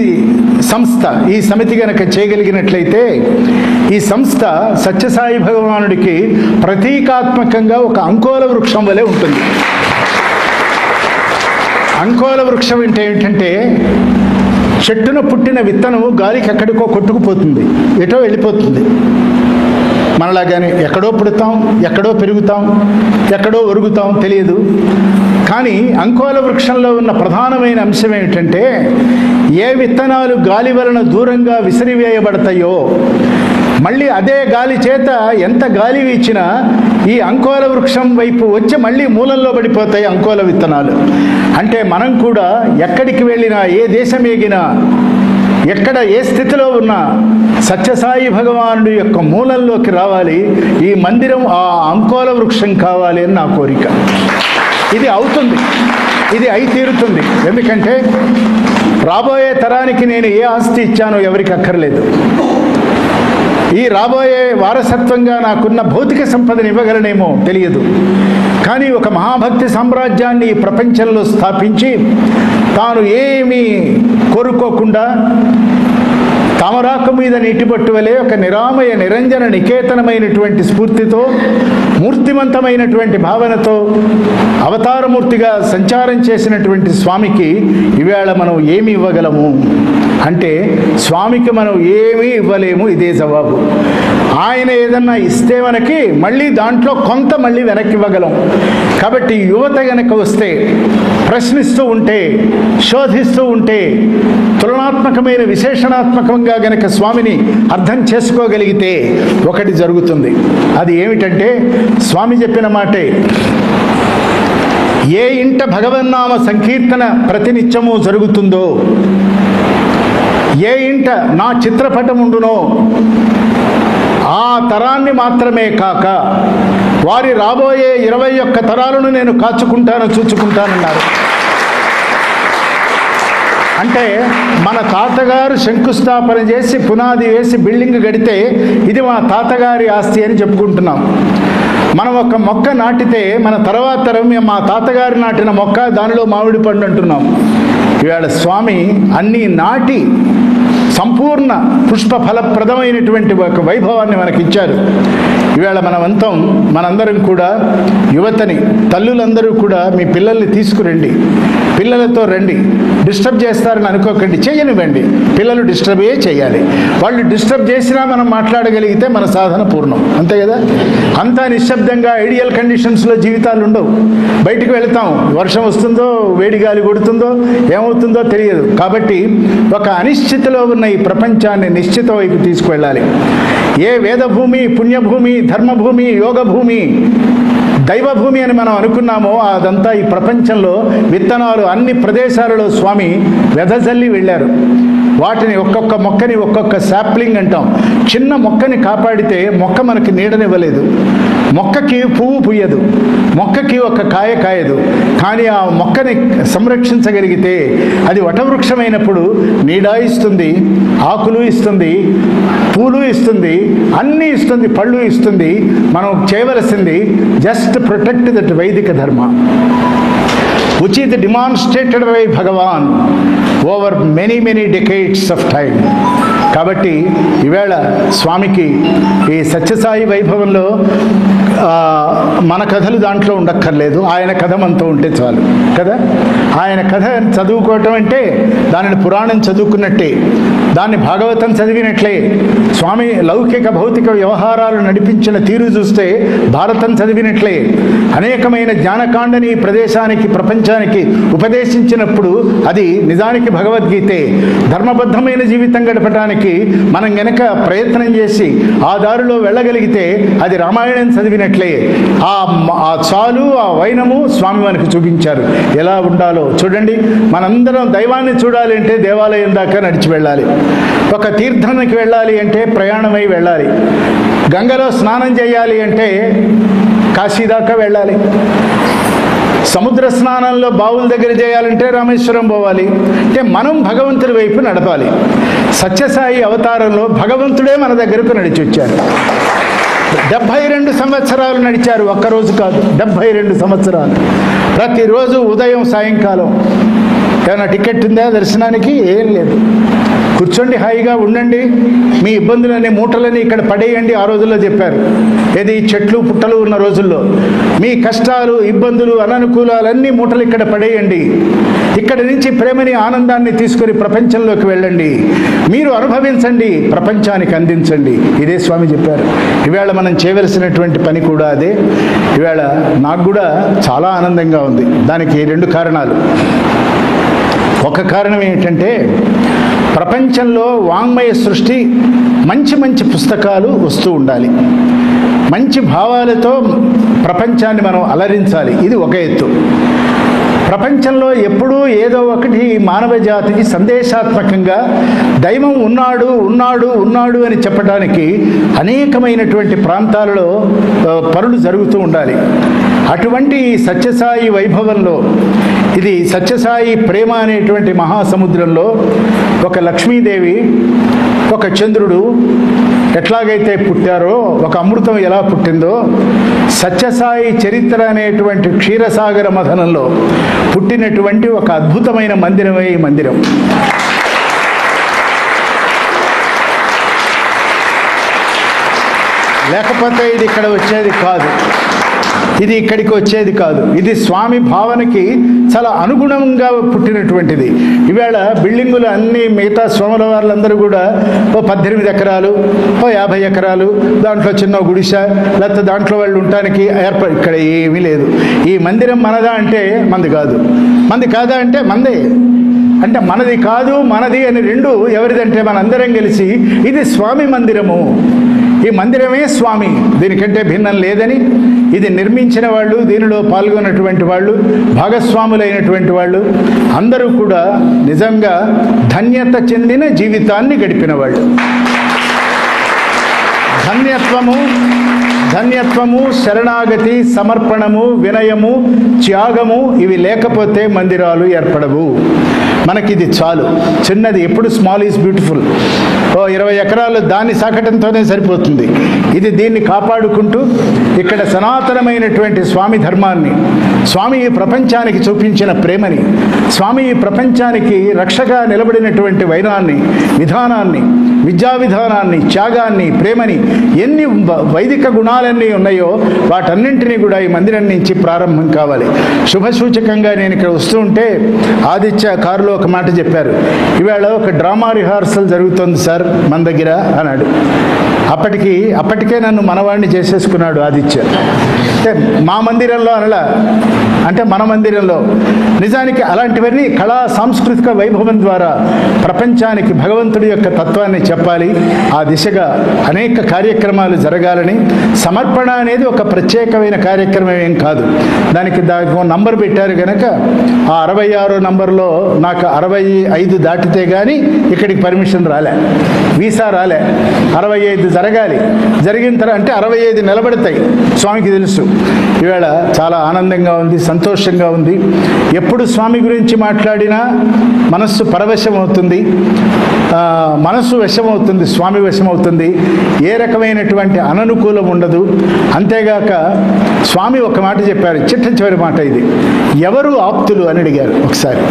సంస్థ, ఈ సమితి గనక చేయగలిగినట్లయితే ఈ సంస్థ సత్యసాయి భగవానుడికి ప్రతీకాత్మకంగా ఒక అంకోల వృక్షం వలె ఉంటుంది. అంకోల వృక్షం అంటే ఏంటంటే, చెట్టున పుట్టిన విత్తనం గాలికి ఎక్కడికో కొట్టుకుపోతుంది, ఎటో వెళ్ళిపోతుంది. మనలాగానే ఎక్కడో పుడతాం, ఎక్కడో పెరుగుతాం, ఎక్కడో ఒరుగుతాం, తెలియదు. కానీ అంకోల వృక్షంలో ఉన్న ప్రధానమైన అంశం ఏమిటంటే, ఏ విత్తనాలు గాలి వలన దూరంగా విసిరివేయబడతాయో మళ్ళీ అదే గాలి చేత ఎంత గాలి వీచినా ఈ అంకోల వృక్షం వైపు వచ్చి మళ్ళీ మూలంలో పడిపోతాయి అంకోల విత్తనాలు. అంటే మనం కూడా ఎక్కడికి వెళ్ళినా, ఏ దేశం ఎగినా, ఎక్కడ ఏ స్థితిలో ఉన్నా సత్యసాయి భగవానుడి యొక్క మూలంలోకి రావాలి. ఈ మందిరం ఆ అంకోల వృక్షం కావాలి అని నా కోరిక. ఇది అవుతుంది, ఇది అయి తీరుతుంది. ఎందుకంటే రాబోయే తరానికి నేను ఏ ఆస్తి ఇచ్చానో ఎవరికి అక్కర్లేదు. ఈ రాబోయే వారసత్వంగా నాకున్న భౌతిక సంపదను ఇవ్వగలనేమో తెలియదు. కానీ ఒక మహాభక్తి సామ్రాజ్యాన్ని ఈ ప్రపంచంలో స్థాపించి తాను ఏమీ కోరుకోకుండా తామరాకు మీద నీటిపట్టు వలె ఒక నిరామయ నిరంజన నికేతనమైనటువంటి స్ఫూర్తితో, మూర్తిమంతమైనటువంటి భావనతో అవతారమూర్తిగా సంచారం చేసినటువంటి స్వామికి ఈవేళ మనం ఏమి ఇవ్వగలము అంటే, స్వామికి మనం ఏమీ ఇవ్వలేము. ఇదే జవాబు. ఆయన ఏదన్నా ఇస్తే మనకి మళ్ళీ దాంట్లో కొంత మళ్ళీ వెనక్కి ఇవ్వగలం. కాబట్టి యువత గనక వస్తే, ప్రశ్నిస్తూ ఉంటే, శోధిస్తూ ఉంటే, తులనాత్మకమైన విశేషణాత్మకంగా గనక స్వామిని అర్థం చేసుకోగలిగితే ఒకటి జరుగుతుంది. అది ఏమిటంటే, స్వామి చెప్పిన మాటే, ఏ ఇంట భగవన్నామ సంకీర్తన ప్రతినిత్యము జరుగుతుందో, ఏ ఇంట నా చిత్రపటం ఉండునో, ఆ తరాన్ని మాత్రమే కాక వారి రాబోయే 21 తరాలను నేను కాచుకుంటాను, చూచుకుంటానన్నారు. అంటే మన తాతగారు శంకుస్థాపన చేసి పునాది వేసి బిల్డింగ్ కడితే ఇది మా తాతగారి ఆస్తి అని చెప్పుకుంటున్నాం. మనం ఒక మొక్క నాటితే మన తర్వాత తరం మా తాతగారు నాటిన మొక్క దానిలో మామిడి పండు అంటున్నాం. ఇవాళ స్వామి అన్నీ నాటి సంపూర్ణ పుష్ప ఫలప్రదమైనటువంటి ఒక వైభవాన్ని మనకిచ్చారు. ఇవాళ మనందరం కూడా యువతని, తల్లులందరూ కూడా మీ పిల్లల్ని తీసుకురండి, పిల్లలతో రండి. డిస్టర్బ్ చేస్తారని అనుకోకండి, చేయనివ్వండి. పిల్లలు డిస్టర్బే చేయాలి. వాళ్ళు డిస్టర్బ్ చేసినా మనం మాట్లాడగలిగితే మన సాధన పూర్ణం. అంతే కదా. అంతా నిశ్శబ్దంగా ఐడియల్ కండిషన్స్లో జీవితాలు ఉండవు. బయటికి వెళతాం, వర్షం వస్తుందో వేడి గాలి కొడుతుందో ఏమవుతుందో తెలియదు. కాబట్టి ఒక అనిశ్చితిలో ఉన్న ఈ ప్రపంచాన్ని నిశ్చిత వైపు తీసుకువెళ్ళాలి. ఏ వేదభూమి, పుణ్యభూమి, ధర్మభూమి, యోగభూమి, దైవభూమి అని మనం అనుకున్నామో అదంతా ఈ ప్రపంచంలో విత్తనాలు అన్ని ప్రదేశాలలో స్వామి వెదజల్లి వెళ్ళారు. వాటిని ఒక్కొక్క మొక్కని ఒక్కొక్క శాప్లింగ్ అంటాం. చిన్న మొక్కని కాపాడితే మొక్క మనకి నీడనివ్వలేదు, మొక్కకి పువ్వు పుయ్యదు, మొక్కకి ఒక కాయ కాయదు. కానీ ఆ మొక్కని సంరక్షించగలిగితే అది వటవృక్షమైనప్పుడు నీడ ఇస్తుంది, ఆకులు ఇస్తుంది, పూలు ఇస్తుంది, అన్నీ ఇస్తుంది, పళ్ళు ఇస్తుంది. మనం చేయవలసింది జస్ట్ ప్రొటెక్ట్ దట్ వైదిక ధర్మ which is demonstrated by Bhagavan over many decades of time. కాబట్టి ఈవేళ స్వామికి ఈ సత్యసాయి వైభవంలో మన కథలు దాంట్లో ఉండక్కర్లేదు, ఆయన కథ మనతో ఉంటే చాలు కదా. ఆయన కథ చదువుకోవటం అంటే దానిని పురాణం చదువుకున్నట్టే, దాన్ని భాగవతం చదివినట్లే. స్వామి లౌకిక భౌతిక వ్యవహారాలు నడిపించిన తీరు చూస్తే భారతం చదివినట్లే. అనేకమైన జ్ఞానకాండని ప్రదేశానికి, ప్రపంచానికి ఉపదేశించినప్పుడు అది నిజానికి భగవద్గీతే. ధర్మబద్ధమైన జీవితం గడపడానికి మనం గనక ప్రయత్నం చేసి ఆ దారిలో వెళ్ళగలిగితే అది రామాయణం చదివినట్లే. ఆ చాలు, ఆ వైనము స్వామి మనకు చూపించారు ఎలా ఉండాలో. చూడండి, మనందరం దైవాన్ని చూడాలి అంటే దేవాలయం దాకా నడిచి వెళ్ళాలి. ఒక తీర్థానికి వెళ్ళాలి అంటే ప్రయాణమై వెళ్ళాలి. గంగలో స్నానం చేయాలి అంటే కాశీ దాకా వెళ్ళాలి. సముద్ర స్నానంలో బావుల దగ్గర చేయాలంటే రామేశ్వరం పోవాలి. అంటే మనం భగవంతుడి వైపు నడపాలి. సత్యసాయి అవతారంలో భగవంతుడే మన దగ్గరకు నడిచి వచ్చారు. 72 సంవత్సరాలు నడిచారు, ఒక్కరోజు కాదు, 72 సంవత్సరాలు. ప్రతిరోజు ఉదయం సాయంకాలం. ఏమైనా టికెట్ ఉందా దర్శనానికి? ఏం లేదు. కూర్చోండి, హాయిగా ఉండండి, మీ ఇబ్బందులన్నీ మూటలని ఇక్కడ పడేయండి. ఆ రోజుల్లో చెప్పారు, ఏది చెట్లు పుట్టలు ఉన్న రోజుల్లో మీ కష్టాలు, ఇబ్బందులు, అననుకూలాలన్నీ మూటలు ఇక్కడ పడేయండి. ఇక్కడ నుంచి ప్రేమని, ఆనందాన్ని తీసుకొని ప్రపంచంలోకి వెళ్ళండి, మీరు అనుభవించండి, ప్రపంచానికి అందించండి. ఇదే స్వామి చెప్పారు. ఈవేళ మనం చేయవలసినటువంటి పని కూడా అదే. ఈవేళ నాకు కూడా చాలా ఆనందంగా ఉంది. దానికి 2 కారణాలు. ఒక కారణం ఏంటంటే ప్రపంచంలో వాంగ్మయ సృష్టి, మంచి పుస్తకాలు వస్తూ ఉండాలి. మంచి భావాలతో ప్రపంచాన్ని మనం అలరించాలి. ఇది ఒక ఎత్తు. ప్రపంచంలో ఎప్పుడూ ఏదో ఒకటి మానవ జాతికి సందేశాత్మకంగా దైవం ఉన్నాడు అని చెప్పడానికి అనేకమైనటువంటి ప్రాంతాలలో పనులు జరుగుతూ ఉండాలి. అటువంటి సత్యసాయి వైభవంలో, ఇది సత్యసాయి ప్రేమ అనేటువంటి మహాసముద్రంలో ఒక లక్ష్మీదేవి, ఒక చంద్రుడు ఎట్లాగైతే పుట్టారో, ఒక అమృతం ఎలా పుట్టిందో, సత్యసాయి చరిత్ర అనేటువంటి క్షీరసాగర మథనంలో పుట్టినటువంటి ఒక అద్భుతమైన మందిరమే ఈ మందిరం. లేకపోతే ఇది ఇక్కడ వచ్చేది కాదు, ఇది ఇక్కడికి వచ్చేది కాదు. ఇది స్వామి భావనకి చాలా అనుగుణంగా పుట్టినటువంటిది. ఈవేళ బిల్డింగులు అన్నీ మిగతా స్వాముల వాళ్ళందరూ కూడా 18 ఎకరాలు, 50 ఎకరాలు, దాంట్లో చిన్న గుడిసె, లేకపోతే దాంట్లో వాళ్ళు ఉండటానికి ఏర్పాటు. ఇక్కడ ఏమీ లేదు. ఈ మందిరం మనదా అంటే మనది కాదు, మనది కాదా అంటే మనదే. అంటే మనది కాదు, మనది అని 2 ఎవరిదంటే మనందరం కలిసి ఇది స్వామి మందిరము, ఈ మందిరమే స్వామి, దీనికంటే భిన్నం లేదని, ఇది నిర్మించిన వాళ్ళు, దీనిలో పాల్గొన్నటువంటి వాళ్ళు, భాగస్వాములైనటువంటి వాళ్ళు అందరూ కూడా నిజంగా ధన్యత చెందిన జీవితాన్ని గడిపిన వాళ్ళు. ధన్యత్వము, శరణాగతి, సమర్పణము, వినయము, త్యాగము ఇవి లేకపోతే మందిరాలు ఏర్పడవు. మనకిది చాలు. చిన్నది, ఎప్పుడు స్మాల్ ఈజ్ బ్యూటిఫుల్. 20 ఎకరాలు దాన్ని సాకటంతోనే సరిపోతుంది. ఇది దీన్ని కాపాడుకుంటూ ఇక్కడ సనాతనమైనటువంటి స్వామి ధర్మాన్ని, స్వామి ఈ ప్రపంచానికి చూపించిన ప్రేమని, స్వామి ఈ ప్రపంచానికి రక్షగా నిలబడినటువంటి వైనాన్ని, విధానాన్ని, విద్యా విధానాన్ని, త్యాగాన్ని, ప్రేమని, ఎన్ని వైదిక గుణాలన్నీ ఉన్నాయో వాటన్నింటినీ కూడా ఈ మందిరం నుంచి ప్రారంభం కావాలి. శుభసూచకంగా నేను ఇక్కడ వస్తూ ఉంటే ఆదిత్య కారులో ఒక మాట చెప్పారు. ఇవాళ ఒక డ్రామా రిహార్సల్ జరుగుతుంది సార్ మన దగ్గర అన్నాడు. అప్పటికే నన్ను మనవాడిని చేసేసుకున్నాడు ఆదిత్య. అంటే మా మందిరంలో అనలా, అంటే మన మందిరంలో. నిజానికి అలాంటివన్నీ కళా సాంస్కృతిక వైభవం ద్వారా ప్రపంచానికి భగవంతుడి యొక్క తత్వాన్ని చెప్పాలి. ఆ దిశగా అనేక కార్యక్రమాలు జరగాలని. సమర్పణ అనేది ఒక ప్రత్యేకమైన కార్యక్రమం ఏం కాదు. దానికి నంబర్ పెట్టారు కనుక ఆ 66 నంబర్లో నాకు 65 దాటితే కానీ ఇక్కడికి పర్మిషన్ రాలే, వీసా రాలే. 65 జరగాలి. జరిగిన తర్వాత అంటే 65 నిలబడతాయి. స్వామికి తెలుసు. ఇవాళ చాలా ఆనందంగా ఉంది, సంతోషంగా ఉంది. ఎప్పుడు స్వామి గురించి మాట్లాడినా మనస్సు పరవశం అవుతుంది, మనస్సు వశమవుతుంది, స్వామి వశమవుతుంది. ఏ రకమైనటువంటి అననుకూలం ఉండదు. అంతేగాక స్వామి ఒక మాట చెప్పారు, చిట్ట చివరి మాట ఇది. ఎవరు ఆప్తులు అని అడిగారు ఒకసారి.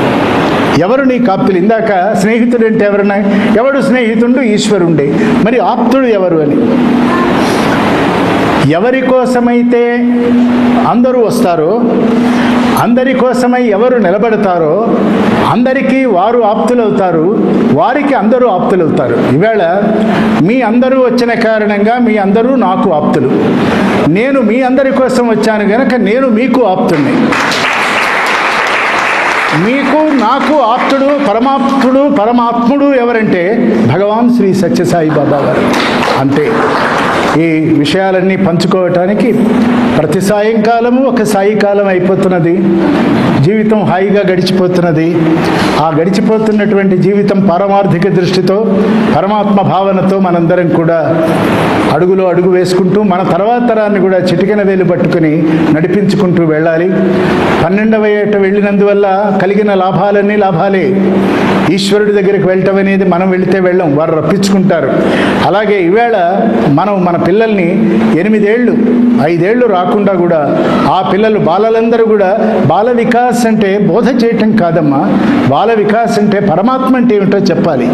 ఎవరు నీ ఆప్తులు? ఇందాక స్నేహితుడు అంటే ఎవరన్నా, ఎవడు స్నేహితుడు? ఈశ్వరుండే. మరి ఆప్తుడు ఎవరు అని. ఎవరి కోసమైతే అందరూ వస్తారో, అందరి కోసమై ఎవరు నిలబడతారో అందరికీ వారు ఆప్తులవుతారు, వారికి అందరూ ఆప్తులవుతారు. ఈవేళ మీ అందరూ వచ్చిన కారణంగా మీ అందరూ నాకు ఆప్తులు. నేను మీ అందరి కోసం వచ్చాను కనుక నేను మీకు ఆప్తుణ్ణి. మీకు నాకు ఆప్తుడు, పరమాప్తుడు, పరమాత్ముడు ఎవరంటే భగవాన్ శ్రీ సత్యసాయి బాబా గారు. అంతే. ఈ విషయాలన్నీ పంచుకోవటానికి ప్రతి సాయంకాలము ఒక సాయికాలం అయిపోతున్నది. జీవితం హాయిగా గడిచిపోతున్నది. ఆ గడిచిపోతున్నటువంటి జీవితం పారమార్థిక దృష్టితో, పరమాత్మ భావనతో మనందరం కూడా అడుగులో అడుగు వేసుకుంటూ మన తర్వాత తరాన్ని కూడా చిటికెన వేలు పట్టుకుని నడిపించుకుంటూ వెళ్ళాలి. 12వ ఏట వెళ్ళినందువల్ల కలిగిన లాభాలన్నీ లాభాలే. ఈశ్వరుడి దగ్గరికి వెళ్ళటం అనేది మనం వెళితే వెళ్ళం, వారు రప్పించుకుంటారు. అలాగే ఈవేళ మనం మన పిల్లల్ని 8 ఏళ్ళు 5 ఏళ్ళు రాకుండా కూడా ఆ పిల్లలు బాలలందరూ కూడా బాల వికాస్ అంటే బోధ చేయటం కాదమ్మా. బాల వికాస్ అంటే పరమాత్మ అంటే ఏమిటో చెప్పాలి.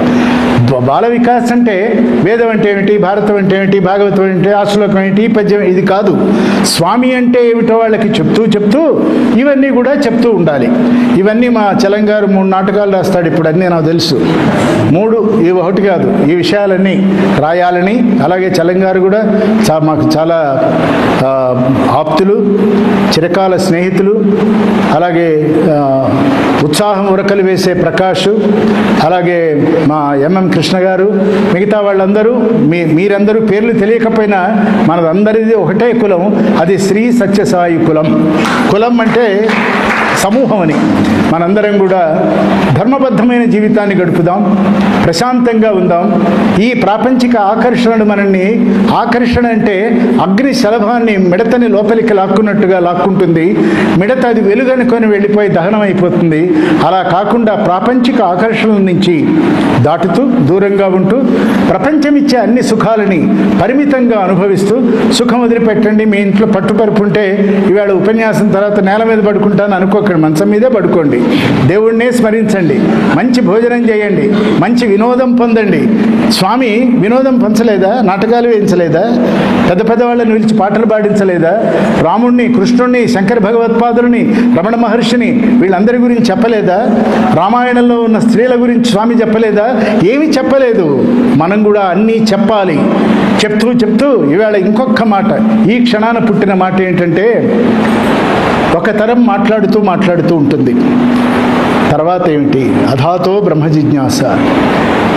బాల వికాస్ అంటే వేదం అంటే ఏమిటి, భారతం అంటే ఏమిటి, భాగవతం అంటే ఆ శ్లోకం ఏంటి, పద్యం ఇది కాదు. స్వామి అంటే ఏమిటో వాళ్ళకి చెప్తూ ఇవన్నీ కూడా చెప్తూ ఉండాలి. ఇవన్నీ మా చలంగారు 3 నాటకాలు రాస్తాడు ఇప్పుడు, అన్నీ నాకు తెలుసు. 3 ఇవి ఒకటి కాదు. ఈ విషయాలన్నీ రాయాలని. అలాగే చలంగారు కూడా మాకు చాలా ఆప్తులు, చిరకాల స్నేహితులు. అలాగే ఉత్సాహం ఉరకలు వేసే ప్రకాష్, అలాగే మా ఎంఎం కృష్ణ గారు, మిగతా వాళ్ళందరూ మీరందరూ పేర్లు తెలియకపోయినా మనదందరిది ఒకటే కులం, అది శ్రీ సత్యసాయి కులం. కులం అంటే సమూహం అని. మనందరం కూడా ధర్మబద్ధమైన జీవితాన్ని గడుపుదాం, ప్రశాంతంగా ఉందాం. ఈ ప్రాపంచిక ఆకర్షణలు మనల్ని, ఆకర్షణ అంటే అగ్ని శలభాన్ని మిడతని లోపలికి లాక్కున్నట్టుగా లాక్కుంటుంది. మిడత అది వెలుగనుకొని వెళ్ళిపోయి దహనం అయిపోతుంది. అలా కాకుండా ప్రాపంచిక ఆకర్షణల నుంచి దాటుతూ దూరంగా ఉంటూ ప్రపంచం ఇచ్చే అన్ని సుఖాలని పరిమితంగా అనుభవిస్తూ సుఖం వదిలిపెట్టండి. మీ ఇంట్లో పట్టుపరుపు ఉంటే ఇవాళ ఉపన్యాసం తర్వాత నేల మీద పడుకుంటాను అనుకోకండి, మంచం మీదే పడుకోండి. దేవుణ్ణే స్మరించండి, మంచి భోజనం చేయండి, మంచి వినోదం పొందండి. స్వామి వినోదం పంచలేదా? నాటకాలు వేయించలేదా? పెద్ద పెద్దవాళ్ళని పిలిచి పాటలు పాడించలేదా? రాముణ్ణి, కృష్ణుణ్ణి, శంకర భగవత్పాదుని, రమణ మహర్షిని వీళ్ళందరి గురించి చెప్పలేదా? రామాయణంలో ఉన్న స్త్రీల గురించి స్వామి చెప్పలేదా? ఏమి చెప్పలేదు. మనం కూడా అన్నీ చెప్పాలి. చెప్తూ ఇవాళ ఇంకొక మాట, ఈ క్షణాన పుట్టిన మాట ఏంటంటే, ఒక తరం మాట్లాడుతూ ఉంటుంది. తర్వాత ఏమిటి? అథాతో బ్రహ్మ జిజ్ఞాస.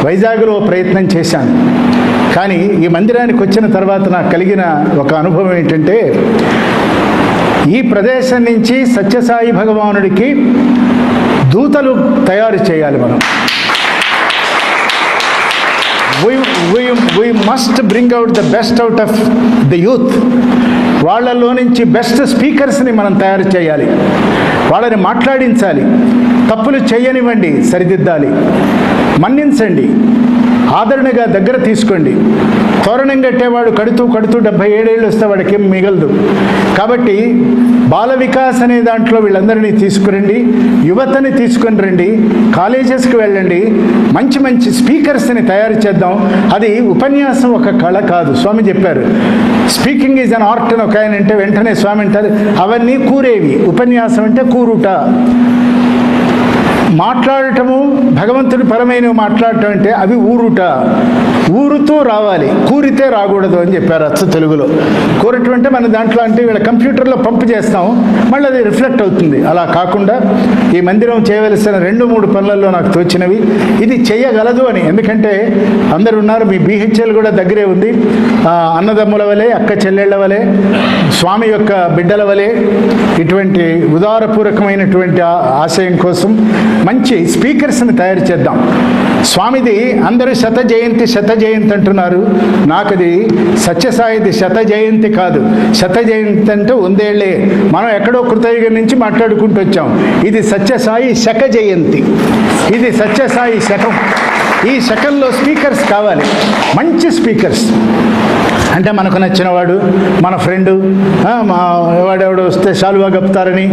వైజాగ్లో ప్రయత్నం చేశాను. కానీ ఈ మందిరానికి వచ్చిన తర్వాత నాకు కలిగిన ఒక అనుభవం ఏంటంటే, ఈ ప్రదేశం నుంచి సత్యసాయి భగవానుడికి దూతలు తయారు చేయాలి మనం. we must bring out the best out of the youth. వాళ్ళలో నుంచి బెస్ట్ స్పీకర్స్ని మనం తయారు చేయాలి. వాళ్ళని మాట్లాడించాలి. తప్పులు చేయనివ్వండి, సరిదిద్దాలి. మన్నించండి. ఆదరణగా దగ్గర తీసుకోండి. తోరణం కట్టేవాడు కడుతూ 77 ఏళ్ళు వస్తే వాడికి ఏం మిగలదు. కాబట్టి బాల వికాస్ అనే దాంట్లో వీళ్ళందరినీ తీసుకురండి, యువతని తీసుకుని రండి, కాలేజెస్కి వెళ్ళండి, మంచి మంచి స్పీకర్స్ని తయారు చేద్దాం. అది ఉపన్యాసం ఒక కళ కాదు. స్వామి చెప్పారు, స్పీకింగ్ ఈజ్ అన్ ఆర్ట్ అని ఒక ఆయన అంటే వెంటనే స్వామి అంటారు, అవన్నీ కూరేవి, ఉపన్యాసం అంటే కూరుట. మాట్లాడటము, భగవంతుడి పరమైనవి మాట్లాడటం అంటే అవి ఊరుట, ఊరుతూ రావాలి, కూరితే రాకూడదు అని చెప్పారు అచ్చ తెలుగులో. కూరటం అంటే మన దాంట్లో అంటే వీళ్ళ కంప్యూటర్లో పంపు చేస్తాం, మళ్ళీ అది రిఫ్లెక్ట్ అవుతుంది. అలా కాకుండా ఈ మందిరం చేయవలసిన 2-3 పనులలో నాకు తోచినవి ఇది చేయగలదు అని. ఎందుకంటే అందరు ఉన్నారు, మీ BHL కూడా దగ్గరే ఉంది. అన్నదమ్ముల వలె, అక్క చెల్లెళ్ల వలె, స్వామి యొక్క బిడ్డల వలె ఇటువంటి ఉదారపూర్వకమైనటువంటి ఆశయం కోసం మంచి స్పీకర్స్ని తయారు చేద్దాం. స్వామిది అందరూ శత జయంతి అంటున్నారు. నాకది సత్యసాయిది శత జయంతి కాదు. శత జయంతి అంటే 100 ఏళ్లే. మనం ఎక్కడో కృతయుగం నుంచి మాట్లాడుకుంటూ వచ్చాం. ఇది సత్యసాయి శక జయంతి, ఇది సత్యసాయి శకం. ఈ శకంలో స్పీకర్స్ కావాలి, మంచి స్పీకర్స్. అంటే మనకు నచ్చినవాడు, మన ఫ్రెండు, మా వాడెవడు వస్తే శాలువా కప్పుతారని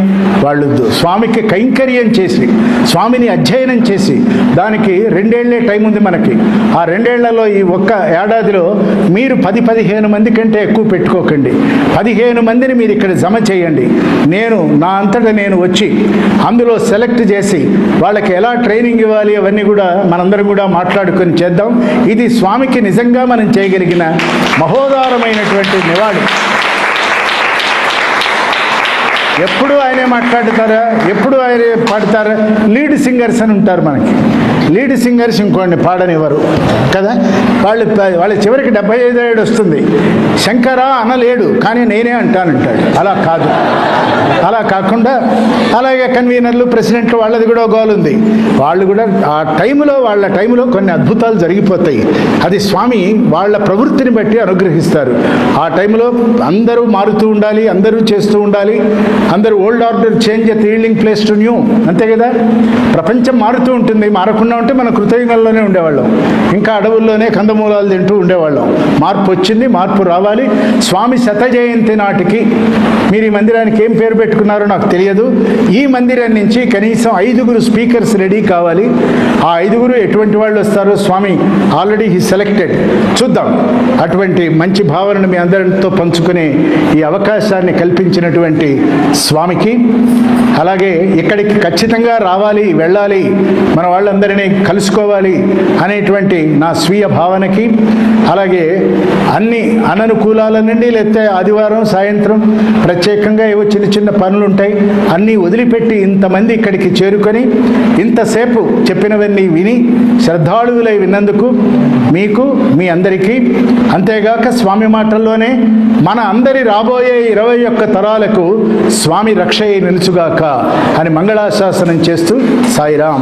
వాళ్ళు స్వామికి కైంకర్యం చేసి, స్వామిని అధ్యయనం చేసి, దానికి 2 ఏళ్లే టైం ఉంది మనకి. ఆ 2 ఏళ్లలో ఈ ఒక్క ఏడాదిలో మీరు 10-15 మంది కంటే ఎక్కువ పెట్టుకోకండి. 15 మందిని మీరు ఇక్కడ జమ చేయండి. నేను నా అంతటా నేను వచ్చి అందులో సెలెక్ట్ చేసి వాళ్ళకి ఎలా ట్రైనింగ్ ఇవ్వాలి అవన్నీ కూడా మనందరం కూడా మాట్లాడుకొని చేద్దాం. ఇది స్వామికి నిజంగా మనం చేయగలిగిన మహోదారమైనటువంటి నివాళి. ఎప్పుడు ఆయనే మాట్లాడతారా, ఎప్పుడు ఆయనే పాడతారా? లీడ్ సింగర్స్ అని ఉంటారు మనకి. లీడ్ సింగర్స్ ఇంకోండి పాడనివ్వరు కదా. వాళ్ళ చివరికి 75 ఏడు వస్తుంది, శంకరా అనలేడు కానీ నేనే అంటానంటాడు. అలా కాదు, అలా కాకుండా అలాగే కన్వీనర్లు, ప్రెసిడెంట్లు వాళ్ళది కూడా గోల్ ఉంది. వాళ్ళు కూడా ఆ టైంలో, వాళ్ళ టైంలో కొన్ని అద్భుతాలు జరిగిపోతాయి. అది స్వామి వాళ్ళ ప్రవృత్తిని బట్టి అనుగ్రహిస్తారు. ఆ టైంలో అందరూ మారుతూ ఉండాలి, అందరూ చేస్తూ ఉండాలి. అందరూ old order change at yielding place to new, అంతే కదా. ప్రపంచం మారుతూ ఉంటుంది. మారకుండా ఉంటే మన కృతయుగంలోనే ఉండేవాళ్ళం, ఇంకా అడవుల్లోనే కందమూలాలు తింటూ ఉండేవాళ్ళం. మార్పు వచ్చింది, మార్పు రావాలి. స్వామి శత జయంతి నాటికి మీరు ఈ మందిరానికి ఏం పేరు పెట్టుకున్నారో నాకు తెలియదు. ఈ మందిరం నుంచి కనీసం 5 స్పీకర్స్ రెడీ కావాలి. ఆ 5 ఎటువంటి వాళ్ళు వస్తారో స్వామి ఆల్రెడీ హీ సెలెక్టెడ్. చూద్దాం. అటువంటి మంచి భావనను మీ అందరితో పంచుకునే ఈ అవకాశాన్ని కల్పించినటువంటి స్వామికి, అలాగే ఇక్కడికి ఖచ్చితంగా రావాలి, వెళ్ళాలి, మన వాళ్ళందరినీ కలుసుకోవాలి అనేటువంటి నా స్వీయ భావనకి, అలాగే అన్ని అననుకూలాల నుండి, లేకపోతే ఆదివారం సాయంత్రం ప్రత్యేకంగా ఏవో చిన్న చిన్న పనులు ఉంటాయి, అన్నీ వదిలిపెట్టి ఇంతమంది ఇక్కడికి చేరుకొని ఇంతసేపు చెప్పినవన్నీ విని శ్రద్ధాళువులై విన్నందుకు మీకు, మీ అందరికీ, అంతేగాక స్వామి మాటల్లోనే మన అందరి రాబోయే 21 తరాలకు స్వామి రక్షయ్య నిలుచుగాక అని మంగళాశాసనం చేస్తూ సాయిరాం.